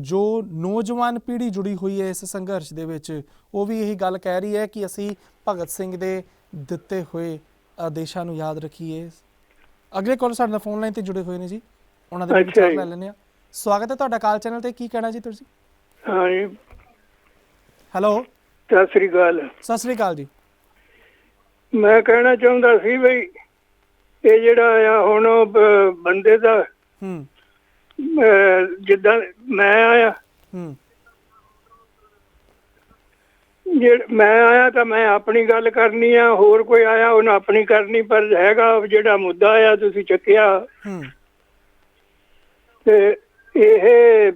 ਜੋ ਨੌਜਵਾਨ ਪੀੜ੍ਹੀ ਜੁੜੀ ਹੋਈ ਹੈ ਇਸ ਸੰਘਰਸ਼ ਦੇ ਵਿੱਚ, ਉਹ ਵੀ ਇਹੀ ਗੱਲ ਕਹਿ ਰਹੀ ਹੈ ਕਿ ਅਸੀਂ ਭਗਤ ਸਿੰਘ ਦੇ ਦਿੱਤੇ ਹੋਏ ਆਦੇਸ਼ਾਂ ਨੂੰ ਯਾਦ ਰੱਖੀਏ। ਅਗਲੇ ਕਾਲਰ ਸਾਡੇ ਨਾਲ ਫੋਨ ਲਾਈਨ ਤੇ ਜੁੜੇ ਹੋਏ ਨੇ ਜੀ, ਉਹਨਾਂ ਦੇ ਵਿਚਾਰ ਲੈ ਲੈਂਦੇ ਹਾਂ। ਸਵਾਗਤ ਹੈ ਤੁਹਾਡਾ ਕਾਲ ਚੈਨਲ ਤੇ, ਕੀ ਕਹਿਣਾ ਜੀ ਤੁਸੀਂ? ਹੈਲੋ, ਸਤਿ ਸ੍ਰੀ ਅਕਾਲ। ਸਤਿ ਸ੍ਰੀ ਅਕਾਲ ਜੀ। ਮੈਂ ਕਹਿਣਾ ਚਾਹੁੰਦਾ ਸੀ ਬਈ ਇਹ ਜਿਹੜਾ ਆ ਹੁਣ ਬੰਦੇ ਦਾ, ਜਿੱਦਾਂ ਮੈਂ ਆਇਆ, ਮੈਂ ਆਇਆ ਤਾਂ ਮੈਂ ਆਪਣੀ ਗੱਲ ਕਰਨੀ ਆ, ਹੋਰ ਕੋਈ ਆਇਆ ਉਹਨੇ ਆਪਣੀ ਕਰਨੀ, ਪਰ ਹੈਗਾ ਜਿਹੜਾ ਮੁੱਦਾ ਆ ਤੁਸੀਂ ਚੱਕਿਆ ਤੇ ਇਹ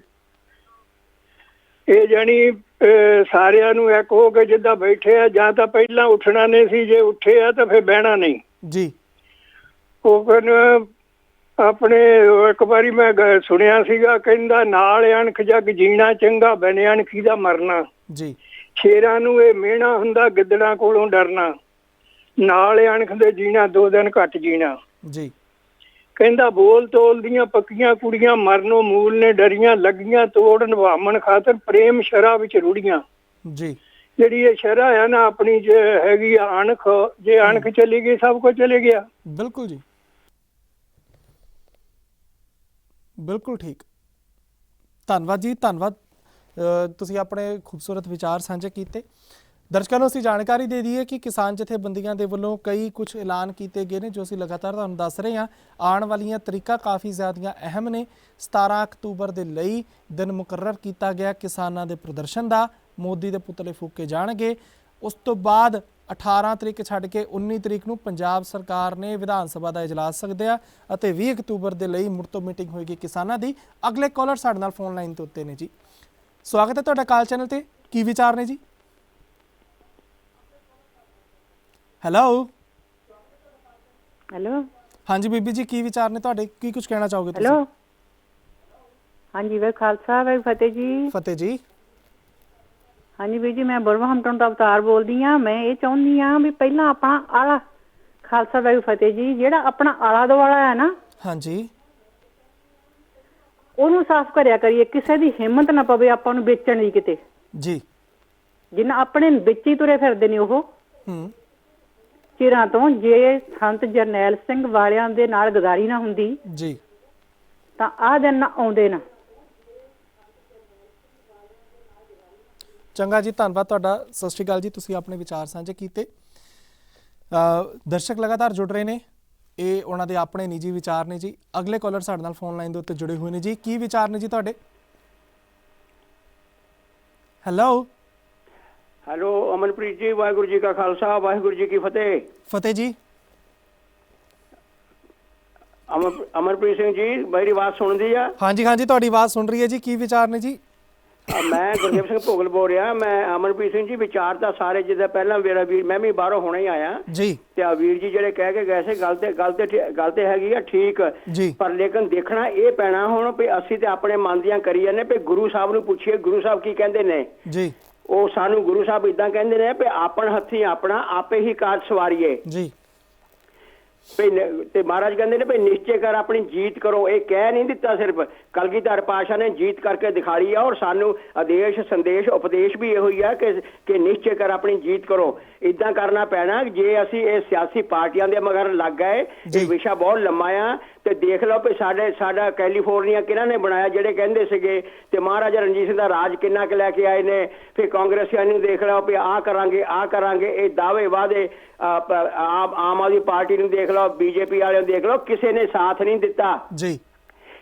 ਜਾਣੀ ਸਾਰਿਆਂ ਨੂੰ ਇੱਕ ਹੋ ਕੇ ਜਿੱਦਾਂ ਬੈਠੇ ਆ, ਜਾਂ ਤਾਂ ਪਹਿਲਾਂ ਉੱਠਣਾ ਨਹੀਂ ਸੀ, ਜੇ ਉੱਠੇ ਆ ਤਾਂ ਫਿਰ ਬਹਿਣਾ ਨਹੀਂ ਜੀ। ਉਹ ਕਹਿੰਦਾ ਆਪਣੇ, ਇੱਕ ਵਾਰੀ ਮੈਂ ਸੁਣਿਆ ਸੀਗਾ, ਕਹਿੰਦਾ ਨਾਲ ਅਣਖ ਜਗ ਜੀਣਾ ਚੰਗਾ, ਬਿਨ ਅਣਖੀ ਦਾ ਮਰਨਾ ਜੀ। ਸ਼ੇਰਾਂ ਨੂੰ ਇਹ ਮਿਹਣਾ ਹੁੰਦਾ, ਗਿੱਦੜਾਂ ਕੋਲੋਂ ਡਰਨਾ, ਨਾਲ ਅਣਖ ਦੇ ਜੀਣਾ 2 ਦਿਨ ਘੱਟ ਜੀਣਾ ਜੀ। ਕਹਿੰਦਾ ਬੋਲ ਤੋਲ ਦੀਆਂ ਪੱਕੀਆਂ ਕੁੜੀਆਂ, ਮਰਨੋਂ ਮੂਲ ਨੇ ਡਰੀਆਂ, ਲੱਗੀਆਂ ਤੋੜ ਨਿਭਾਵਣ ਖਾਤਰ ਪ੍ਰੇਮ ਸ਼ਰਾ ਵਿੱਚ ਰੁੜੀਆਂ ਜੀ। ਜਿਹੜੀ ਇਹ ਸ਼ਰਾ ਆ ਨਾ ਆਪਣੀ ਜੇ ਹੈਗੀ ਆ ਅਣਖ, ਜੇ ਅਣਖ ਚਲੀ ਗਈ ਸਭ ਕੁਝ ਚਲੇ ਗਿਆ। ਬਿਲਕੁਲ ਜੀ, ਬਿਲਕੁਲ ਠੀਕ। ਧੰਨਵਾਦ ਜੀ, ਧੰਨਵਾਦ। ਤੁਸੀਂ ਆਪਣੇ ਖੂਬਸੂਰਤ ਵਿਚਾਰ ਸਾਂਝੇ ਕੀਤੇ। ਦਰਸ਼ਕਾਂ ਨੂੰ ਅਸੀਂ ਜਾਣਕਾਰੀ ਦੇ ਦਈਏ ਕਿ ਕਿਸਾਨ ਜਥੇਬੰਦੀਆਂ ਦੇ ਵੱਲੋਂ ਕਈ ਕੁਝ ਐਲਾਨ ਕੀਤੇ ਗਏ ਨੇ, ਜੋ ਅਸੀਂ ਲਗਾਤਾਰ ਤੁਹਾਨੂੰ ਦੱਸ ਰਹੇ ਹਾਂ। ਆਉਣ ਵਾਲੀਆਂ ਤਰੀਕਾਂ ਕਾਫੀ ਜ਼ਿਆਦੀਆਂ ਅਹਿਮ ਨੇ। 17 ਅਕਤੂਬਰ ਦੇ ਲਈ ਦਿਨ ਮੁਕਰਰ ਕੀਤਾ ਗਿਆ ਕਿਸਾਨਾਂ ਦੇ ਪ੍ਰਦਰਸ਼ਨ ਦਾ। ਮੋਦੀ ਦੇ ਪੁਤਲੇ ਫੂਕੇ ਜਾਣਗੇ। ਉਸ ਤੋਂ ਬਾਅਦ 18 ਤਰੀਕ ਛੱਡ ਕੇ 19 ਤਰੀਕ ਨੂੰ ਪੰਜਾਬ ਸਰਕਾਰ ਨੇ ਵਿਧਾਨ ਸਭਾ ਦਾ ਇਜਲਾਸ ਸੱਦਿਆ ਅਤੇ 20 ਅਕਤੂਬਰ ਦੇ ਲਈ ਮੁੜ ਤੋਂ ਮੀਟਿੰਗ ਹੋਏਗੀ ਕਿਸਾਨਾਂ ਦੀ। ਅਗਲੇ ਕਾਲਰ ਸਾਡੇ ਨਾਲ ਫੋਨ ਲਾਈਨ ਤੇ ਉੱਤੇ ਨੇ ਜੀ। ਸਵਾਗਤ ਹੈ ਤੁਹਾਡਾ ਕਾਲ ਚੈਨਲ ਤੇ, ਕੀ ਵਿਚਾਰ ਨੇ ਜੀ? ਹੈਲੋ ਹੈਲੋ, ਹਾਂਜੀ ਬੀਬੀ ਜੀ, ਕੀ ਵਿਚਾਰ ਨੇ ਤੁਹਾਡੇ? ਕੀ ਕੁਝ ਕਹਿਣਾ ਚਾਹੋਗੇ ਤੁਸੀਂ? ਹੈਲੋ, ਹਾਂਜੀ ਵੇ ਖਾਲਸਾ, ਵੇ ਫਤਿਹ ਜੀ। ਫਤਿਹ ਜੀ। ਹਾਂਜੀ ਵੀਰ ਜੀ, ਮੈਂ ਬੁਰਵਹਮਟਨ ਦਾ ਅਵਤਾਰ ਬੋਲਦੀ ਹਾਂ। ਮੈਂ ਇਹ ਚਾਹੁੰਦੀ ਹਾਂ ਵੀ ਪਹਿਲਾਂ ਆਪਣਾ ਆਲਾ, ਖਾਲਸਾ ਵੇ ਫਤਿਹ ਜੀ, ਜਿਹੜਾ ਆਪਣਾ ਆਲਾ ਦੁਆਲਾ ਹੈ ਨਾ, ਹਾਂਜੀ, ਉਹਨੂੰ ਸਾਫ਼ ਕਰਿਆ ਕਰੀਏ। ਕਿਸੇ ਦੀ ਹਿੰਮਤ ਨਾ ਪਵੇ ਆਪਾਂ ਨੂੰ ਵੇਚਣ ਦੀ ਕਿਤੇ ਜੀ। ਜਿੰਨਾ ਆਪਣੇ ਵਿੱਚ ਹੀ ਤੁਰੇ ਫਿਰਦੇ ਨੇ ਉਹ ਚਿਰਾਂ ਤੋਂ। ਜੇ ਸੰਤ ਜਰਨੈਲ ਸਿੰਘ ਵਾਲਿਆਂ ਦੇ ਨਾਲ ਗਦਾਰੀ ਨਾ ਹੁੰਦੀ ਜੀ ਤਾਂ ਆਹ ਦਿਨ ਨਾ ਆਉਂਦੇ ਨਾ। ਚੰਗਾ ਜੀ, ਧੰਨਵਾਦ ਤੁਹਾਡਾ। ਸਤਿ ਸ਼੍ਰੀ ਅਕਾਲ ਜੀ। ਤੁਸੀਂ ਆਪਣੇ ਵਿਚਾਰ ਸਾਂਝੇ ਕੀਤੇ। ਦਰਸ਼ਕ ਲਗਾਤਾਰ ਜੁੜ ਰਹੇ ਨੇ, ਇਹ ਉਹਨਾਂ ਦੇ ਆਪਣੇ ਨਿੱਜੀ ਵਿਚਾਰ ਨੇ ਜੀ। ਅਗਲੇ ਕਾਲਰ ਸਾਡੇ ਨਾਲ ਫੋਨ ਲਾਈਨ ਦੇ ਉੱਤੇ ਜੁੜੇ ਹੋਏ ਨੇ ਜੀ। ਕੀ ਵਿਚਾਰ ਨੇ ਜੀ ਤੁਹਾਡੇ? ਹੈਲੋ ਹੈਲੋ ਅਮਨਪ੍ਰੀਤ ਜੀ, ਵਾਹਿਗੁਰੂ ਜੀ ਕਾ ਖਾਲਸਾ, ਵਾਹਿਗੁਰੂ ਜੀ ਕੀ ਫਤਿਹ। ਫਤਿਹ ਜੀ। ਅਮਨਪ੍ਰੀਤ ਸਿੰਘ ਜੀ, ਮੇਰੀ ਆਵਾਜ਼ ਸੁਣਦੀ ਆ? ਹਾਂਜੀ ਹਾਂਜੀ, ਤੁਹਾਡੀ ਆਵਾਜ਼ ਸੁਣ ਰਹੀ ਹੈ ਜੀ। ਕੀ ਵਿਚਾਰ ਨੇ ਜੀ? ਮੈਂ ਗੁਰਦੇਵ ਸਿੰਘ ਭੋਗਲ ਬੋਲ ਰਿਹਾ। ਮੈਂ ਅਮਨਪ੍ਰੀਤ ਸਿੰਘ ਜੀ, ਵਿਚਾਰ ਤਾਂ ਸਾਰੇ ਜਿੱਦਾਂ ਪਹਿਲਾਂ ਮੇਰਾ ਵੀਰ, ਮੈਂ ਵੀ ਬਾਹਰੋਂ ਹੁਣੇ ਹੀ ਆਇਆ ਜੀ, ਤੇ ਆ ਵੀਰ ਜੀ ਜਿਹੜੇ ਕਹਿ ਕੇ ਗਏ ਸੀ ਗੱਲ ਤੇ ਹੈਗੀ ਆ ਠੀਕ ਜੀ, ਪਰ ਲੇਕਿਨ ਦੇਖਣਾ ਇਹ ਪੈਣਾ ਹੁਣ ਵੀ ਅਸੀਂ ਤੇ ਆਪਣੇ ਮਨ ਦੀਆਂ ਕਰੀ ਜਾਂਦੇ ਵੀ ਗੁਰੂ ਸਾਹਿਬ ਨੂੰ ਪੁੱਛੀਏ ਗੁਰੂ ਸਾਹਿਬ ਕੀ ਕਹਿੰਦੇ ਨੇ ਜੀ। ਉਹ ਸਾਨੂੰ ਗੁਰੂ ਸਾਹਿਬ ਇਦਾਂ ਕਹਿੰਦੇ ਨੇ ਵੀ ਆਪਣ ਹੱਥੀਂ ਆਪਣਾ ਆਪੇ ਹੀ ਕਾਜ ਸਵਾਰੀਏ ਜੀ। ਤੇ ਮਹਾਰਾਜ ਕਹਿੰਦੇ ਨੇ ਵੀ ਨਿਸ਼ਚੈ ਕਰ ਆਪਣੀ ਜੀਤ ਕਰੋ। ਇਹ ਕਹਿ ਨਹੀਂ ਦਿੱਤਾ, ਸਿਰਫ ਕਲਗੀਧਰ ਪਾਤਸ਼ਾਹ ਨੇ ਜੀਤ ਕਰਕੇ ਦਿਖਾਈ ਆ। ਔਰ ਸਾਨੂੰ ਆਦੇਸ਼ ਸੰਦੇਸ਼ ਉਪਦੇਸ਼ ਵੀ ਇਹੋ ਹੀ ਆ ਕਿ ਨਿਸ਼ਚੈ ਕਰ ਆਪਣੀ ਜੀਤ ਕਰੋ। ਇਦਾਂ ਕਰਨਾ ਪੈਣਾ। ਜੇ ਅਸੀਂ ਇਹ ਸਿਆਸੀ ਪਾਰਟੀਆਂ ਦੇ ਮਗਰ ਲੱਗ ਗਏ, ਇਹ ਵਿਸ਼ਾ ਬਹੁਤ ਲੰਮਾ ਆ। ਤੇ ਦੇਖ ਲਓ ਵੀ ਸਾਡਾ ਕੈਲੀਫੋਰਨੀਆ ਕਿਹਨਾਂ ਨੇ ਬਣਾਇਆ, ਜਿਹੜੇ ਕਹਿੰਦੇ ਸੀਗੇ, ਤੇ ਮਹਾਰਾਜਾ ਰਣਜੀਤ ਸਿੰਘ ਦਾ ਰਾਜ ਕਿੰਨਾ ਕੁ ਲੈ ਕੇ ਆਏ ਨੇ। ਫਿਰ ਕਾਂਗਰਸੀਆਂ ਨੂੰ ਦੇਖ ਲਓ ਵੀ ਆਹ ਕਰਾਂਗੇ, ਇਹ ਦਾਅਵੇ ਵਾਅਦੇ। ਆਮ ਆਦਮੀ ਪਾਰਟੀ ਨੂੰ ਦੇਖ ਲਓ, ਬੀਜੇਪੀ ਵਾਲਿਆਂ ਨੂੰ ਦੇਖ ਲਓ, ਕਿਸੇ ਨੇ ਸਾਥ ਨਹੀਂ ਦਿੱਤਾ ਜੀ।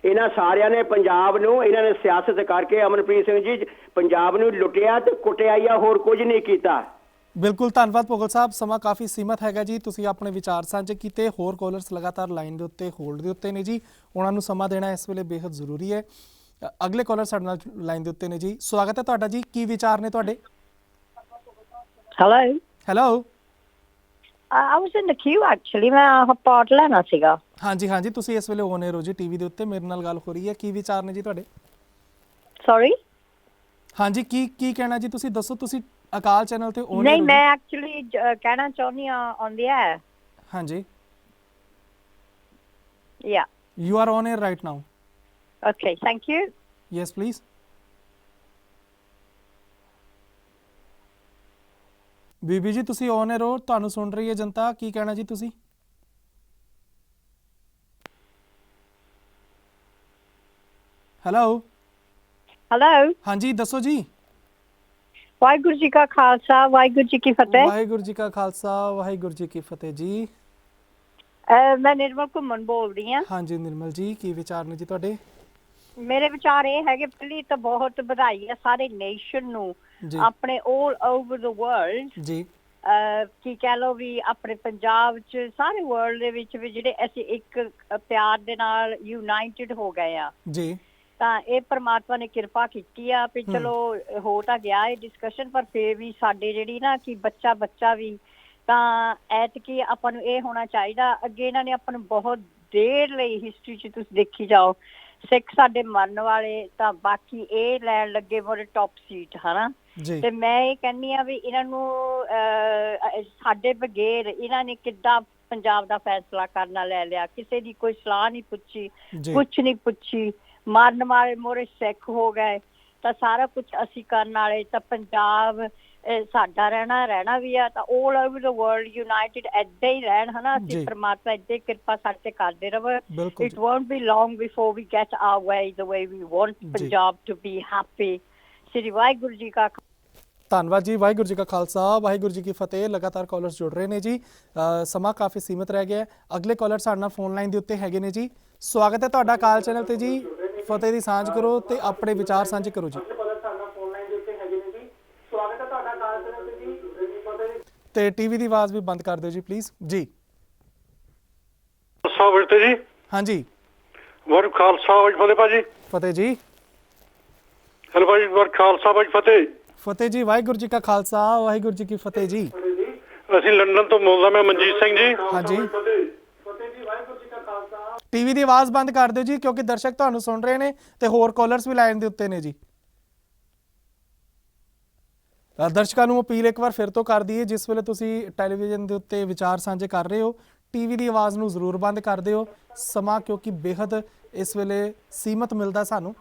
ਇਹਨਾਂ ਸਾਰਿਆਂ ਨੇ ਪੰਜਾਬ ਨੂੰ, ਇਹਨਾਂ ਨੇ ਸਿਆਸਤ ਕਰਕੇ ਅਮਨਪ੍ਰੀਤ ਸਿੰਘ ਜੀ ਪੰਜਾਬ ਨੂੰ ਲੁੱਟਿਆ ਤੇ ਕੁੱਟਿਆ ਆ, ਹੋਰ ਕੁਝ ਨਹੀਂ ਕੀਤਾ। ਬਿਲਕੁਲ, ਧੰਨਵਾਦ ਭੋਗਲ ਸਾਹਿਬ। ਸਮਾਂ ਕਾਫੀ ਸੀਮਤ ਹੈਗਾ ਜੀ। ਤੁਸੀਂ ਆਪਣੇ ਵਿਚਾਰ ਸਾਂਝੇ ਕੀਤੇ। ਹੋਰ ਕਾਲਰਸ ਲਗਾਤਾਰ ਲਾਈਨ ਦੇ ਉੱਤੇ ਹੋਲਡ ਦੇ ਉੱਤੇ ਨੇ ਜੀ, ਉਹਨਾਂ ਨੂੰ ਸਮਾਂ ਦੇਣਾ ਇਸ ਵੇਲੇ ਬੇहद ਜ਼ਰੂਰੀ ਹੈ। ਅਗਲੇ ਕਾਲਰ ਸਾਡੇ ਨਾਲ ਲਾਈਨ ਦੇ ਉੱਤੇ ਨੇ ਜੀ। ਸਵਾਗਤ ਹੈ ਤੁਹਾਡਾ ਜੀ। ਕੀ ਵਿਚਾਰ ਨੇ ਤੁਹਾਡੇ? Hello I was in the queue actually, ਮੈਂ ਪਾਰਟ ਲੈਣਾ ਸੀਗਾ। ਹਾਂਜੀ ਹਾਂਜੀ, ਤੁਸੀਂ ਇਸ ਵੇਲੇ ਔਨ 에ਅਰ ਹੋ ਜੀ ਟੀਵੀ ਦੇ ਉੱਤੇ, ਮੇਰੇ ਨਾਲ ਗੱਲ ਹੋ ਰਹੀ ਹੈ। ਕੀ ਵਿਚਾਰ ਨੇ ਜੀ ਤੁਹਾਡੇ? ਸੌਰੀ, ਹਾਂਜੀ, ਕੀ ਕਹਿਣਾ ਜੀ? ਤੁਸੀਂ ਦੱਸੋ। ਤੁਸੀਂ ਅਕਾਲ ਚੈਨਲ ਤੇ ਔਨ ਨਹੀਂ, ਮੈਂ ਐਕਚੁਅਲੀ ਕਹਿਣਾ ਚਾਹੁੰਦੀ ਆ ਔਨ ਦੀ 에ਅਰ। ਹਾਂਜੀ, ਯਾ, you are on air right now. Okay, thank you. Yes please. ਬੀਬੀ ਜੀ, ਤੁਸੀਂ ਔਨ 에ਅਰ ਹੋ, ਤੁਹਾਨੂੰ ਸੁਣ ਰਹੀ ਹੈ ਜਨਤਾ। ਕੀ ਕਹਿਣਾ ਜੀ ਤੁਸੀਂ? ਹੈਲੋ ਹਾਂਜੀ, ਦੱਸੋ ਜੀ। ਵਾਹਿਗੁਰੂ ਜੀ ਕਾ ਖਾਲਸਾ, ਵਾਹਿਗੁਰੂ ਜੀ ਕੀ ਫਤਿਹ। ਵਾਹਿਗੁਰੂ ਜੀ ਕਾ ਖਾਲਸਾ, ਵਾਹਿਗੁਰੂ ਜੀ ਕੀ ਫਤਿਹ ਜੀ। ਮੈਂ ਨਿਰਮਲ ਘੁੰਮਣ ਬੋਲਦੀ ਹਾਂ। ਹਾਂਜੀ ਨਿਰਮਲ ਜੀ, ਕੀ ਵਿਚਾਰ ਨੇ ਜੀ ਤੁਹਾਡੇ? ਮੇਰੇ ਵਿਚਾਰ ਇਹ ਹੈਗੇ, ਪਹਿਲੀ ਤਾਂ ਬਹੁਤ ਵਧਾਈ ਹੈ ਸਾਰੇ ਨੇਸ਼ਨ ਨੂੰ, ਆਪਣੇ 올 ਓਵਰ ਦ ਵਰਲਡ ਜੀ। ਕੀ ਕਹਿ ਲਓ ਵੀ ਆਪਣੇ ਪੰਜਾਬ ਚ, ਸਾਰੇ ਵਰਲਡ ਦੇ ਵਿੱਚ ਵੀ ਜਿਹੜੇ ਅਸੀਂ ਇੱਕ ਪਿਆਰ ਦੇ ਨਾਲ ਯੂਨਾਈਟਿਡ ਹੋ ਗਏ ਆ ਜੀ। ਤਾਂ ਇਹ ਪ੍ਰਮਾਤਮਾ ਨੇ ਕਿਰਪਾ ਕੀਤੀ ਆ ਵੀ ਚਲੋ ਹੋ ਤਾਂ ਗਿਆ ਇਹ ਡਿਸਕਸ਼ਨ, ਪਰ ਫੇਰ ਵੀ ਸਾਡੇ ਜਿਹੜੀ ਨਾ ਕਿ ਬੱਚਾ ਵੀ ਤਾਂ ਐਤਕੀ ਆਪਾਂ ਨੂੰ ਇਹ ਹੋਣਾ ਚਾਹੀਦਾ। ਅੱਗੇ ਇਹਨਾਂ ਨੇ ਆਪਾਂ ਨੂੰ ਬਹੁਤ ਦੇਰ ਲਈ ਹਿਸਟਰੀ ਚ ਤੁਸੀਂ ਦੇਖੀ ਜਾਓ, ਸਿੱਖ ਸਾਡੇ ਮੰਨਣ ਵਾਲੇ ਤਾਂ ਬਾਕੀ ਇਹ ਲੈਣ ਲੱਗੇ ਬੜੇ ਟੌਪ ਸੀਟ, ਹਨਾ। ਤੇ ਮੈਂ ਇਹ ਕਹਿੰਦੀ ਆ ਵੀ ਇਹਨਾਂ ਨੂੰ ਸਾਡੇ ਬਗੈਰ ਇਹਨਾਂ ਨੇ ਕਿੱਦਾਂ ਪੰਜਾਬ ਦਾ ਫੈਸਲਾ ਕਰਨਾ ਲੈ ਲਿਆ। ਕਿਸੇ ਦੀ ਕੋਈ ਸਲਾਹ ਨਹੀਂ ਪੁੱਛੀ, ਕੁਛ ਨਹੀਂ ਪੁੱਛੀ। ਮਾਰਨ ਵਾਲੇ ਮੋਰੇ ਸਿੱਖ ਹੋ ਗਏ ਤਾਂ ਸਾਰਾ ਕੁਛ ਅਸੀਂ ਕਰਨ ਵਾਲੇ। ਤਾਂ ਪੰਜਾਬ ਸਾਡਾ ਰਹਿਣਾ ਵੀ ਆ, ਤਾਂ 올 ਓਵਰ ਦ ਵਰਲਡ ਯੂਨਾਈਟਿਡ ਏਦਾਂ ਹੀ ਰਹਿਣ, ਹਨਾ। ਅਸੀਂ ਪਰਮਾਤਮਾ ਏਦਾਂ ਹੀ ਕਿਰਪਾ ਸਾਡੇ ਤੇ ਕਰਦੇ ਰਵੇ। It won't be long before we get our way the way we want Punjab to be happy. Shri Waheguru ji ਕਾ ਧੰਨਵਾਦ ਜੀ। ਵਾਹਿਗੁਰੂ ਜੀ ਕਾ ਖਾਲਸਾ, ਵਾਹਿਗੁਰੂ ਜੀ ਕੀ ਫਤਿਹ। ਲਗਾਤਾਰ ਕਾਲਰਸ ਜੁੜ ਰਹੇ ਨੇ ਜੀ। ਸਮਾਂ ਕਾਫੀ ਸੀਮਿਤ ਰਹਿ ਗਿਆ। ਅਗਲੇ ਕਾਲਰ ਸਾਡੇ ਨਾਲ ਫੋਨ ਲਾਈਨ ਦੇ ਉੱਤੇ ਹੈਗੇ ਨੇ ਜੀ। ਸਵਾਗਤ ਹੈ ਤੁਹਾਡਾ ਅਕਾਲ ਚੈਨਲ ਤੇ ਜੀ। ਫਤਿਹ ਦੀ ਸਾਂਝ ਕਰੋ ਤੇ ਆਪਣੇ ਵਿਚਾਰ ਸਾਂਝੇ ਕਰੋ ਜੀ। ਤੇ ਟੀਵੀ ਦੀ ਆਵਾਜ਼ ਵੀ ਬੰਦ ਕਰ ਦਿਓ ਜੀ ਪਲੀਜ਼ ਜੀ। ਖਾਲਸਾ ਜੀ। ਹਾਂਜੀ, ਵਾਹਿਗੁਰੂ ਖਾਲਸਾ ਵਾਹਿਗੁਰੂ ਫਤਿਹ ਭਾਜੀ। ਫਤਿਹ ਜੀ। ਹੈਲੋ ਭਾਜੀ, ਵਾਹਿਗੁਰੂ ਖਾਲਸਾ ਵਾਹਿਗੁਰੂ ਫਤਿਹ। ਫਤਿਹ ਜੀ, ਵਾਹਿਗੁਰੂ ਜੀ ਕਾ ਖਾਲਸਾ, ਵਾਹਿਗੁਰੂ ਜੀ ਕੀ ਫਤਿਹ ਜੀ। ਅਸੀਂ ਲੰਡਨ ਤੋਂ ਬੋਲਦਾ, ਮੈਂ ਮਨਜੀਤ ਸਿੰਘ ਜੀ। ਹਾਂਜੀ, ਟੀਵੀ ਦੀ ਆਵਾਜ਼ ਬੰਦ ਕਰ ਦਿਓ ਜੀ, ਕਿਉਂਕਿ ਦਰਸ਼ਕ ਤੁਹਾਨੂੰ ਸੁਣ ਰਹੇ ਨੇ ਤੇ ਹੋਰ ਕਾਲਰਸ ਵੀ ਲਾਈਨ ਦੇ ਉੱਤੇ ਨੇ ਜੀ। ਦਰਸ਼ਕਾਂ ਨੂੰ ਅਪੀਲ ਇੱਕ ਵਾਰ ਫਿਰ ਤੋਂ ਕਰ ਦਈਏ, ਜਿਸ ਵੇਲੇ ਤੁਸੀਂ ਟੈਲੀਵਿਜ਼ਨ ਦੇ ਉੱਤੇ ਵਿਚਾਰ ਸਾਂਝੇ ਕਰ ਰਹੇ ਹੋ, ਟੀਵੀ ਦੀ ਆਵਾਜ਼ ਨੂੰ ਜ਼ਰੂਰ ਬੰਦ ਕਰ ਦਿਓ। ਸਮਾਂ ਕਿਉਂਕਿ ਬੇहद ਇਸ ਵੇਲੇ ਸੀਮਤ ਮਿਲਦਾ ਸਾਨੂੰ।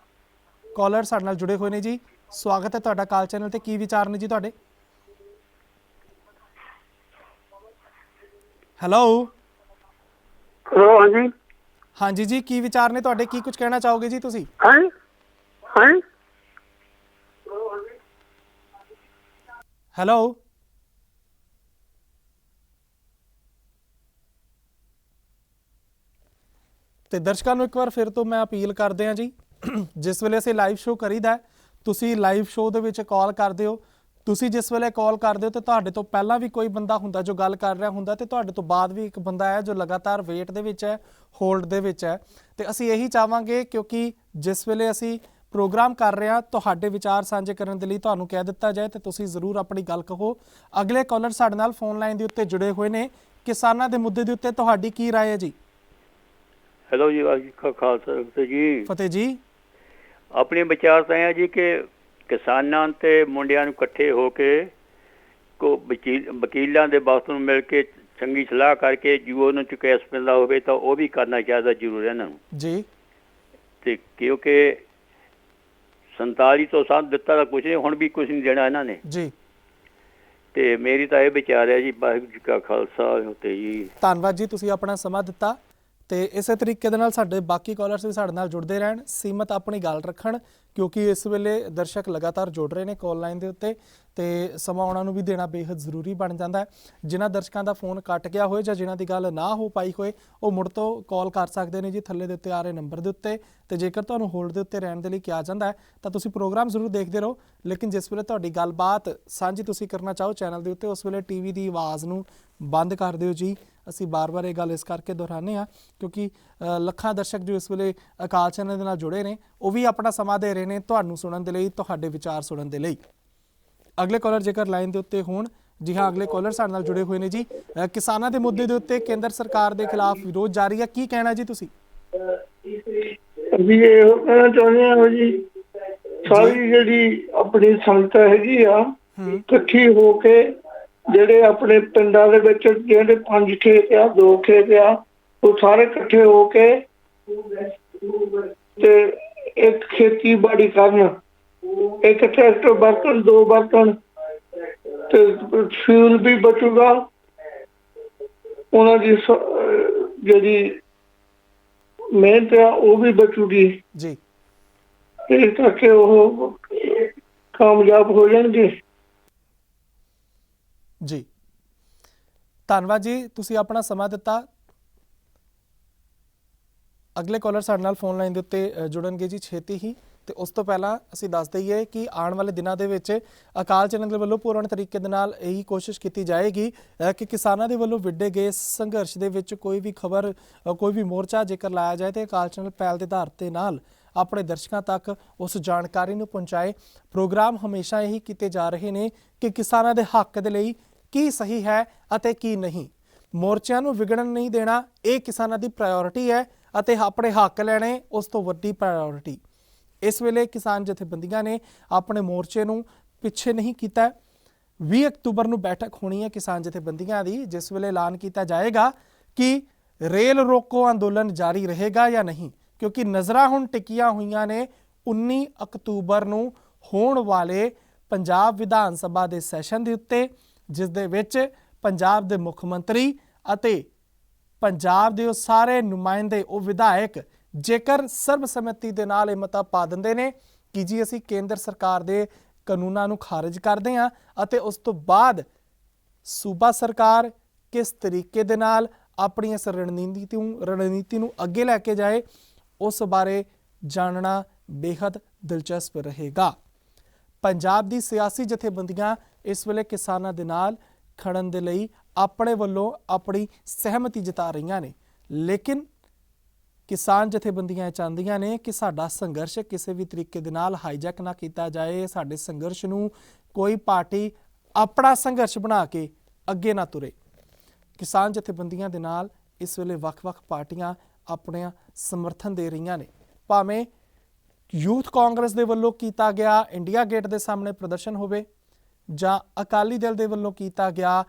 ਕਾਲਰ ਸਾਡੇ ਨਾਲ ਜੁੜੇ ਹੋਏ ਨੇ ਜੀ। ਸਵਾਗਤ ਹੈ ਤੁਹਾਡਾ ਕਾਲ ਚੈਨਲ ਤੇ। ਕੀ ਵਿਚਾਰ ਨੇ ਜੀ ਤੁਹਾਡੇ? ਹੈਲੋ ਹਾਂਜੀ ਹਾਂਜੀ ਜੀ, ਕੀ ਵਿਚਾਰ ਨੇ ਤੁਹਾਡੇ? ਕੀ ਕੁਝ ਕਹਿਣਾ ਚਾਹੋਗੇ ਜੀ ਤੁਸੀਂ? ਹੈਲੋ, ਤੇ ਦਰਸ਼ਕਾਂ ਨੂੰ ਇੱਕ ਵਾਰ ਫਿਰ ਤੋਂ ਮੈਂ ਅਪੀਲ ਕਰਦੇ ਹਾਂ ਜੀ, ਜਿਸ ਵੇਲੇ ਅਸੀਂ ਲਾਈਵ ਸ਼ੋਅ ਕਰੀਦਾ ਤੁਸੀਂ ਲਾਈਵ ਸ਼ੋਅ ਦੇ ਵਿੱਚ ਕਾਲ ਕਰਦੇ ਹੋ, ਤੁਸੀਂ ਜਿਸ ਵੇਲੇ ਕਾਲ ਕਰਦੇ ਹੋ ਤੇ ਤੁਹਾਡੇ ਤੋਂ ਪਹਿਲਾਂ ਵੀ ਕੋਈ ਬੰਦਾ ਹੁੰਦਾ ਜੋ ਗੱਲ ਕਰ ਰਿਹਾ ਹੁੰਦਾ ਤੇ ਤੁਹਾਡੇ ਤੋਂ ਬਾਅਦ ਵੀ ਇੱਕ ਬੰਦਾ ਹੈ ਜੋ ਲਗਾਤਾਰ ਵੇਟ ਦੇ ਵਿੱਚ ਹੈ, ਹੋਲਡ ਦੇ ਵਿੱਚ ਹੈ। ਤੇ ਅਸੀਂ ਇਹੀ ਚਾਹਾਂਗੇ, ਕਿਉਂਕਿ ਜਿਸ ਵੇਲੇ ਅਸੀਂ ਪ੍ਰੋਗਰਾਮ ਕਰ ਰਹੇ ਹਾਂ ਤੁਹਾਡੇ ਵਿਚਾਰ ਸਾਂਝੇ ਕਰਨ ਦੇ ਲਈ ਤੁਹਾਨੂੰ ਕਹਿ ਦਿੱਤਾ ਜਾਏ ਤੇ ਤੁਸੀਂ ਜ਼ਰੂਰ ਆਪਣੀ ਗੱਲ ਕਹੋ। ਅਗਲੇ ਕਾਲਰ ਸਾਡੇ ਨਾਲ ਫੋਨ ਲਾਈਨ ਦੇ ਉੱਤੇ ਜੁੜੇ ਹੋਏ ਨੇ। ਕਿਸਾਨਾਂ ਦੇ ਮੁੱਦੇ ਦੇ ਉੱਤੇ ਤੁਹਾਡੀ ਕੀ ਰਾਏ ਹੈ ਜੀ? ਹੈਲੋ ਜੀ, ਵਾਹਿਗੁਰੂ ਜੀ ਕਾ ਖਾਲਸਾ ਜੀ ਫਤਿਹ ਜੀ। ਆਪਣੇ ਵਿਚਾਰ ਤਾਂ ਹੈ ਜੀ ਕਿ ਕਿਸਾਨਾਂ ਤੇ ਮੁੰਡਿਆਂ ਨੂੰ ਇਕੱਠੇ ਹੋ ਕੇ ਵਕੀਲਾਂ ਦੇ ਬਾਸ ਨੂੰ ਮਿਲ ਕੇ ਚੰਗੀ ਸਲਾਹ ਕਰਕੇ ਜੋ ਉਹਨਾਂ 'ਚ ਕੇਸ ਮਿਲਦਾ ਹੋਵੇ ਤਾਂ ਉਹ ਵੀ ਕਰਨਾ ਚਾਹੀਦਾ ਜ਼ਰੂਰ ਇਹਨਾਂ ਨੂੰ ਜੀ। ਤੇ ਕਿਉਂਕਿ 47 ਤੋਂ ਸਾਥ ਦਿੱਤਾ ਤਾਂ ਕੁਛ ਨਹੀਂ, ਹੁਣ ਵੀ ਕੁਛ ਨਹੀਂ ਦੇਣਾ ਇਹਨਾਂ ਨੇ ਜੀ। ਤੇ ਮੇਰੀ ਤਾਂ ਇਹ ਵਿਚਾਰ ਹੈ ਜੀ। ਵਾਹਿਗੁਰੂ ਜੀ ਕਾ ਖਾਲਸਾ ਤੇ ਜੀ ਧੰਨਵਾਦ ਜੀ, ਤੁਸੀਂ ਆਪਣਾ ਸਮਾਂ ਦਿੱਤਾ। ਤੇ ਇਸੇ ਤਰੀਕੇ ਦੇ ਨਾਲ ਸਾਡੇ ਬਾਕੀ ਕਾਲਰਸ ਵੀ ਸਾਡੇ ਨਾਲ ਜੁੜਦੇ ਰਹਿਣ, ਸੀਮਤ ਆਪਣੀ ਗੱਲ ਰੱਖਣ, ਕਿਉਂਕਿ ਇਸ ਵੇਲੇ ਦਰਸ਼ਕ ਲਗਾਤਾਰ ਜੁੜ ਰਹੇ ਨੇ ਕਾਲ ਲਾਈਨ ਦੇ ਉੱਤੇ ਤੇ ਸਮਾਂ ਉਹਨਾਂ ਨੂੰ ਵੀ ਦੇਣਾ ਬੇਹੱਦ ਜ਼ਰੂਰੀ ਬਣ ਜਾਂਦਾ ਹੈ। ਜਿਨ੍ਹਾਂ ਦਰਸ਼ਕਾਂ ਦਾ ਫੋਨ ਕੱਟ ਗਿਆ ਹੋਏ ਜਾਂ ਜਿਨ੍ਹਾਂ ਦੀ ਗੱਲ ਨਾ ਹੋ ਪਾਈ ਹੋਏ ਉਹ ਮੁੜ ਤੋਂ ਕਾਲ ਕਰ ਸਕਦੇ ਨੇ ਜੀ ਥੱਲੇ ਦੇ ਉੱਤੇ ਆ ਰਹੇ ਨੰਬਰ ਦੇ ਉੱਤੇ। ਤੇ ਜੇਕਰ ਤੁਹਾਨੂੰ ਹੋਲਡ ਦੇ ਉੱਤੇ ਰਹਿਣ ਦੇ ਲਈ ਕਿਹਾ ਜਾਂਦਾ ਹੈ ਤਾਂ ਤੁਸੀਂ ਪ੍ਰੋਗਰਾਮ ਜ਼ਰੂਰ ਦੇਖਦੇ ਰਹੋ, ਲੇਕਿਨ ਜਿਸ ਵੇਲੇ ਤੁਹਾਡੀ ਗੱਲਬਾਤ ਸਾਂਝੀ ਤੁਸੀਂ ਕਰਨਾ ਚਾਹੋ ਚੈਨਲ ਦੇ ਉੱਤੇ, ਉਸ ਵੇਲੇ ਟੀਵੀ ਦੀ ਆਵਾਜ਼ ਨੂੰ ਬੰਦ ਕਰ ਦਿਓ ਜੀ। ਅਸੀਂ ਬਾਰ-ਬਾਰ ਇਹ ਗੱਲ ਇਸ ਕਰਕੇ ਦੁਹਰਾਉਂਦੇ ਹਾਂ ਕਿਉਂਕਿ ਲੱਖਾਂ ਦਰਸ਼ਕ ਜੋ ਇਸ ਵੇਲੇ ਅਕਾਲ ਚੈਨਲ ਦੇ ਨਾਲ ਜੁੜੇ ਨੇ ਉਹ ਵੀ ਆਪਣਾ ਸਮਾਂ ਦੇ ਰਹੇ ਨੇ ਤੁਹਾਨੂੰ ਸੁਣਨ ਦੇ ਲਈ, ਤੁਹਾਡੇ ਵਿਚਾਰ ਸੁਣਨ ਦੇ ਲਈ। ਅਗਲੇ ਕਾਲਰ ਜੇਕਰ ਲਾਈਨ ਦੇ ਉੱਤੇ ਹੋਣ। ਜੀ ਹਾਂ, ਅਗਲੇ ਕਾਲਰ ਸਾਡੇ ਨਾਲ ਜੁੜੇ ਹੋਏ ਨੇ ਜੀ। ਕਿਸਾਨਾਂ ਦੇ ਮੁੱਦੇ ਦੇ ਉੱਤੇ ਕੇਂਦਰ ਸਰਕਾਰ ਦੇ ਖਿਲਾਫ ਵਿਰੋਧ ਜਾਰੀ ਹੈ, ਕੀ ਕਹਿਣਾ ਜੀ ਤੁਸੀਂ? ਅਸੀਂ ਇਹ ਕਹਿਣਾ ਚਾਹੁੰਦੇ ਹਾਂ ਜੀ, ਸਾਰੀ ਜਿਹੜੀ ਆਪਣੀ ਸੰਸਥਾ ਹੈਗੀ ਆ ਇਕੱਠੀ ਹੋ ਕੇ ਜਿਹੜੇ ਆਪਣੇ ਪਿੰਡਾਂ ਦੇ ਵਿੱਚ ਜਿਹੜੇ 5 ਖੇਤ ਆ 2 ਖੇਤ ਆ ਉਹ ਸਾਰੇ ਇਕੱਠੇ ਹੋ ਕੇ ਤੇ ਇੱਕ ਖੇਤੀਬਾੜੀ ਕਰਨ, ਇੱਕ ਟਰੈਕਟਰ ਵਰਤਣ, 2 ਵਰਤਣ ਤੇ ਫਿਊਲ ਵੀ ਬਚੂਗਾ, ਉਹਨਾਂ ਦੀ ਜਿਹੜੀ ਮਿਹਨਤ ਆ ਉਹ ਵੀ ਬਚੂਗੀ ਜੀ। ਇਸ ਕਰਕੇ ਉਹ ਕਾਮਯਾਬ ਹੋ ਜਾਣਗੇ ਜੀ। ਧੰਨਵਾਦ ਜੀ, ਤੁਸੀਂ ਆਪਣਾ ਸਮਾਂ ਦਿੱਤਾ। ਅਗਲੇ ਕਾਲਰ ਸਾਡੇ ਨਾਲ ਫੋਨ ਲਾਈਨ ਦੇ ਉੱਤੇ ਜੁੜਨਗੇ ਜੀ ਛੇਤੀ ਹੀ। ਤੇ ਉਸ ਤੋਂ ਪਹਿਲਾਂ ਅਸੀਂ ਦੱਸ ਦਈਏ ਕਿ ਆਉਣ ਵਾਲੇ ਦਿਨਾਂ ਦੇ ਵਿੱਚ ਅਕਾਲ ਚੈਨਲ ਦੇ ਵੱਲੋਂ ਪੂਰਨ ਤਰੀਕੇ ਦੇ ਨਾਲ ਇਹੀ ਕੋਸ਼ਿਸ਼ ਕੀਤੀ ਜਾਏਗੀ ਕਿ ਕਿਸਾਨਾਂ ਦੇ ਵੱਲੋਂ ਵਿੱਢੇ ਗਏ ਸੰਘਰਸ਼ ਦੇ ਵਿੱਚ ਕੋਈ ਵੀ ਖਬਰ, ਕੋਈ ਵੀ ਮੋਰਚਾ ਜੇਕਰ ਲਾਇਆ ਜਾਏ ਤੇ ਅਕਾਲ ਚੈਨਲ ਪਹਿਲ ਦੇ ਆਧਾਰ ਤੇ ਨਾਲ ਆਪਣੇ ਦਰਸ਼ਕਾਂ ਤੱਕ ਉਸ ਜਾਣਕਾਰੀ ਨੂੰ ਪਹੁੰਚਾਏ। ਪ੍ਰੋਗਰਾਮ ਹਮੇਸ਼ਾ ਇਹੀ ਕੀਤੇ ਜਾ ਰਹੇ ਨੇ ਕਿ ਕਿਸਾਨਾਂ ਦੇ ਹੱਕ ਦੇ ਲਈ ਕੀ ਸਹੀ ਹੈ ਅਤੇ ਕੀ ਨਹੀਂ। ਮੋਰਚਿਆਂ ਨੂੰ ਵਿਗੜਨ ਨਹੀਂ ਦੇਣਾ, ਇਹ ਕਿਸਾਨਾਂ ਦੀ ਪ੍ਰਾਇੋਰਟੀ ਹੈ ਅਤੇ ਆਪਣੇ ਹੱਕ ਲੈਣੇ ਉਸ ਤੋਂ ਵੱਡੀ ਪ੍ਰਾਇੋਰਟੀ। ਇਸ ਵੇਲੇ ਕਿਸਾਨ ਜਥੇਬੰਦੀਆਂ ਨੇ ਆਪਣੇ ਮੋਰਚੇ ਨੂੰ ਪਿੱਛੇ ਨਹੀਂ ਕੀਤਾ। 20 ਅਕਤੂਬਰ ਨੂੰ ਬੈਠਕ ਹੋਣੀ ਹੈ ਕਿਸਾਨ ਜਥੇਬੰਦੀਆਂ ਦੀ, ਜਿਸ ਵੇਲੇ ਐਲਾਨ ਕੀਤਾ ਜਾਏਗਾ ਕਿ ਰੇਲ ਰੋਕੋ ਅੰਦੋਲਨ ਜਾਰੀ ਰਹੇਗਾ ਜਾਂ ਨਹੀਂ, ਕਿਉਂਕਿ ਨਜ਼ਰਾਂ ਹੁਣ ਟਿਕੀਆਂ ਹੋਈਆਂ ਨੇ 19 ਅਕਤੂਬਰ ਨੂੰ ਹੋਣ ਵਾਲੇ ਪੰਜਾਬ ਵਿਧਾਨ ਸਭਾ ਦੇ ਸੈਸ਼ਨ ਦੇ ਉੱਤੇ, ਜਿਸ ਦੇ ਵਿੱਚ ਪੰਜਾਬ ਦੇ ਮੁੱਖ ਮੰਤਰੀ ਅਤੇ ਪੰਜਾਬ ਦੇ ਉਹ ਸਾਰੇ ਨੁਮਾਇੰਦੇ, ਉਹ ਵਿਧਾਇਕ ਜੇਕਰ ਸਰਬਸੰਮਤੀ ਦੇ ਨਾਲ ਇਹ ਮਤਾ ਪਾ ਦਿੰਦੇ ਨੇ ਕਿ ਜੀ ਅਸੀਂ ਕੇਂਦਰ ਸਰਕਾਰ ਦੇ ਕਾਨੂੰਨਾਂ ਨੂੰ ਖਾਰਜ ਕਰਦੇ ਹਾਂ ਅਤੇ ਉਸ ਤੋਂ ਬਾਅਦ ਸੂਬਾ ਸਰਕਾਰ ਕਿਸ ਤਰੀਕੇ ਦੇ ਨਾਲ ਆਪਣੀ ਇਸ ਰਣਨੀਤੀ ਨੂੰ ਅੱਗੇ ਲੈ ਕੇ ਜਾਏ, ਉਸ ਬਾਰੇ ਜਾਣਨਾ ਬੇहद ਦਿਲਚਸਪ ਰਹੇਗਾ। ਪੰਜਾਬ ਦੀ ਸਿਆਸੀ ਜਥੇਬੰਦੀਆਂ ਇਸ ਵੇਲੇ ਕਿਸਾਨਾਂ ਦੇ ਨਾਲ ਖੜਨ ਦੇ ਲਈ ਆਪਣੇ ਵੱਲੋਂ ਆਪਣੀ ਸਹਿਮਤੀ ਜਤਾ ਰਹੀਆਂ ਨੇ, ਲੇਕਿਨ ਕਿਸਾਨ ਜਥੇਬੰਦੀਆਂ ਚਾਹੁੰਦੀਆਂ ਨੇ ਕਿ ਸਾਡਾ ਸੰਘਰਸ਼ ਕਿਸੇ ਵੀ ਤਰੀਕੇ ਦੇ ਨਾਲ ਹਾਈਜੈਕ ਨਾ ਕੀਤਾ ਜਾਏ, ਸਾਡੇ ਸੰਘਰਸ਼ ਨੂੰ ਕੋਈ ਪਾਰਟੀ ਆਪਣਾ ਸੰਘਰਸ਼ ਬਣਾ ਕੇ ਅੱਗੇ ਨਾ ਤੁਰੇ। ਕਿਸਾਨ ਜਥੇਬੰਦੀਆਂ ਦੇ ਨਾਲ ਇਸ ਵੇਲੇ ਵੱਖ-ਵੱਖ ਪਾਰਟੀਆਂ ਆਪਣਾ ਸਮਰਥਨ ਦੇ ਰਹੀਆਂ ਨੇ, ਭਾਵੇਂ ਯੂਥ ਕਾਂਗਰਸ ਦੇ ਵੱਲੋਂ ਕੀਤਾ ਗਿਆ ਇੰਡੀਆ ਗੇਟ ਦੇ ਸਾਹਮਣੇ ਪ੍ਰਦਰਸ਼ਨ ਹੋਵੇ ਜਾਂ ਅਕਾਲੀ ਦਲ ਦੇ ਵੱਲੋਂ ਕੀਤਾ ਗਿਆ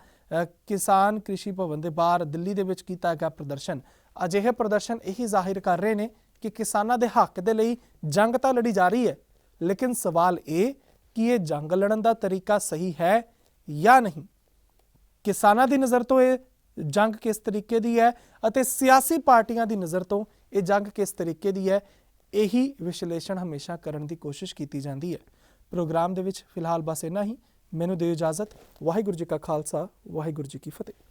ਕਿਸਾਨ ਕ੍ਰਿਸ਼ੀ ਭਵਨ ਦੇ ਬਾਹਰ ਦਿੱਲੀ ਦੇ ਵਿੱਚ ਕੀਤਾ ਗਿਆ ਪ੍ਰਦਰਸ਼ਨ। ਅਜਿਹੇ ਪ੍ਰਦਰਸ਼ਨ ਇਹੀ ਜ਼ਾਹਿਰ ਕਰ ਰਹੇ ਨੇ ਕਿ ਕਿਸਾਨਾਂ ਦੇ ਹੱਕ ਦੇ ਲਈ ਜੰਗ ਤਾਂ ਲੜੀ ਜਾ ਰਹੀ ਹੈ, ਲੇਕਿਨ ਸਵਾਲ ਇਹ ਕਿ ਇਹ ਜੰਗ ਲੜਨ ਦਾ ਤਰੀਕਾ ਸਹੀ ਹੈ ਜਾਂ ਨਹੀਂ। ਕਿਸਾਨਾਂ ਦੀ ਨਜ਼ਰ ਤੋਂ ਇਹ ਜੰਗ ਕਿਸ ਤਰੀਕੇ ਦੀ ਹੈ ਅਤੇ ਸਿਆਸੀ ਪਾਰਟੀਆਂ ਦੀ ਨਜ਼ਰ ਤੋਂ ਇਹ ਜੰਗ ਕਿਸ ਤਰੀਕੇ ਦੀ ਹੈ, ਇਹੀ ਵਿਸ਼ਲੇਸ਼ਣ ਹਮੇਸ਼ਾ ਕਰਨ ਦੀ ਕੋਸ਼ਿਸ਼ ਕੀਤੀ ਜਾਂਦੀ ਹੈ। ਪ੍ਰੋਗਰਾਮ ਦੇ ਵਿੱਚ ਫਿਲਹਾਲ ਬਸ ਇੰਨਾ ਹੀ। ਮੈਨੂੰ ਦਿਓ ਇਜਾਜ਼ਤ। ਵਾਹਿਗੁਰੂ ਜੀ ਕਾ ਖਾਲਸਾ, ਵਾਹਿਗੁਰੂ ਜੀ ਕੀ ਫਤਿਹ।